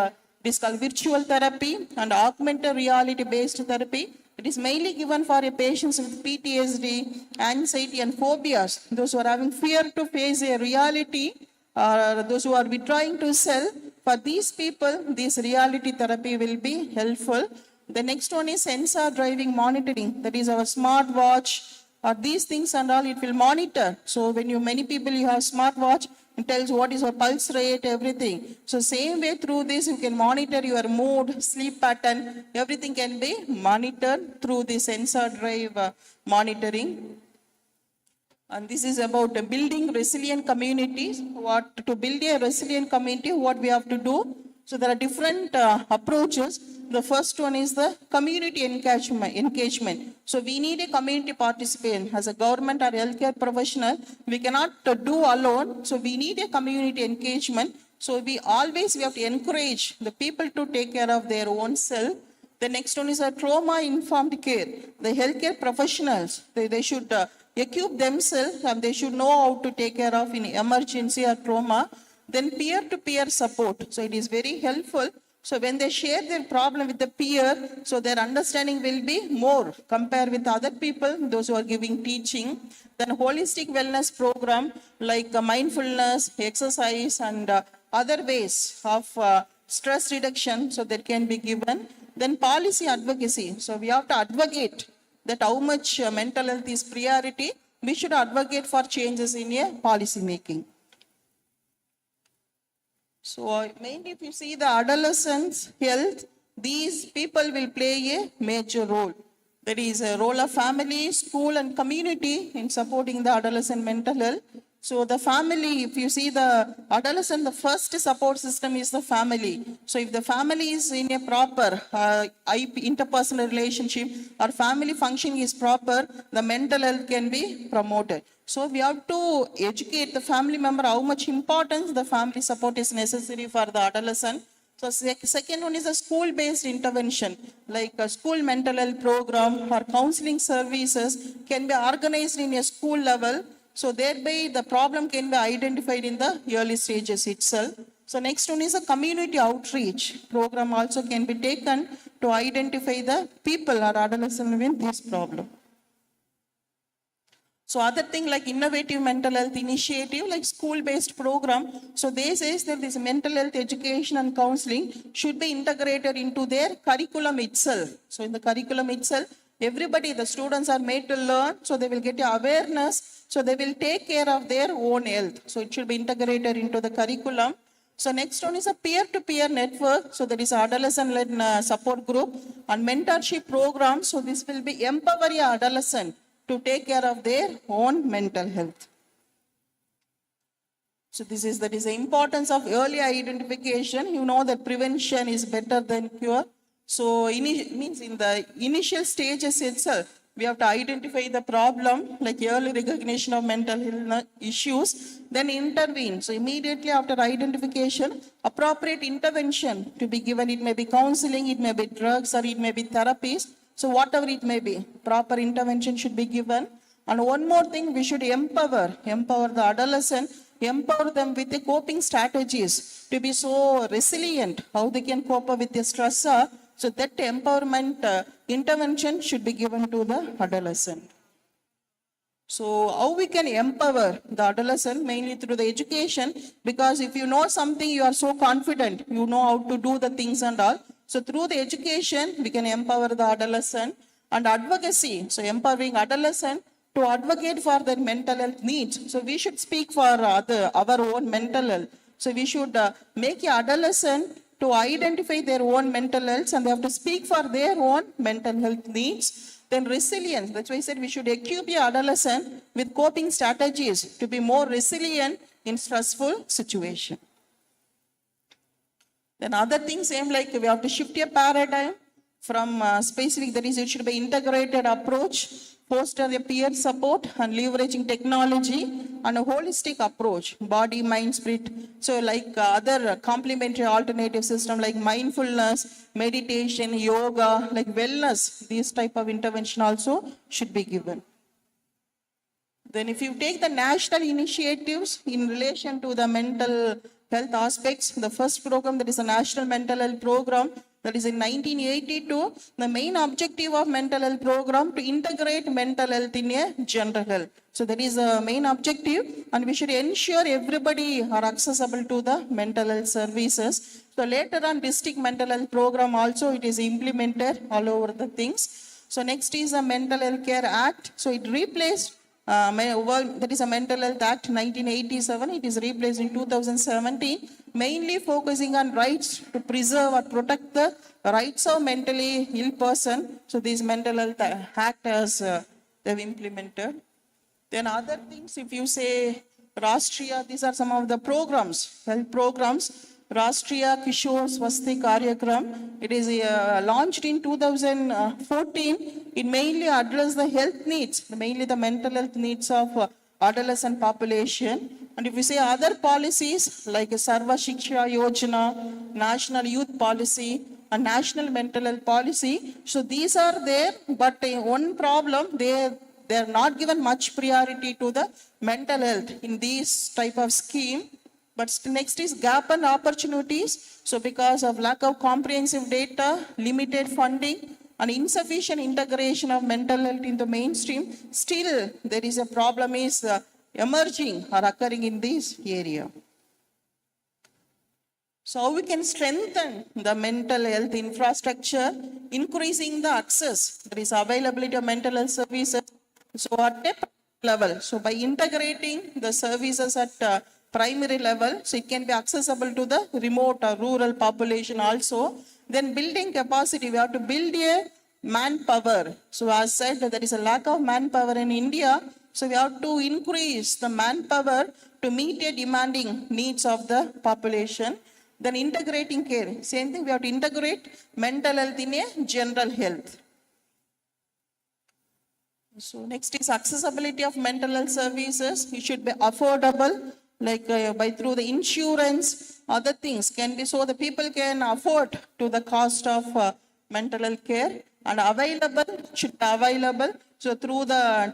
this called virtual therapy and augmented reality based therapy. It is mainly given for a patients with PTSD, anxiety and phobias. Those who are having fear to face a reality, or those who are withdrawing to self. For these people, this reality therapy will be helpful. The next one is sensor driving monitoring. That is our smartwatch, or these things and all, it will monitor. So when many people you have smartwatch, it tells what is your pulse rate, everything. So same way through this, you can monitor your mood, sleep pattern, everything can be monitored through the sensor drive monitoring. And this is about building resilient communities. To build a resilient community, what we have to do. So there are different approaches. The first one is the community engagement. So we need a community participation. As a government or healthcare professional, we cannot do alone. So we need a community engagement. So we have to encourage the people to take care of their own self. The next one is a trauma-informed care. The healthcare professionals, they should equip themselves and they should know how to take care of in emergency or trauma. Then peer-to-peer support. So it is very helpful. So when they share their problem with the peer, so their understanding will be more compared with other people, those who are giving teaching. Then holistic wellness program like mindfulness, exercise and other ways of stress reduction, so that can be given. Then policy advocacy. So we have to advocate that how much mental health is priority. We should advocate for changes in a policy making. So mainly if you see the adolescents' health, these people will play a major role. There is a role of family, school and community in supporting the adolescent mental health. So the family, if you see the adolescent, the first support system is the family. So if the family is in a proper interpersonal relationship or family functioning is proper, the mental health can be promoted. So we have to educate the family member how much importance the family support is necessary for the adolescent. So second one is a school-based intervention, like a school mental health program or counseling services can be organized in a school level. So thereby the problem can be identified in the early stages itself. So next one is a community outreach program also can be taken to identify the people or adolescents with this problem. So other thing like innovative mental health initiative, like school-based program. So they say that this mental health education and counseling should be integrated into their curriculum itself. So in the curriculum itself, everybody, the students are made to learn, so they will get awareness, so they will take care of their own health. So it should be integrated into the curriculum. So next one is a peer-to-peer network. So there is adolescent-led support group and mentorship program. So this will be empowering adolescent to take care of their own mental health. So that is the importance of early identification. You know that prevention is better than cure. So means in the initial stages itself, we have to identify the problem, like early recognition of mental health issues, then intervene. So immediately after identification, appropriate intervention to be given. It may be counseling, it may be drugs, or it may be therapies. So whatever it may be, proper intervention should be given. And one more thing, we should empower the adolescent, empower them with the coping strategies to be so resilient, how they can cope up with the stressor. So that empowerment intervention should be given to the adolescent. So how we can empower the adolescent? Mainly through the education, because if you know something, you are so confident, you know how to do the things and all. So through the education, we can empower the adolescent. And advocacy, so empowering adolescent to advocate for their mental health needs. So we should speak for our own mental health. So we should make an adolescent to identify their own mental health, and they have to speak for their own mental health needs. Then resilience, that's why I said we should equip the adolescent with coping strategies to be more resilient in stressful situation. Then other things, same like we have to shift a paradigm from specific, that is, it should be integrated approach, foster the peer support and leveraging technology, and a holistic approach, body, mind, spirit. So like other complementary alternative system like mindfulness, meditation, yoga, like wellness, these type of intervention also should be given. Then if you take the national initiatives in relation to the mental health aspects, the first program, that is a national mental health program, that is in 1982, the main objective of mental health program to integrate mental health in a general health. So that is the main objective, and we should ensure everybody are accessible to the mental health services. So later on, district mental health program also, it is implemented all over the things. So next is the Mental Health Care Act. So it replaced, that is a Mental Health Act 1987. It is replaced in 2017, mainly focusing on rights to preserve or protect the rights of mentally ill person. So this Mental Health Act has they've implemented. Then other things, if you say Rashtriya, these are some of the programs, health programs. Rashtriya Kishore Swasthi Karyakram. It is launched in 2014. It mainly addresses the health needs, mainly the mental health needs of adolescent population. And if we say other policies like Sarva Shiksha Yojana, National Youth Policy, and National Mental Health Policy, so these are there, but one problem, they are not given much priority to the mental health in this type of scheme. But next is gap and opportunities. So because of lack of comprehensive data, limited funding, and insufficient integration of mental health in the mainstream, still there is a problem is emerging or occurring in this area. So how we can strengthen the mental health infrastructure, increasing the access, there is availability of mental health services. So at a level, so by integrating the services at primary level, so it can be accessible to the remote or rural population also. Then building capacity, we have to build a manpower. So as said, there is a lack of manpower in India. So we have to increase the manpower to meet the demanding needs of the population. Then integrating care, same thing, we have to integrate mental health in a general health. So next is accessibility of mental health services. It should be affordable, like by through the insurance, other things can be, so the people can afford to the cost of mental health care, and available, should be available. So through the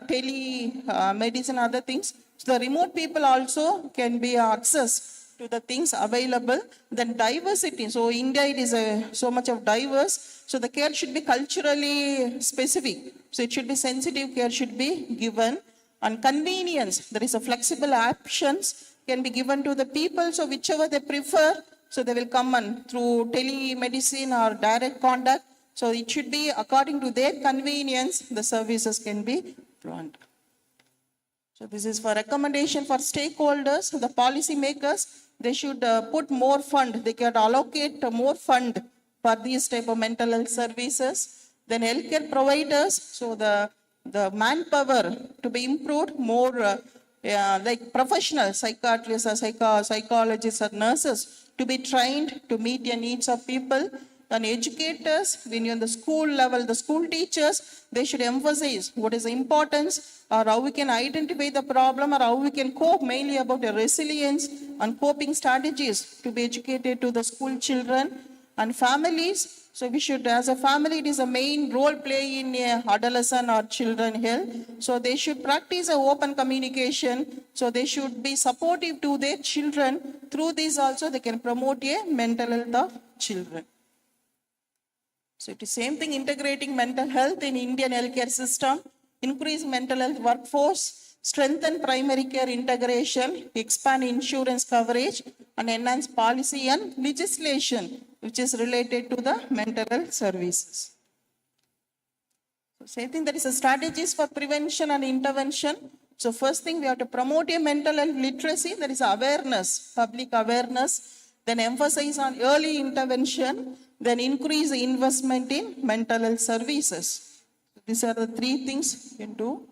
medicine, other things, so the remote people also can be access to the things available. Then diversity, so India, it is so much of diverse, so the care should be culturally specific. So it should be sensitive care should be given. And convenience, there is a flexible options can be given to the people, so whichever they prefer, so they will come on through telemedicine or direct contact. So it should be according to their convenience, the services can be planned. So this is for recommendation for stakeholders, the policy makers, they should put more fund, they can allocate more fund for these type of mental health services. Then healthcare providers, so the manpower to be improved more, like professional psychiatrists or psychologists or nurses to be trained to meet the needs of people. And educators, when you're on the school level, the school teachers, they should emphasize what is the importance or how we can identify the problem or how we can cope, mainly about the resilience and coping strategies to be educated to the school children and families. So we should, as a family, it is a main role play in adolescent or children health. So they should practice a open communication. So they should be supportive to their children. Through this also, they can promote a mental health of children. So it is same thing, integrating mental health in Indian healthcare system, increase mental health workforce, strengthen primary care integration, expand insurance coverage, and enhance policy and legislation which is related to the mental health services. So same thing, there is a strategies for prevention and intervention. So first thing, we have to promote a mental health literacy, there is awareness, public awareness, then emphasize on early intervention, then increase the investment in mental health services. These are the three things you can do.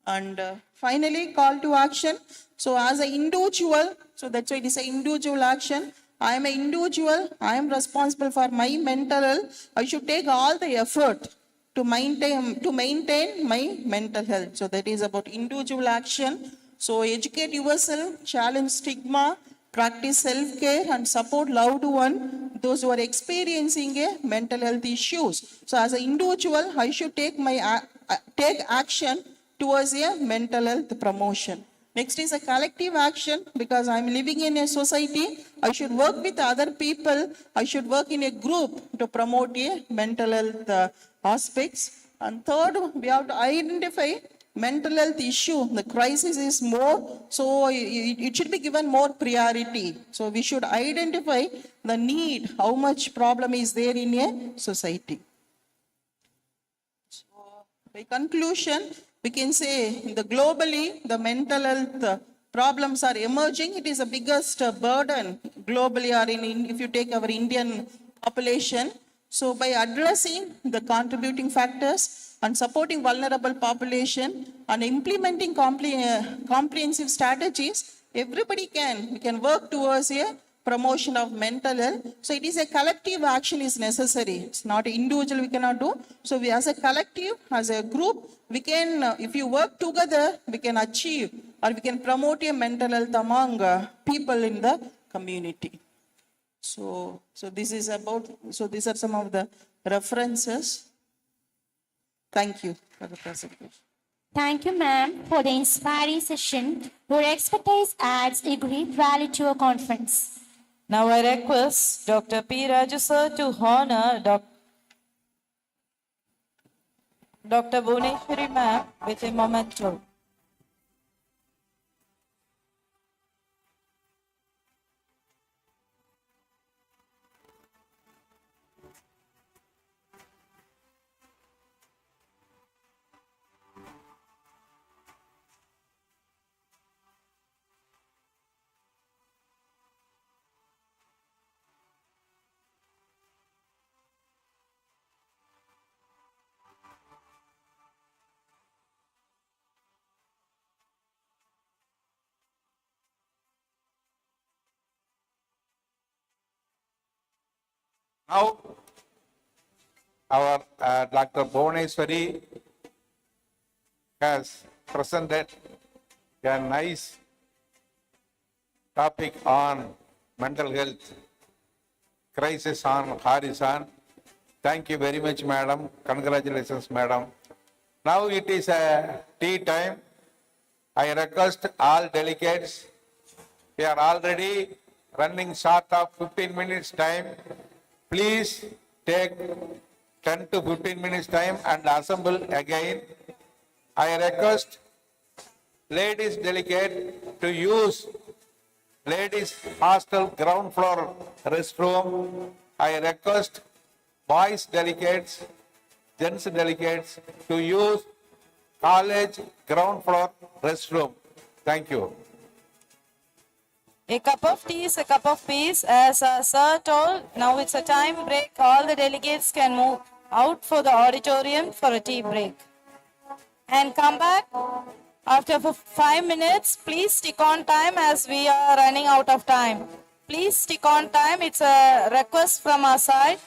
And finally, call to action. So as an individual, so that's why it is an individual action. I am an individual, I am responsible for my mental health. I should take all the effort to maintain my mental health. So that is about individual action. So educate yourself, challenge stigma, practice self-care and support loved one, those who are experiencing a mental health issues. So as an individual, I should take action towards a mental health promotion. Next is a collective action, because I am living in a society, I should work with other people, I should work in a group to promote a mental health aspects. And third, we have to identify mental health issue, the crisis is more, so it should be given more priority. So we should identify the need, how much problem is there in a society. So by conclusion, we can say globally, the mental health problems are emerging. It is the biggest burden globally, or if you take our Indian population. So by addressing the contributing factors and supporting vulnerable population and implementing comprehensive strategies, we can work towards a promotion of mental health. So it is a collective action is necessary. It's not individual we cannot do. So we as a collective, as a group, we can, if you work together, we can achieve or we can promote a mental health among people in the community. So these are some of the references. Thank you for the presentation. Thank you, ma'am, for the inspiring session. Your expertise adds a great value to our conference. Now I request Dr. P. Raju sir to honor Dr. Bhuneshwari ma'am with a memento. Now, our Dr. Bhuneshwari has presented a nice topic on mental health crisis on horizon. Thank you very much, madam. Congratulations, madam. Now it is a tea time. I request all delegates. We are already running short of 15 minutes time. Please take 10 to 15 minutes time and assemble again. I request ladies delegate to use ladies hostel ground floor restroom. I request boys delegates, gents delegates to use college ground floor restroom. Thank you. A cup of tea is a cup of peace. As Sir told, now it's a time break. All the delegates can move out for the auditorium for a tea break. And come back after 5 minutes. Please stick on time as we are running out of time. Please stick on time. It's a request from our side.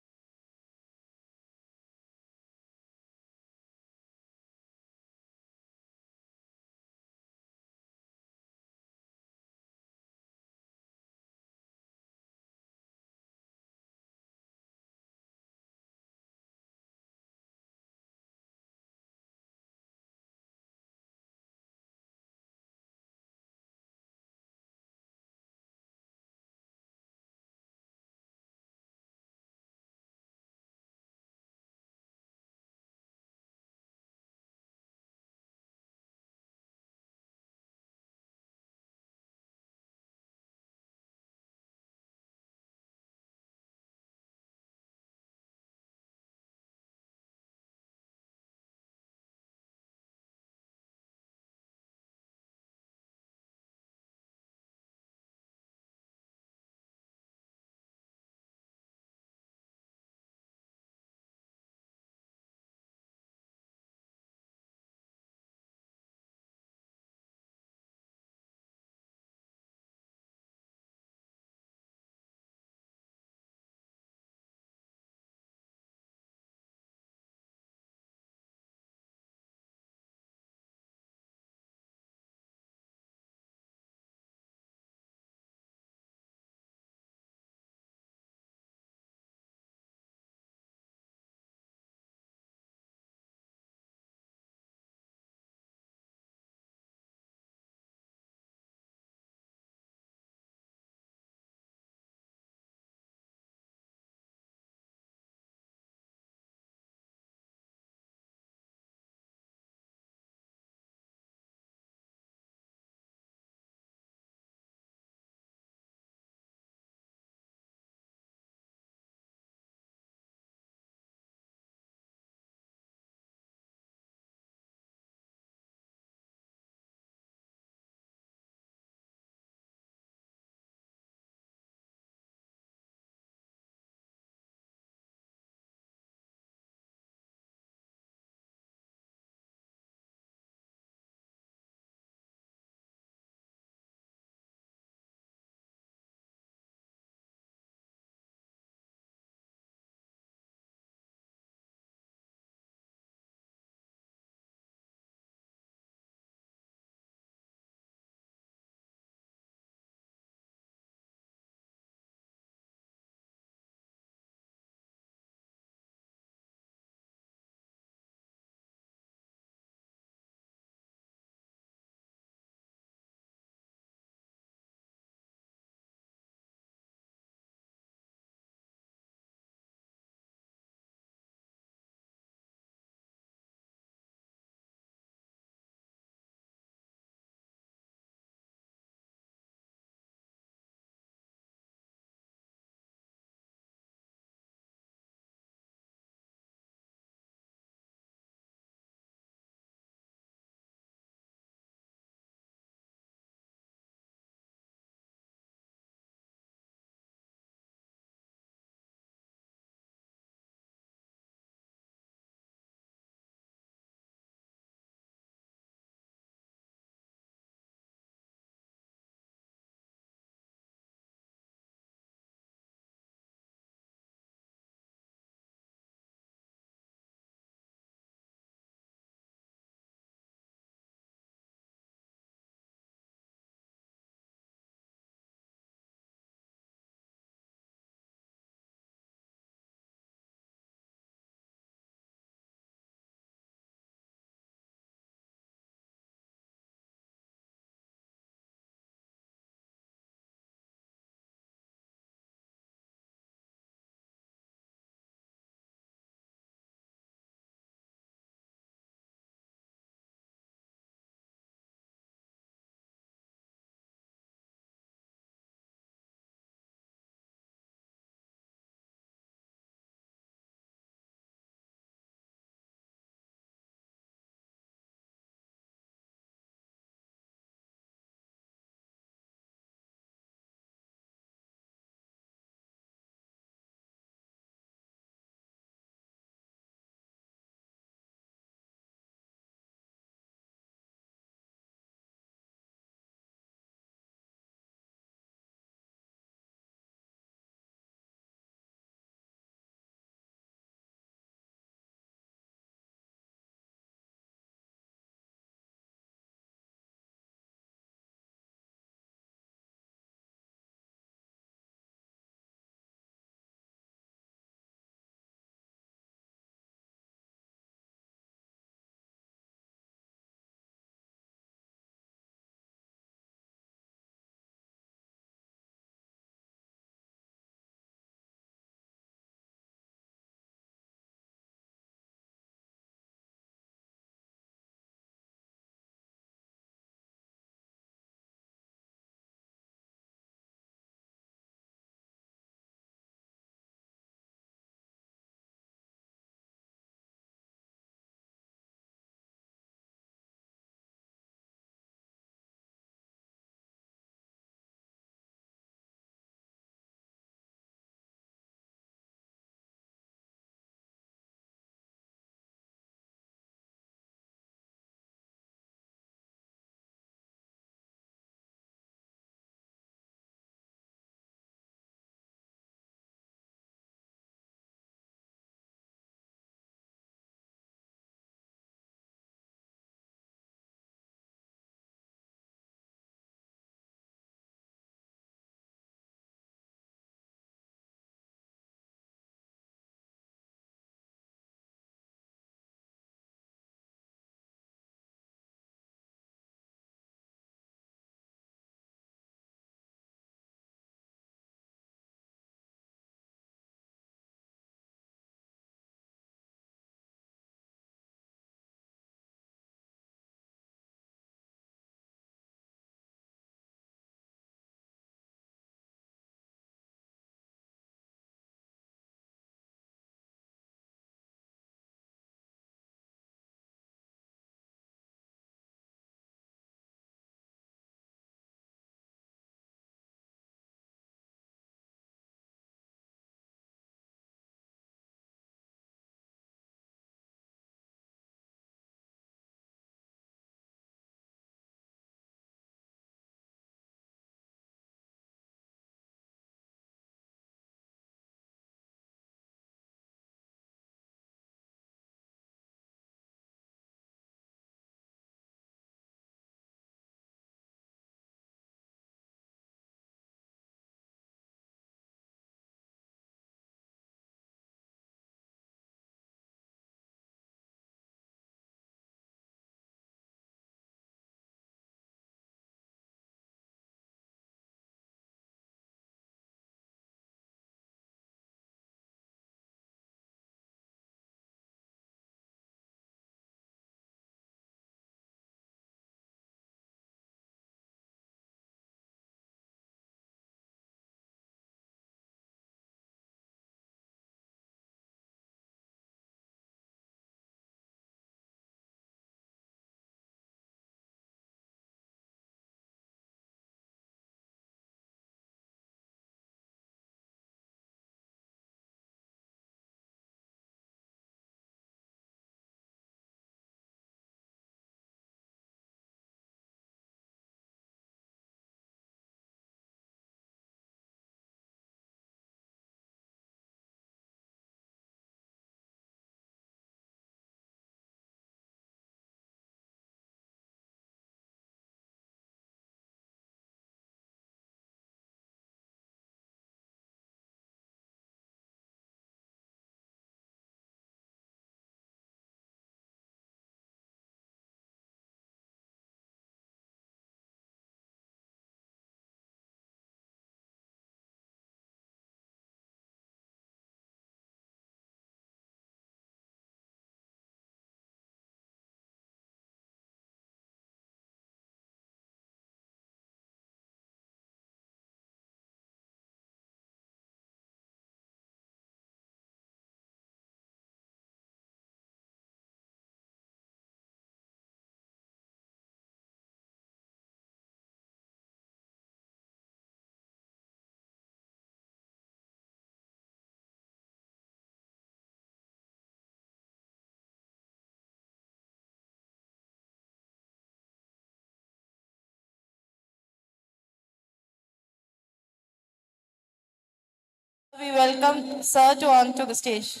We welcome Sir to onto the stage.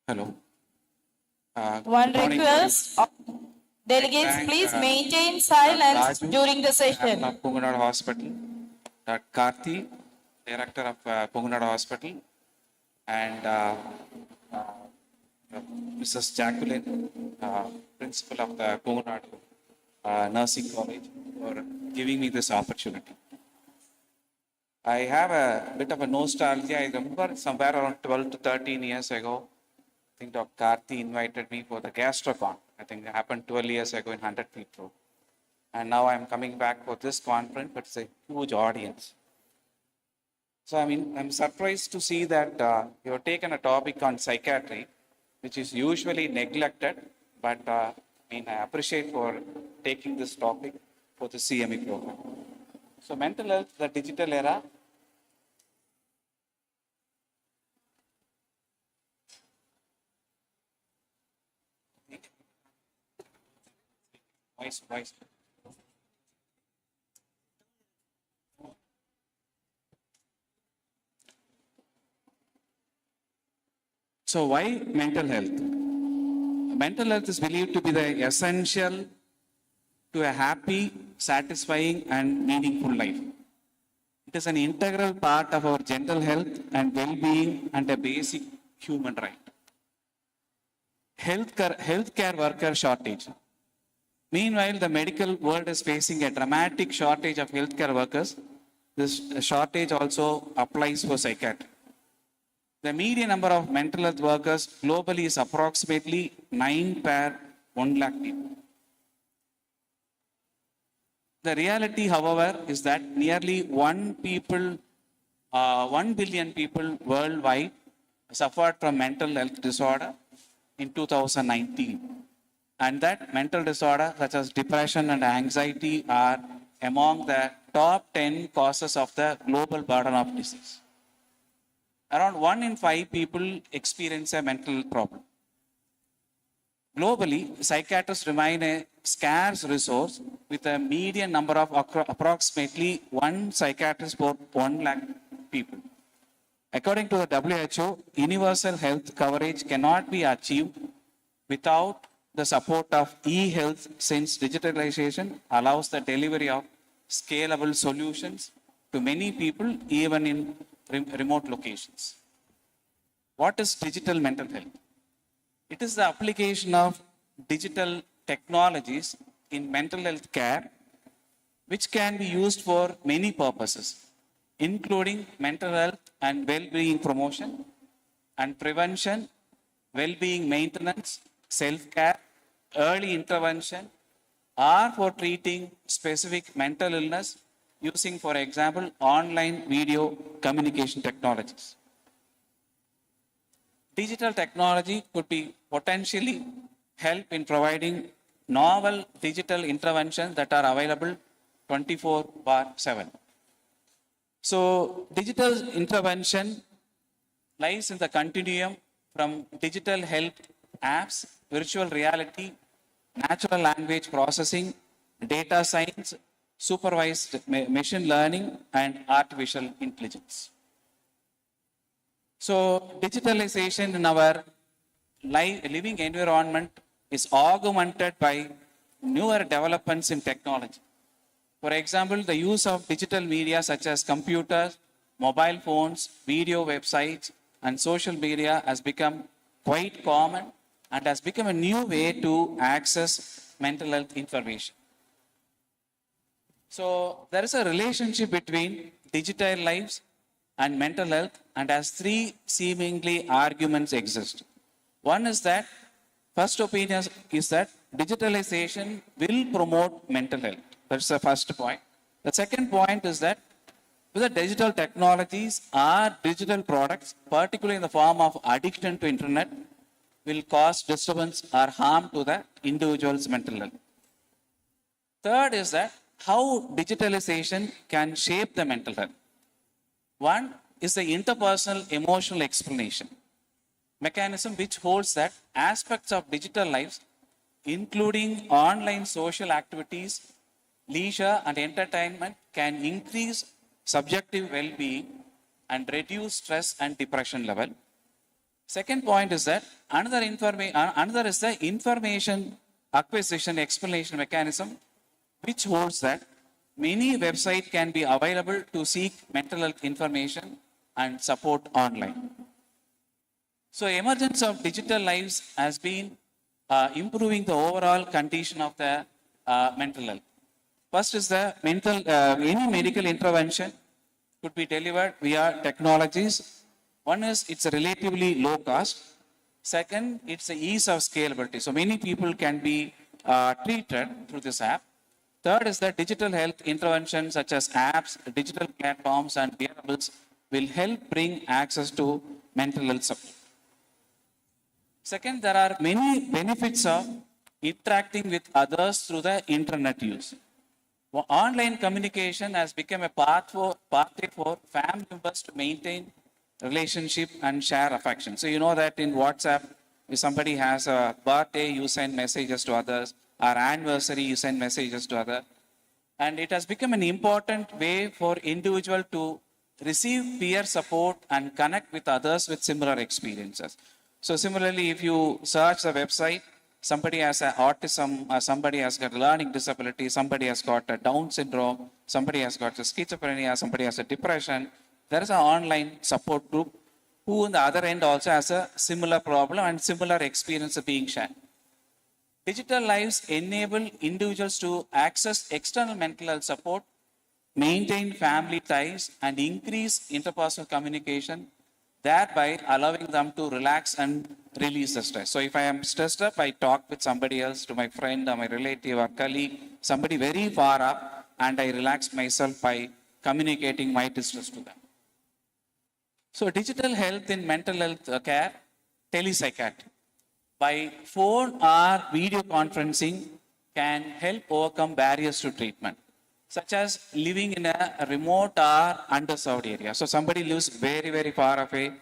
Hello. One Good morning. request, delegates, Thank, please maintain silence Raju, during the Director session. of Kongunadu Hospital, Dr. Karthi, Director of Kongunadu Hospital, and Mrs. Jacqueline, Principal of the Kongunadu Nursing College, for giving me this opportunity. I have a bit of a nostalgia. I remember somewhere around 12 to 13 years ago, I think Dr. Karthi invited me for the GastroCon. I think it happened 12 years ago in 100 Feet Road. And now I'm coming back for this conference, but it's a huge audience. So I'm surprised to see that you have taken a topic on psychiatry, which is usually neglected, but I appreciate for taking this topic for the CME program. So mental health, the digital era. Voice. So why mental health? Mental health is believed to be the essential to a happy, satisfying, and meaningful life. It is an integral part of our general health and well-being and a basic human right. Healthcare worker shortage. Meanwhile, the medical world is facing a dramatic shortage of healthcare workers. This shortage also applies for psychiatry. The median number of mental health workers globally is approximately 9 per 1 lakh people. The reality, however, is that nearly 1 billion people worldwide suffered from mental health disorder in 2019. And that mental disorder, such as depression and anxiety, are among the top 10 causes of the global burden of disease. Around 1 in 5 people experience a mental problem. Globally, psychiatrists remain a scarce resource with a median number of approximately 1 psychiatrist per 1 lakh people. According to the WHO, universal health coverage cannot be achieved without the support of e-health, since digitalization allows the delivery of scalable solutions to many people, even in remote locations. What is digital mental health? It is the application of digital technologies in mental health care, which can be used for many purposes, including mental health and well-being promotion and prevention, well-being maintenance, self-care, early intervention, or for treating specific mental illness using, for example, online video communication technologies. Digital technology could be potentially help in providing novel digital interventions that are available 24/7. So digital intervention lies in the continuum from digital health apps, virtual reality, natural language processing, data science, supervised machine learning, and artificial intelligence. So digitalization in our living environment is augmented by newer developments in technology. For example, the use of digital media such as computers, mobile phones, video websites, and social media has become quite common and has become a new way to access mental health information. So there is a relationship between digital lives and mental health, and as 3 seemingly arguments exist. One is that, first opinion is that digitalization will promote mental health. That's the first point. The second point is that with the digital technologies or digital products, particularly in the form of addiction to internet, will cause disturbance or harm to the individual's mental health. Third is that how digitalization can shape the mental health. One is the interpersonal emotional explanation. mechanism which holds that aspects of digital lives, including online social activities, leisure and entertainment, can increase subjective well-being and reduce stress and depression level. Second point is that another is the information acquisition explanation mechanism, which holds that many websites can be available to seek mental health information and support online. So emergence of digital lives has been improving the overall condition of the mental health. First is the any medical intervention could be delivered via technologies. One is it's a relatively low cost. Second, it's the ease of scalability. So many people can be treated through this app. Third is that digital health interventions such as apps, digital platforms, and wearables will help bring access to mental health support. Second, there are many benefits of interacting with others through the internet use. Online communication has become a pathway for family members to maintain relationship and share affection. So you know that in WhatsApp, if somebody has a birthday, you send messages to others, or anniversary, you send messages to others. And it has become an important way for individual to receive peer support and connect with others with similar experiences. So similarly, if you search the website, somebody has autism, somebody has got learning disability, somebody has got a Down syndrome, somebody has got a schizophrenia, somebody has a depression. There is an online support group who on the other end also has a similar problem and similar experience of being shared. Digital lives enable individuals to access external mental health support, maintain family ties, and increase interpersonal communication, thereby allowing them to relax and release the stress. So if I am stressed up, I talk with somebody else, to my friend or my relative or colleague, somebody very far up, and I relax myself by communicating my distress to them. So digital health in mental health care, telepsychiatry. By phone or video conferencing can help overcome barriers to treatment, such as living in a remote or underserved area. So somebody lives very, very far away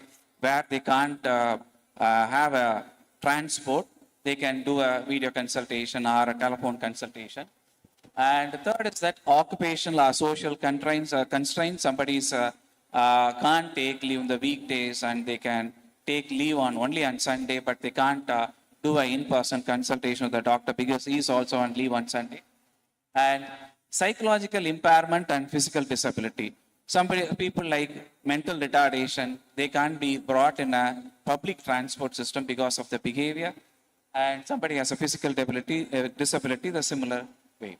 where they can't have a transport. They can do a video consultation or a telephone consultation. And the third is that occupational or social constraints. Somebody's can't take leave in the weekdays and they can take leave only on Sunday, but they can't do an in-person consultation with the doctor because he's also on leave on Sunday. And psychological impairment and physical disability. People like mental retardation, they can't be brought in a public transport system because of the behavior. And somebody has a physical disability the similar way.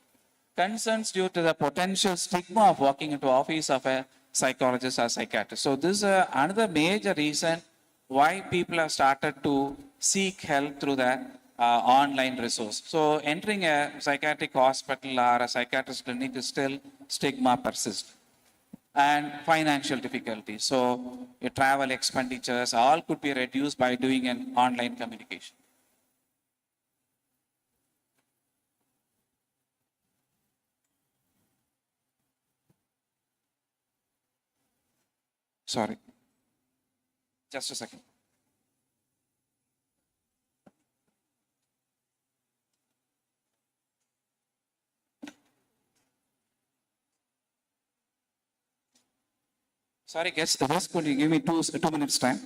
Concerns due to the potential stigma of walking into office of a psychologist or psychiatrist. So this is another major reason why people have started to seek help through the online resource. So entering a psychiatric hospital or a psychiatrist clinic is still stigma persists. And financial difficulties. So your travel expenditures all could be reduced by doing an online communication. Sorry. Just a second. Sorry, guys, just could you give me 2 minutes time?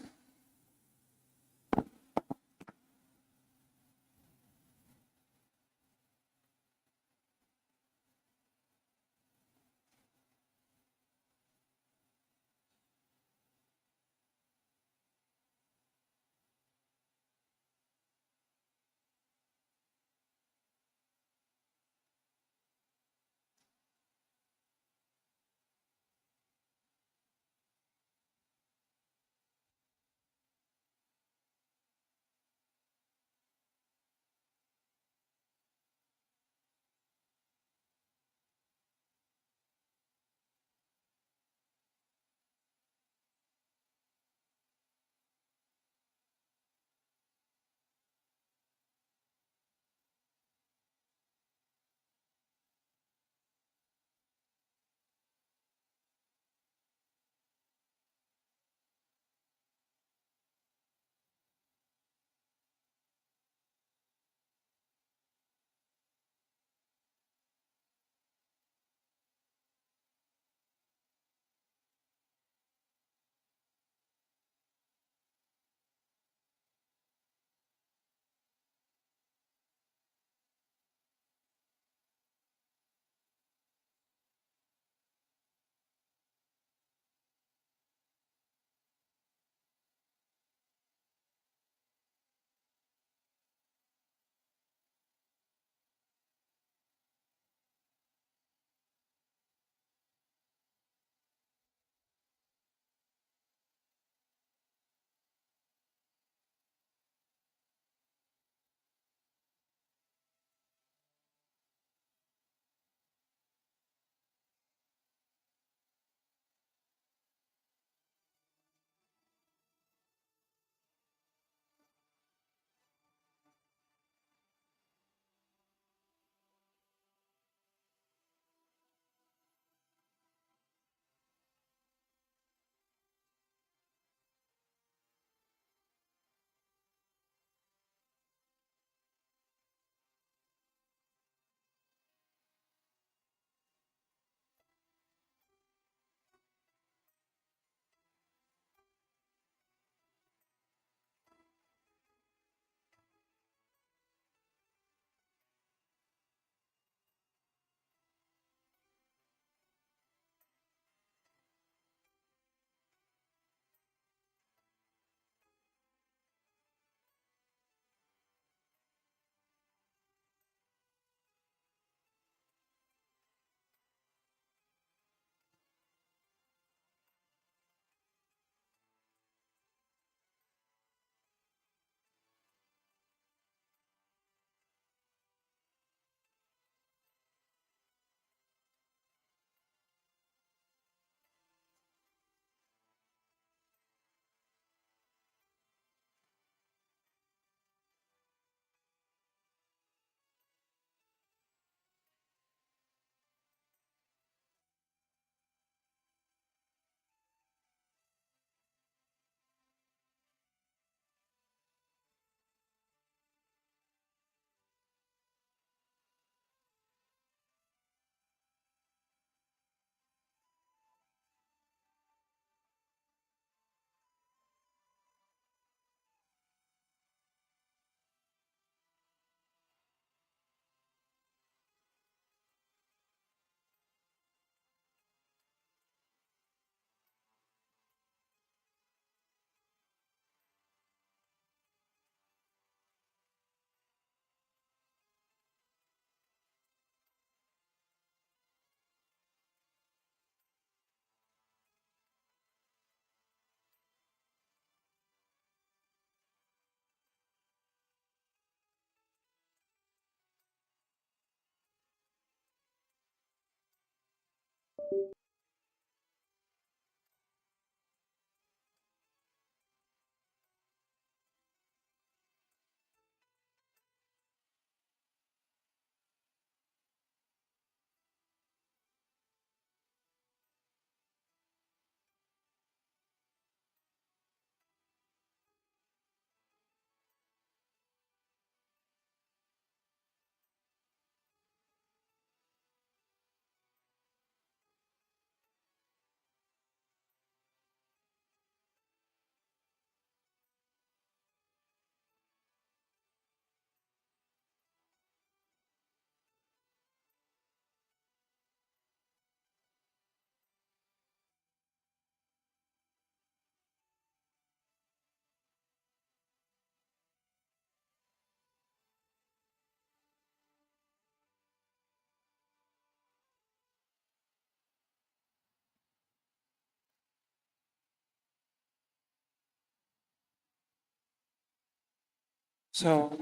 So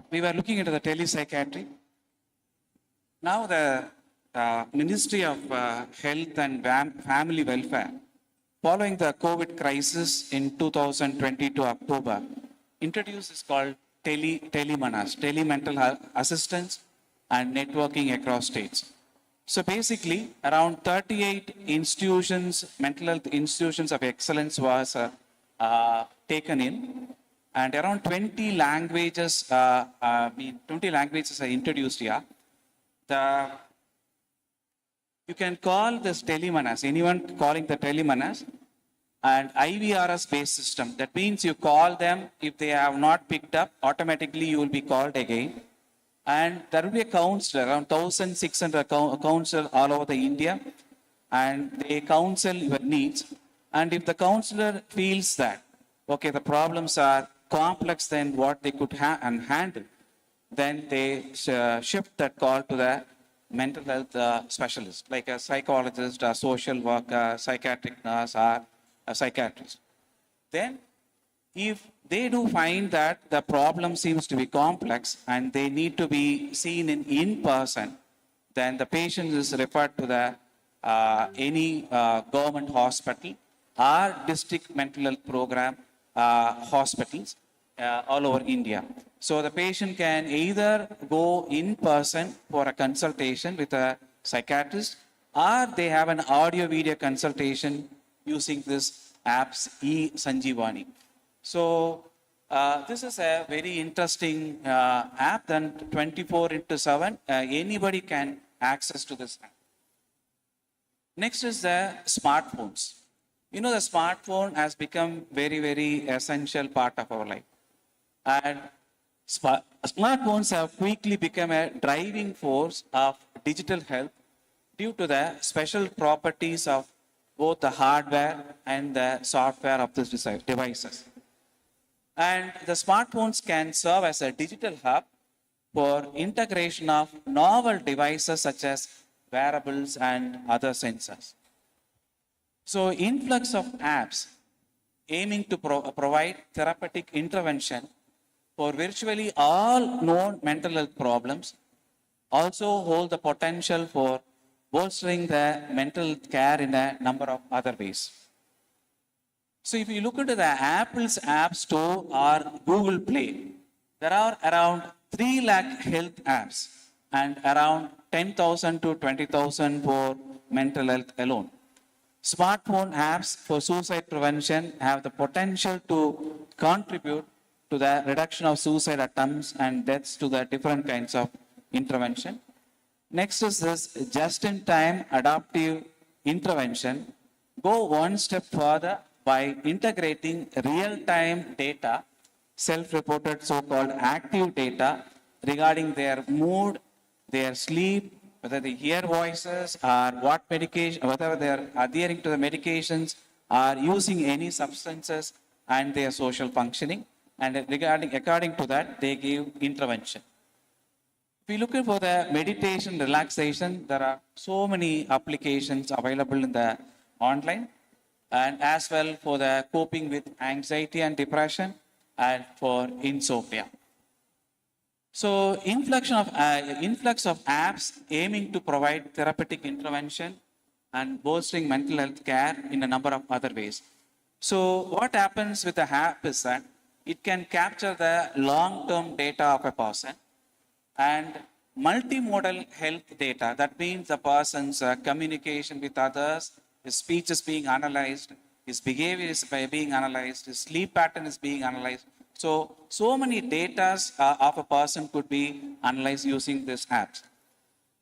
we were looking into the telepsychiatry. Now the Ministry of Health and Family Welfare, following the COVID crisis in 2022 October, introduced is called telemanas, telemental assistance and networking across states. So basically, around 38 institutions, mental health institutions of excellence was taken in, and around 20 languages, 20 languages are introduced here. You can call this telemanas, anyone calling the telemanas, and IVRS based system. That means you call them, if they have not picked up, automatically you will be called again. And there will be a counselor, around 1,600 counselors all over the India, and they counsel your needs. And if the counselor feels that, okay, the problems are complex than what they could handle, then they shift that call to the mental health specialist, like a psychologist, a social worker, psychiatric nurse, or a psychiatrist. Then, if they do find that the problem seems to be complex and they need to be seen in person, then the patient is referred to the any government hospital or district mental health program hospitals all over India. So the patient can either go in person for a consultation with a psychiatrist, or they have an audio video consultation using this app's e-Sanjeevani. So this is a very interesting app. Then 24/7, anybody can access to this app. Next is the smartphones. You know, the smartphone has become very, very essential part of our life. And smartphones have quickly become a driving force of digital health due to the special properties of both the hardware and the software of these devices. And the smartphones can serve as a digital hub for integration of novel devices such as wearables and other sensors. So influx of apps aiming to provide therapeutic intervention for virtually all known mental health problems also hold the potential for bolstering the mental health care in a number of other ways. So if you look into the Apple's App Store or Google Play, there are around 3 lakh health apps and around 10,000 to 20,000 for mental health alone. Smartphone apps for suicide prevention have the potential to contribute to the reduction of suicide attempts and deaths to the different kinds of intervention. Next is this just-in-time adaptive intervention. Go one step further by integrating real-time data, self-reported so-called active data regarding their mood, their sleep, whether they hear voices or what medication, whether they are adhering to the medications or using any substances and their social functioning. And according to that, they give intervention. If you look for the meditation, relaxation, there are so many applications available in the online, and as well for the coping with anxiety and depression and for insomnia. So influx of apps aiming to provide therapeutic intervention and bolstering mental health care in a number of other ways. So what happens with the app is that it can capture the long-term data of a person and multimodal health data. That means the person's communication with others, his speech is being analyzed, his behavior is being analyzed, his sleep pattern is being analyzed. So many data of a person could be analyzed using this apps.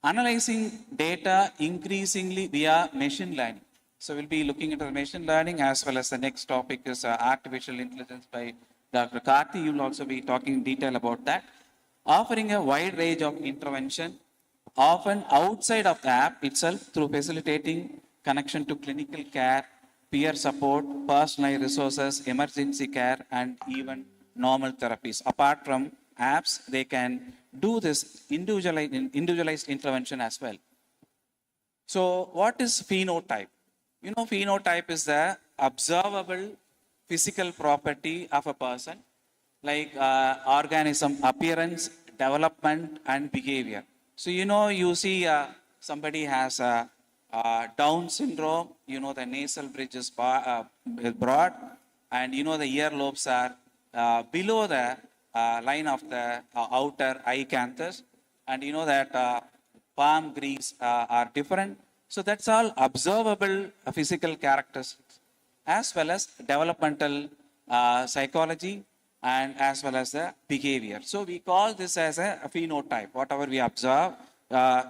Analyzing data increasingly via machine learning. So we'll be looking into the machine learning, as well as the next topic is artificial intelligence by Dr. Karthi. You will also be talking in detail about that. Offering a wide range of intervention, often outside of the app itself, through facilitating connection to clinical care, peer support, personalized resources, emergency care, and even normal therapies. Apart from apps, they can do this individualized intervention as well. So what is phenotype? You know, phenotype is the observable physical property of a person, like organism appearance, development, and behavior. So, you see somebody has a Down syndrome, the nasal bridge is broad, and the earlobes are below the line of the outer eye canthus, and that palm greaves are different. So that's all observable physical characteristics, as well as developmental psychology, and as well as the behavior. So we call this as a phenotype. Whatever we observe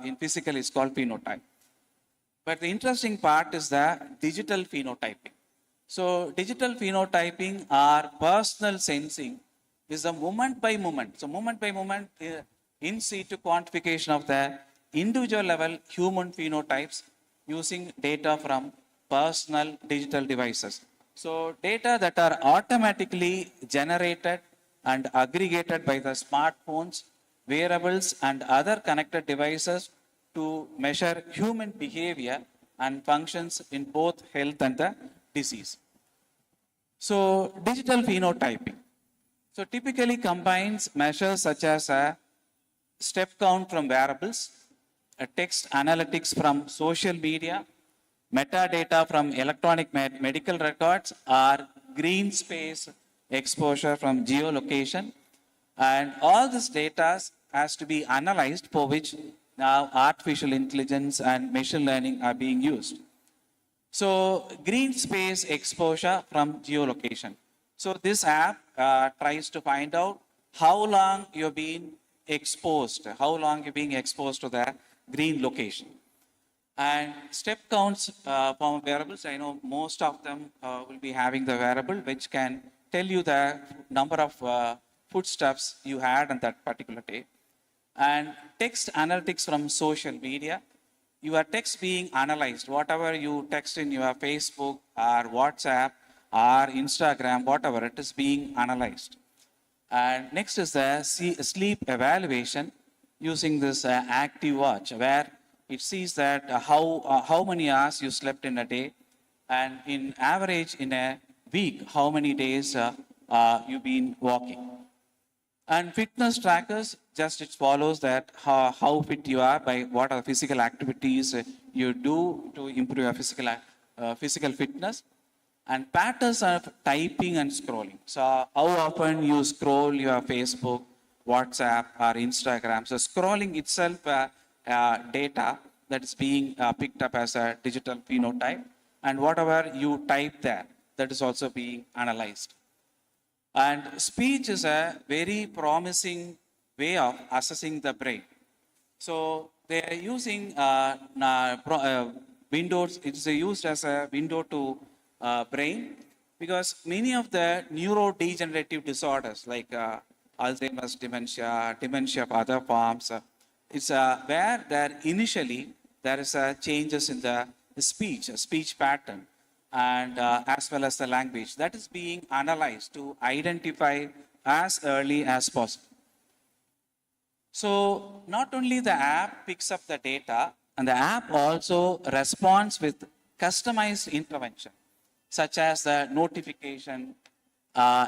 in physical is called phenotype. But the interesting part is the digital phenotyping. So digital phenotyping or personal sensing is a moment by moment. So moment by moment in situ quantification of the individual level human phenotypes using data from personal digital devices. So data that are automatically generated and aggregated by the smartphones, wearables, and other connected devices to measure human behavior and functions in both health and the disease. So digital phenotyping. So typically combines measures such as a step count from wearables, a text analytics from social media, metadata from electronic medical records, or green space exposure from geolocation. And all this data has to be analyzed, for which now artificial intelligence and machine learning are being used. So green space exposure from geolocation. So this app tries to find out how long you've been exposed, to the green location. And step counts from wearables, I know most of them will be having the wearable, which can tell you the number of footsteps you had on that particular day. And text analytics from social media, your text being analyzed, whatever you text in your Facebook or WhatsApp or Instagram, whatever, it is being analyzed. And next is the sleep evaluation using this active watch, where it sees that how many hours you slept in a day, and in average in a week, how many days you've been walking. And fitness trackers, just it follows that how fit you are by what are the physical activities you do to improve your physical fitness. And patterns of typing and scrolling. So how often you scroll your Facebook, WhatsApp, or Instagram. So scrolling itself data that is being picked up as a digital phenotype. And whatever you type there, that is also being analyzed. And speech is a very promising way of assessing the brain. So they are using windows, it is used as a window to brain, because many of the neurodegenerative disorders like Alzheimer's dementia of other forms, it's where there initially there is changes in the speech pattern, and as well as the language that is being analyzed to identify as early as possible. So not only the app picks up the data, and the app also responds with customized intervention, such as the notification,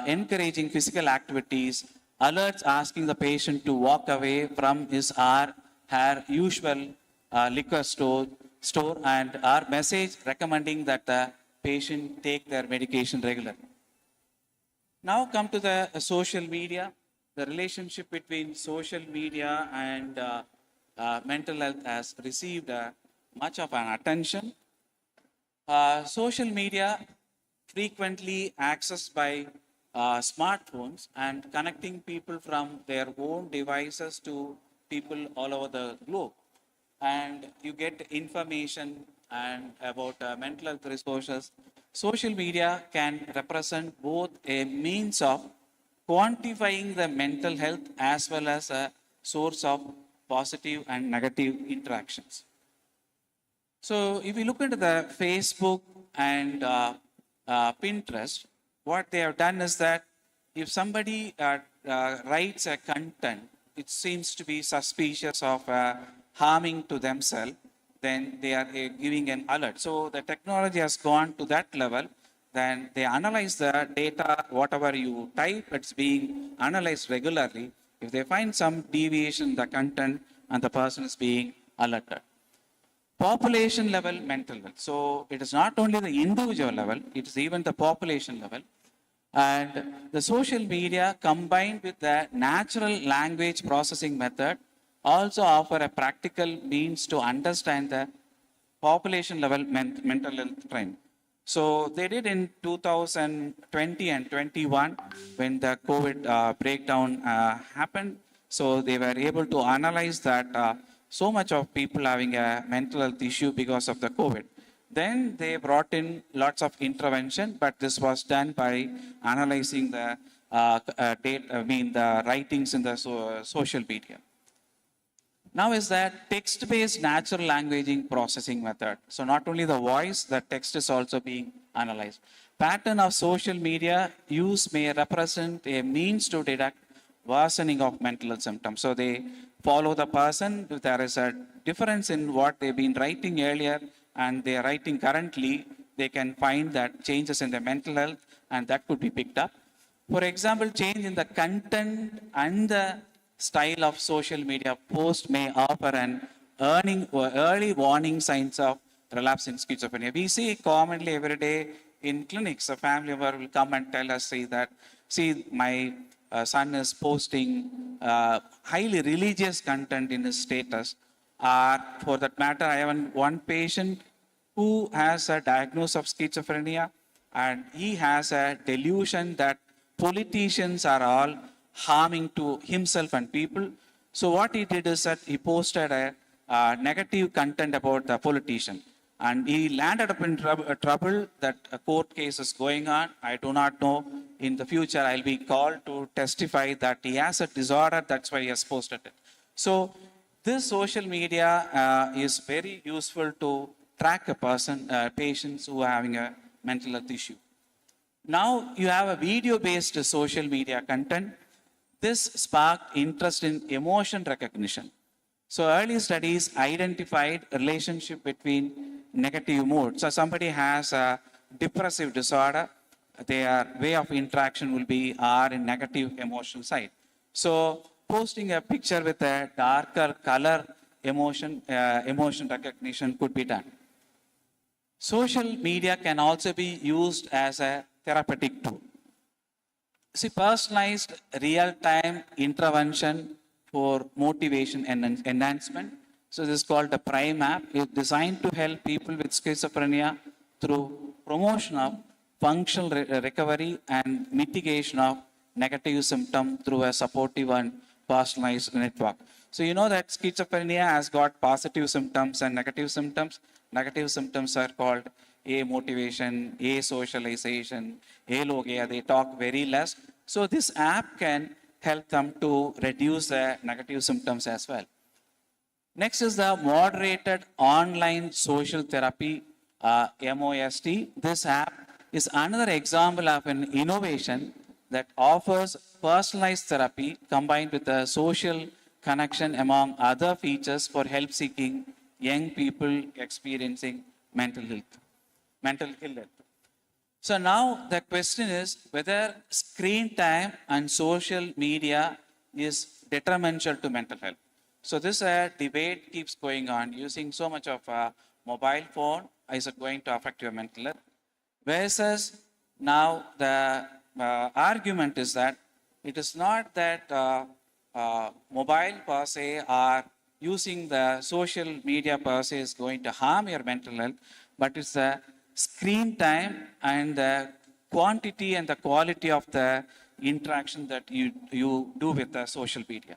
encouraging physical activities, alerts asking the patient to walk away from his or her usual liquor store, and our message recommending that the patient take their medication regularly. Now come to the social media. The relationship between social media and mental health has received much of an attention. Social media frequently accessed by smartphones and connecting people from their own devices to people all over the globe. And you get information and about mental health resources. Social media can represent both a means of quantifying the mental health as well as a source of positive and negative interactions. So if you look into the Facebook and Pinterest, what they have done is that if somebody writes a content, it seems to be suspicious of harming to themselves, then they are giving an alert. So the technology has gone to that level then they analyze the data, whatever you type, it's being analyzed regularly. If they find some deviation in the content, and the person is being alerted. Population level mental health. So it is not only the individual level, it is even the population level. And the social media combined with the natural language processing method also offer a practical means to understand the population level mental health trend. So they did in 2020 and 21 when the COVID breakdown happened. So they were able to analyze that so much of people having a mental health issue because of the COVID. Then they brought in lots of intervention, but this was done by analyzing the the writings in the social media. Now is that text-based natural languaging processing method. So not only the voice, the text is also being analyzed. Pattern of social media use may represent a means to detect worsening of mental health symptoms. So they follow the person. If there is a difference in what they've been writing earlier and they are writing currently, they can find that changes in their mental health and that could be picked up. For example, change in the content and the style of social media post may offer an early warning signs of relapse in schizophrenia. We see commonly every day in clinics, a family member will come and tell us, see, my son is posting highly religious content in his status. For that matter, I have one patient who has a diagnosis of schizophrenia and he has a delusion that politicians are all harming to himself and people. So what he did is that he posted a negative content about the politician. And he landed up in trouble that a court case is going on. I do not know. In the future, I'll be called to testify that he has a disorder. That's why he has posted it. So this social media is very useful to track a person, patients who are having a mental health issue. Now you have a video-based social media content. This sparked interest in emotion recognition. So early studies identified a relationship between negative mood. So somebody has a depressive disorder, their way of interaction will be in negative emotional side. So posting a picture with a darker color emotion recognition could be done. Social media can also be used as a therapeutic tool. See, personalized real-time intervention for motivation and enhancement. So this is called the Prime app. It's designed to help people with schizophrenia through promotion of functional recovery and mitigation of negative symptoms through a supportive and personalized network. So you know that schizophrenia has got positive symptoms and negative symptoms. Negative symptoms are called motivation, socialization, logia. They talk very less. So this app can help them to reduce the negative symptoms as well. Next is the moderated online social therapy, MOST. This app is another example of an innovation that offers personalized therapy combined with a social connection among other features for help-seeking young people experiencing mental illness. So now the question is whether screen time and social media is detrimental to mental health. So this debate keeps going on. Using so much of a mobile phone, is it going to affect your mental health? Versus now the argument is that it is not that mobile per se or using the social media per se is going to harm your mental health, but it's the screen time and the quantity and the quality of the interaction that you do with the social media.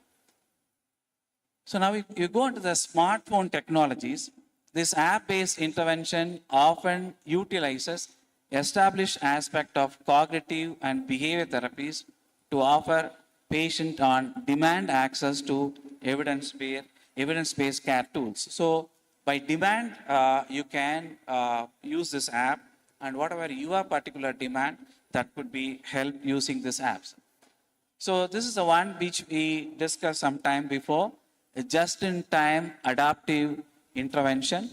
So now you go into the smartphone technologies. This app-based intervention often utilizes established aspect of cognitive and behavior therapies to offer patient on demand access to evidence-based care tools. So by demand, you can use this app, and whatever your particular demand, that could be helped using these apps. So this is the one which we discussed some time before, a just-in-time adaptive intervention.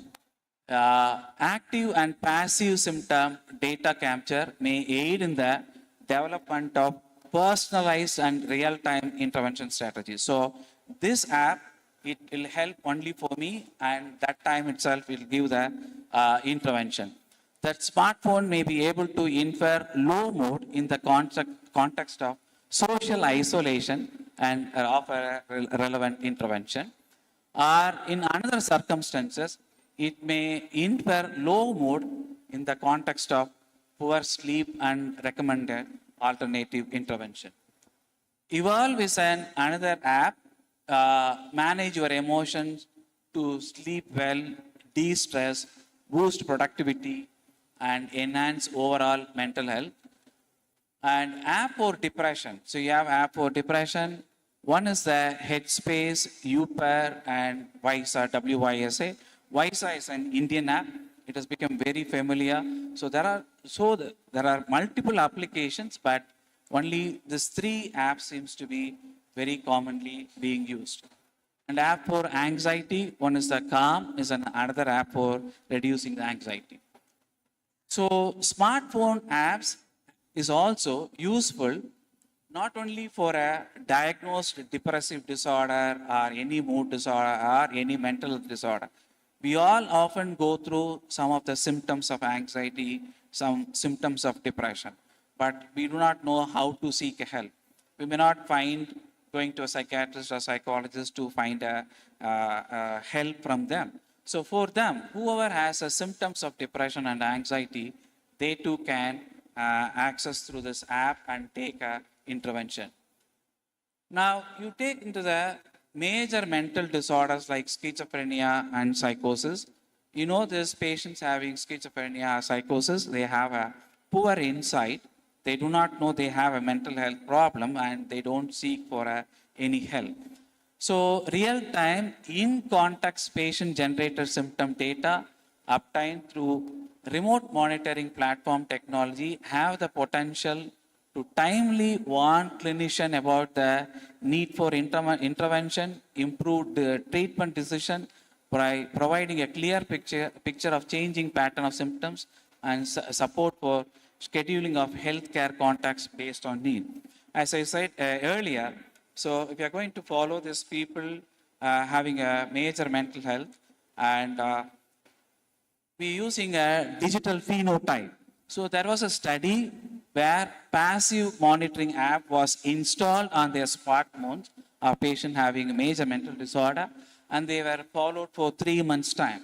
Active and passive symptom data capture may aid in the development of personalized and real-time intervention strategies. So this app, it will help only for me, and that time itself will give the intervention. That smartphone may be able to infer low mood in the context of social isolation and offer a relevant intervention. Or in another circumstances, it may infer low mood in the context of poor sleep and recommended alternative intervention. Evolve is another app. Manage your emotions to sleep well, de-stress, boost productivity, and enhance overall mental health. And app for depression. So you have app for depression. One is the Headspace, Uper, and Vysa, WYSA. Vysa is an Indian app. It has become very familiar. So there are multiple applications, but only these three apps seems to be very commonly being used. And app for anxiety, one is the Calm, is another app for reducing the anxiety. So smartphone apps is also useful not only for a diagnosed depressive disorder or any mood disorder or any mental disorder. We all often go through some of the symptoms of anxiety, some symptoms of depression, but we do not know how to seek help. We may not find going to a psychiatrist or psychologist to find help from them. So for them, whoever has symptoms of depression and anxiety, they too can access through this app and take a intervention. Now, you take into the major mental disorders like schizophrenia and psychosis. You know, these patients having schizophrenia or psychosis, they have a poor insight. They do not know they have a mental health problem and they don't seek for any help. So, real-time, in-context patient-generated symptom data obtained through remote monitoring platform technology have the potential to timely warn clinician about the need for intervention, improve the treatment decision by providing a clear picture of changing pattern of symptoms and support for scheduling of healthcare contacts based on need. As I said earlier, so if you are going to follow these people having a major mental health, and we're using a digital phenotype. So there was a study where passive monitoring app was installed on their smartphones, a patient having a major mental disorder, and they were followed for 3 months' time.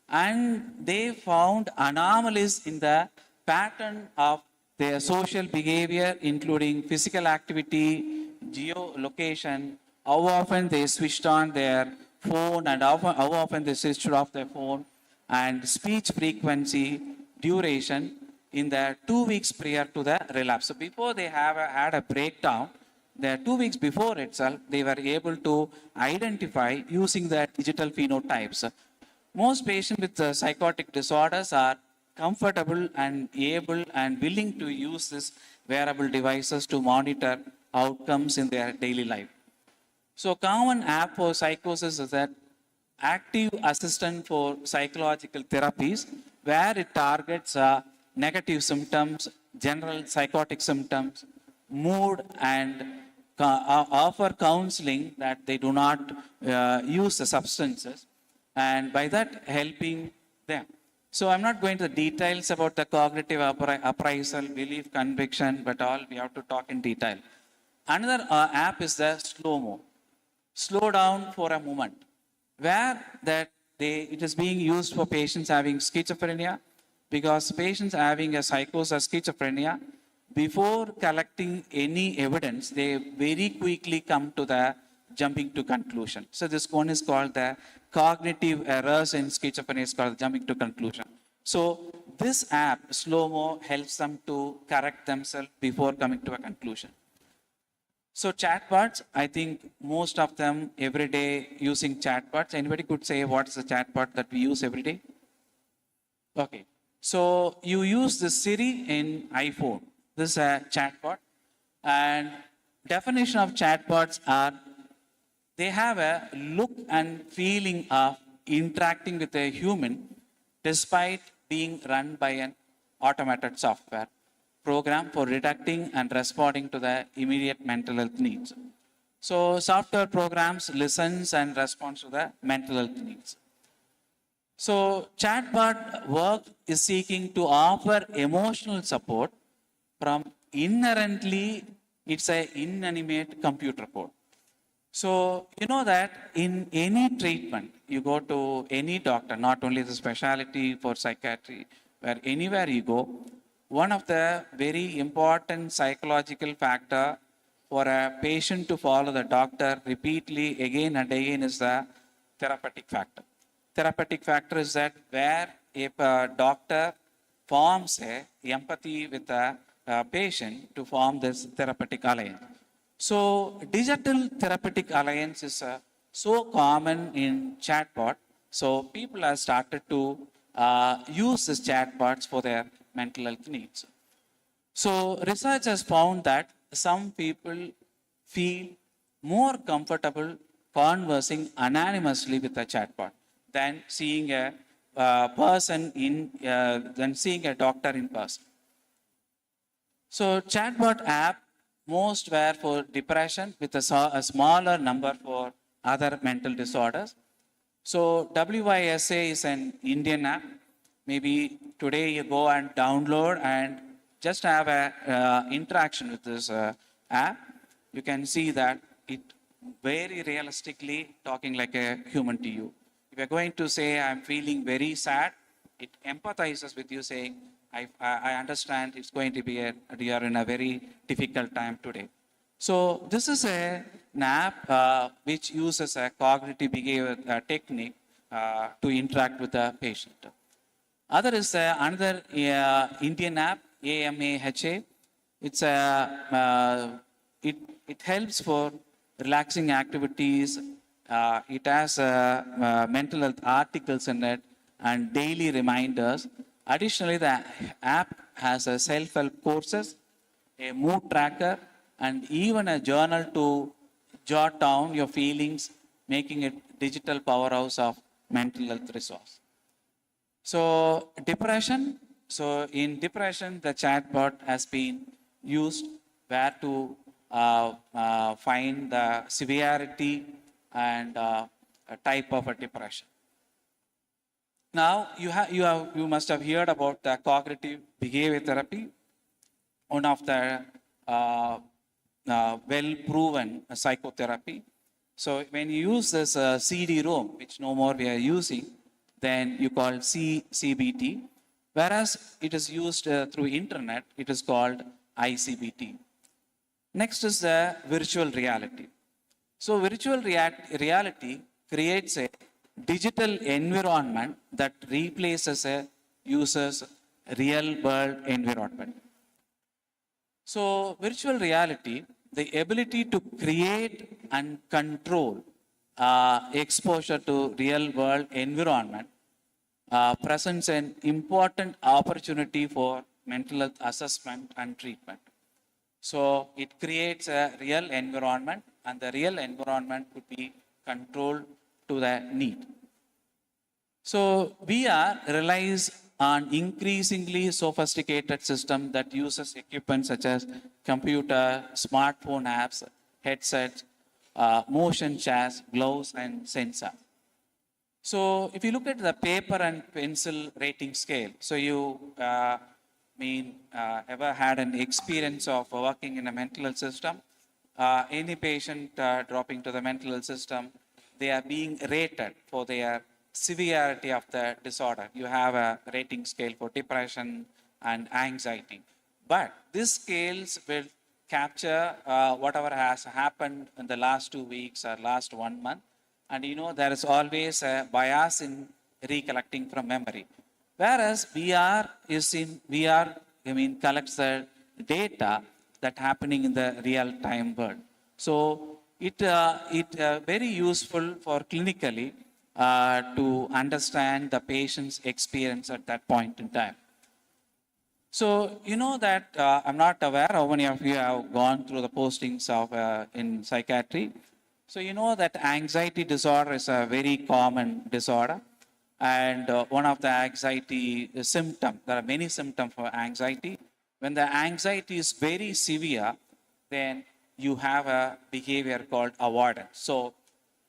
And they found anomalies in the pattern of their social behavior, including physical activity, geolocation, how often they switched on their phone and how often they switched off their phone, and speech frequency, duration in the 2 weeks prior to the relapse. So before they had a breakdown, the 2 weeks before itself, they were able to identify using the digital phenotypes. Most patients with psychotic disorders are comfortable and able and willing to use these wearable devices to monitor outcomes in their daily life. So common app for psychosis is that active assistant for psychological therapies, where it targets negative symptoms, general psychotic symptoms, mood, and offer counseling that they do not use the substances, and by that helping them. So I'm not going to the details about the cognitive appraisal, belief, conviction, but all we have to talk in detail. Another app is the slow-mo, slow down for a moment, where it is being used for patients having schizophrenia, because patients having a psychosis or schizophrenia, before collecting any evidence, they very quickly come to the jumping to conclusion. So this one is called the cognitive errors in schizophrenia, is called jumping to conclusion. So this app, Slow-Mo, helps them to correct themselves before coming to a conclusion. So chatbots, I think most of them every day using chatbots. Anybody could say what is the chatbot that we use every day? Okay. So you use the Siri in iPhone. This is a chatbot. And definition of chatbots are, they have a look and feeling of interacting with a human despite being run by an automated software program for detecting and responding to the immediate mental health needs. So software programs listens and responds to the mental health needs. So chatbot work is seeking to offer emotional support from inherently it's an inanimate computer code. So you know that in any treatment, you go to any doctor, not only the specialty for psychiatry, where anywhere you go, one of the very important psychological factor for a patient to follow the doctor repeatedly again and again is the therapeutic factor. Therapeutic factor is that where a doctor forms a empathy with the patient to form this therapeutic alliance. So digital therapeutic alliance is so common in chatbot. So people have started to use these chatbots for their mental health needs. So research has found that some people feel more comfortable conversing anonymously with a chatbot than seeing a than seeing a doctor in person. So chatbot app most were for depression with a smaller number for other mental disorders. So WYSA is an Indian app. Maybe today you go and download and just have a interaction with this app. You can see that it very realistically talking like a human to you. If you're going to say, I'm feeling very sad, it empathizes with you saying, I understand it's going to be you are in a very difficult time today. So this is an app which uses a cognitive behavior technique to interact with the patient. Other is another Indian app, AMAHA. It's it helps for relaxing activities. It has mental health articles in it and daily reminders. Additionally, the app has a self-help courses, a mood tracker, and even a journal to jot down your feelings, making it digital powerhouse of mental health resource. So depression. So in depression, the chatbot has been used where to find the severity and a type of a depression. Now you must have heard about the cognitive behavior therapy, one of the well-proven psychotherapy. So when you use this CD-ROM, which no more we are using, then you call CBT. Whereas it is used through internet, it is called ICBT. Next is the virtual reality. So virtual reality creates a digital environment that replaces a user's real world environment. So virtual reality, the ability to create and control exposure to real world environment presents an important opportunity for mental health assessment and treatment. So it creates a real environment, and the real environment could be controlled to the need. So VR relies on increasingly sophisticated system that uses equipment such as computer, smartphone apps, headsets, motion chairs, gloves, and sensor. So if you look at the paper and pencil rating scale, so you ever had an experience of working in a mental health system? Any patient dropping to the mental health system, they are being rated for their severity of the disorder. You have a rating scale for depression and anxiety. But these scales will capture whatever has happened in the last 2 weeks or last 1 month. And you know, there is always a bias in recollecting from memory. Whereas VR collects the data that happening in the real time world. So it very useful for clinically to understand the patient's experience at that point in time. So you know that I'm not aware how many of you have gone through the postings of in psychiatry. So you know that anxiety disorder is a very common disorder, And one of the anxiety symptom, there are many symptoms for anxiety. When the anxiety is very severe, then you have a behavior called avoidance. So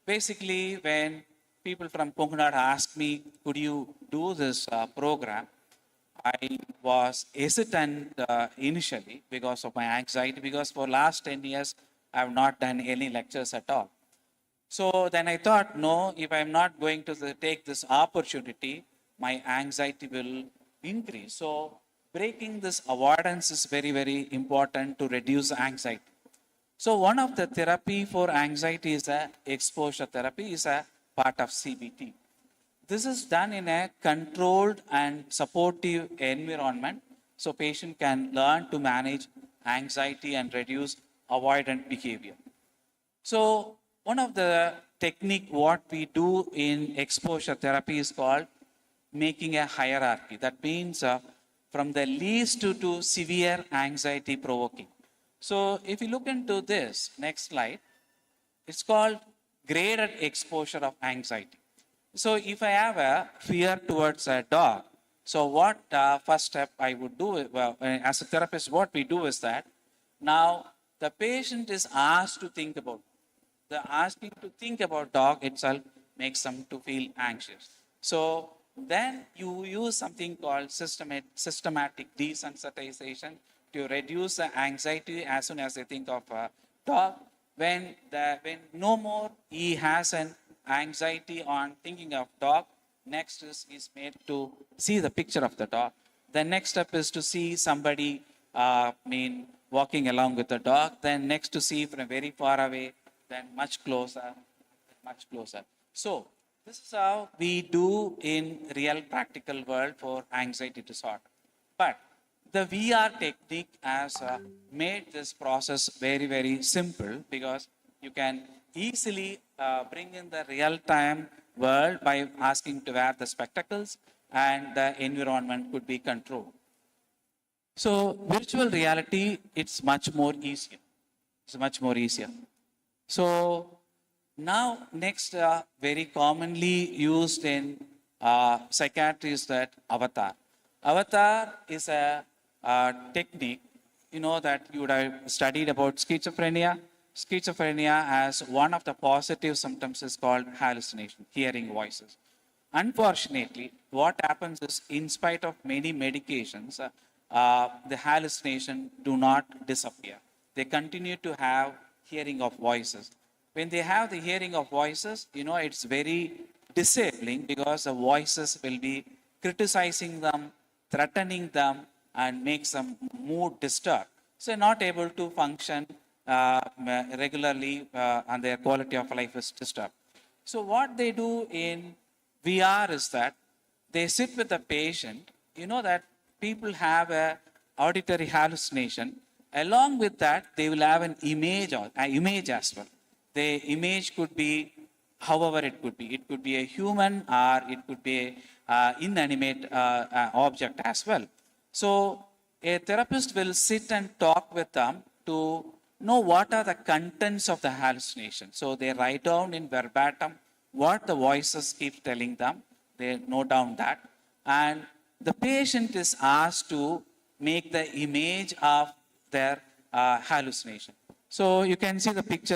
basically, when people from Kongunadu ask me, could you do this program? I was hesitant initially because of my anxiety, because for last 10 years, I have not done any lectures at all. So then I thought, no, if I'm not going to take this opportunity, my anxiety will increase. So breaking this avoidance is very, very important to reduce anxiety. So one of the therapy for anxiety is exposure therapy, is a part of CBT. This is done in a controlled and supportive environment, so patient can learn to manage anxiety and reduce avoidant behavior. So one of the technique what we do in exposure therapy is called making a hierarchy. That means from the least to severe anxiety provoking. So if you look into this, next slide, it's called graded exposure of anxiety. So if I have a fear towards a dog, so what first step I would do, well, as a therapist, what we do is that now the patient is asked to think about, the asking to think about dog itself makes them to feel anxious. So then you use something called systematic desensitization to reduce the anxiety as soon as they think of a dog. When no more he has an anxiety on thinking of dog, next is made to see the picture of the dog. The next step is to see somebody walking along with the dog. Then next to see from very far away, then much closer, much closer. So this is how we do in real practical world for anxiety disorder. But the VR technique has made this process very, very simple, because you can easily bring in the real-time world by asking to wear the spectacles, and the environment could be controlled. So virtual reality, it's much more easier. It's much more easier. So now next very commonly used in psychiatry is that avatar. Avatar is a technique, you know, that you would have studied about schizophrenia. Schizophrenia has one of the positive symptoms is called hallucination, hearing voices. Unfortunately, what happens is, in spite of many medications, the hallucination do not disappear. They continue to have hearing of voices. When they have the hearing of voices, you know, it's very disabling, because the voices will be criticizing them, threatening them, and makes them mood disturbed. So not able to function regularly, and their quality of life is disturbed. So what they do in VR is that they sit with the patient. You know that people have a auditory hallucination. Along with that, they will have an image as well. The image could be however it could be. It could be a human, or it could be an inanimate object as well. So a therapist will sit and talk with them to know what are the contents of the hallucination. So they write down in verbatim what the voices keep telling them. They note down that. And the patient is asked to make the image of their hallucination. So you can see the picture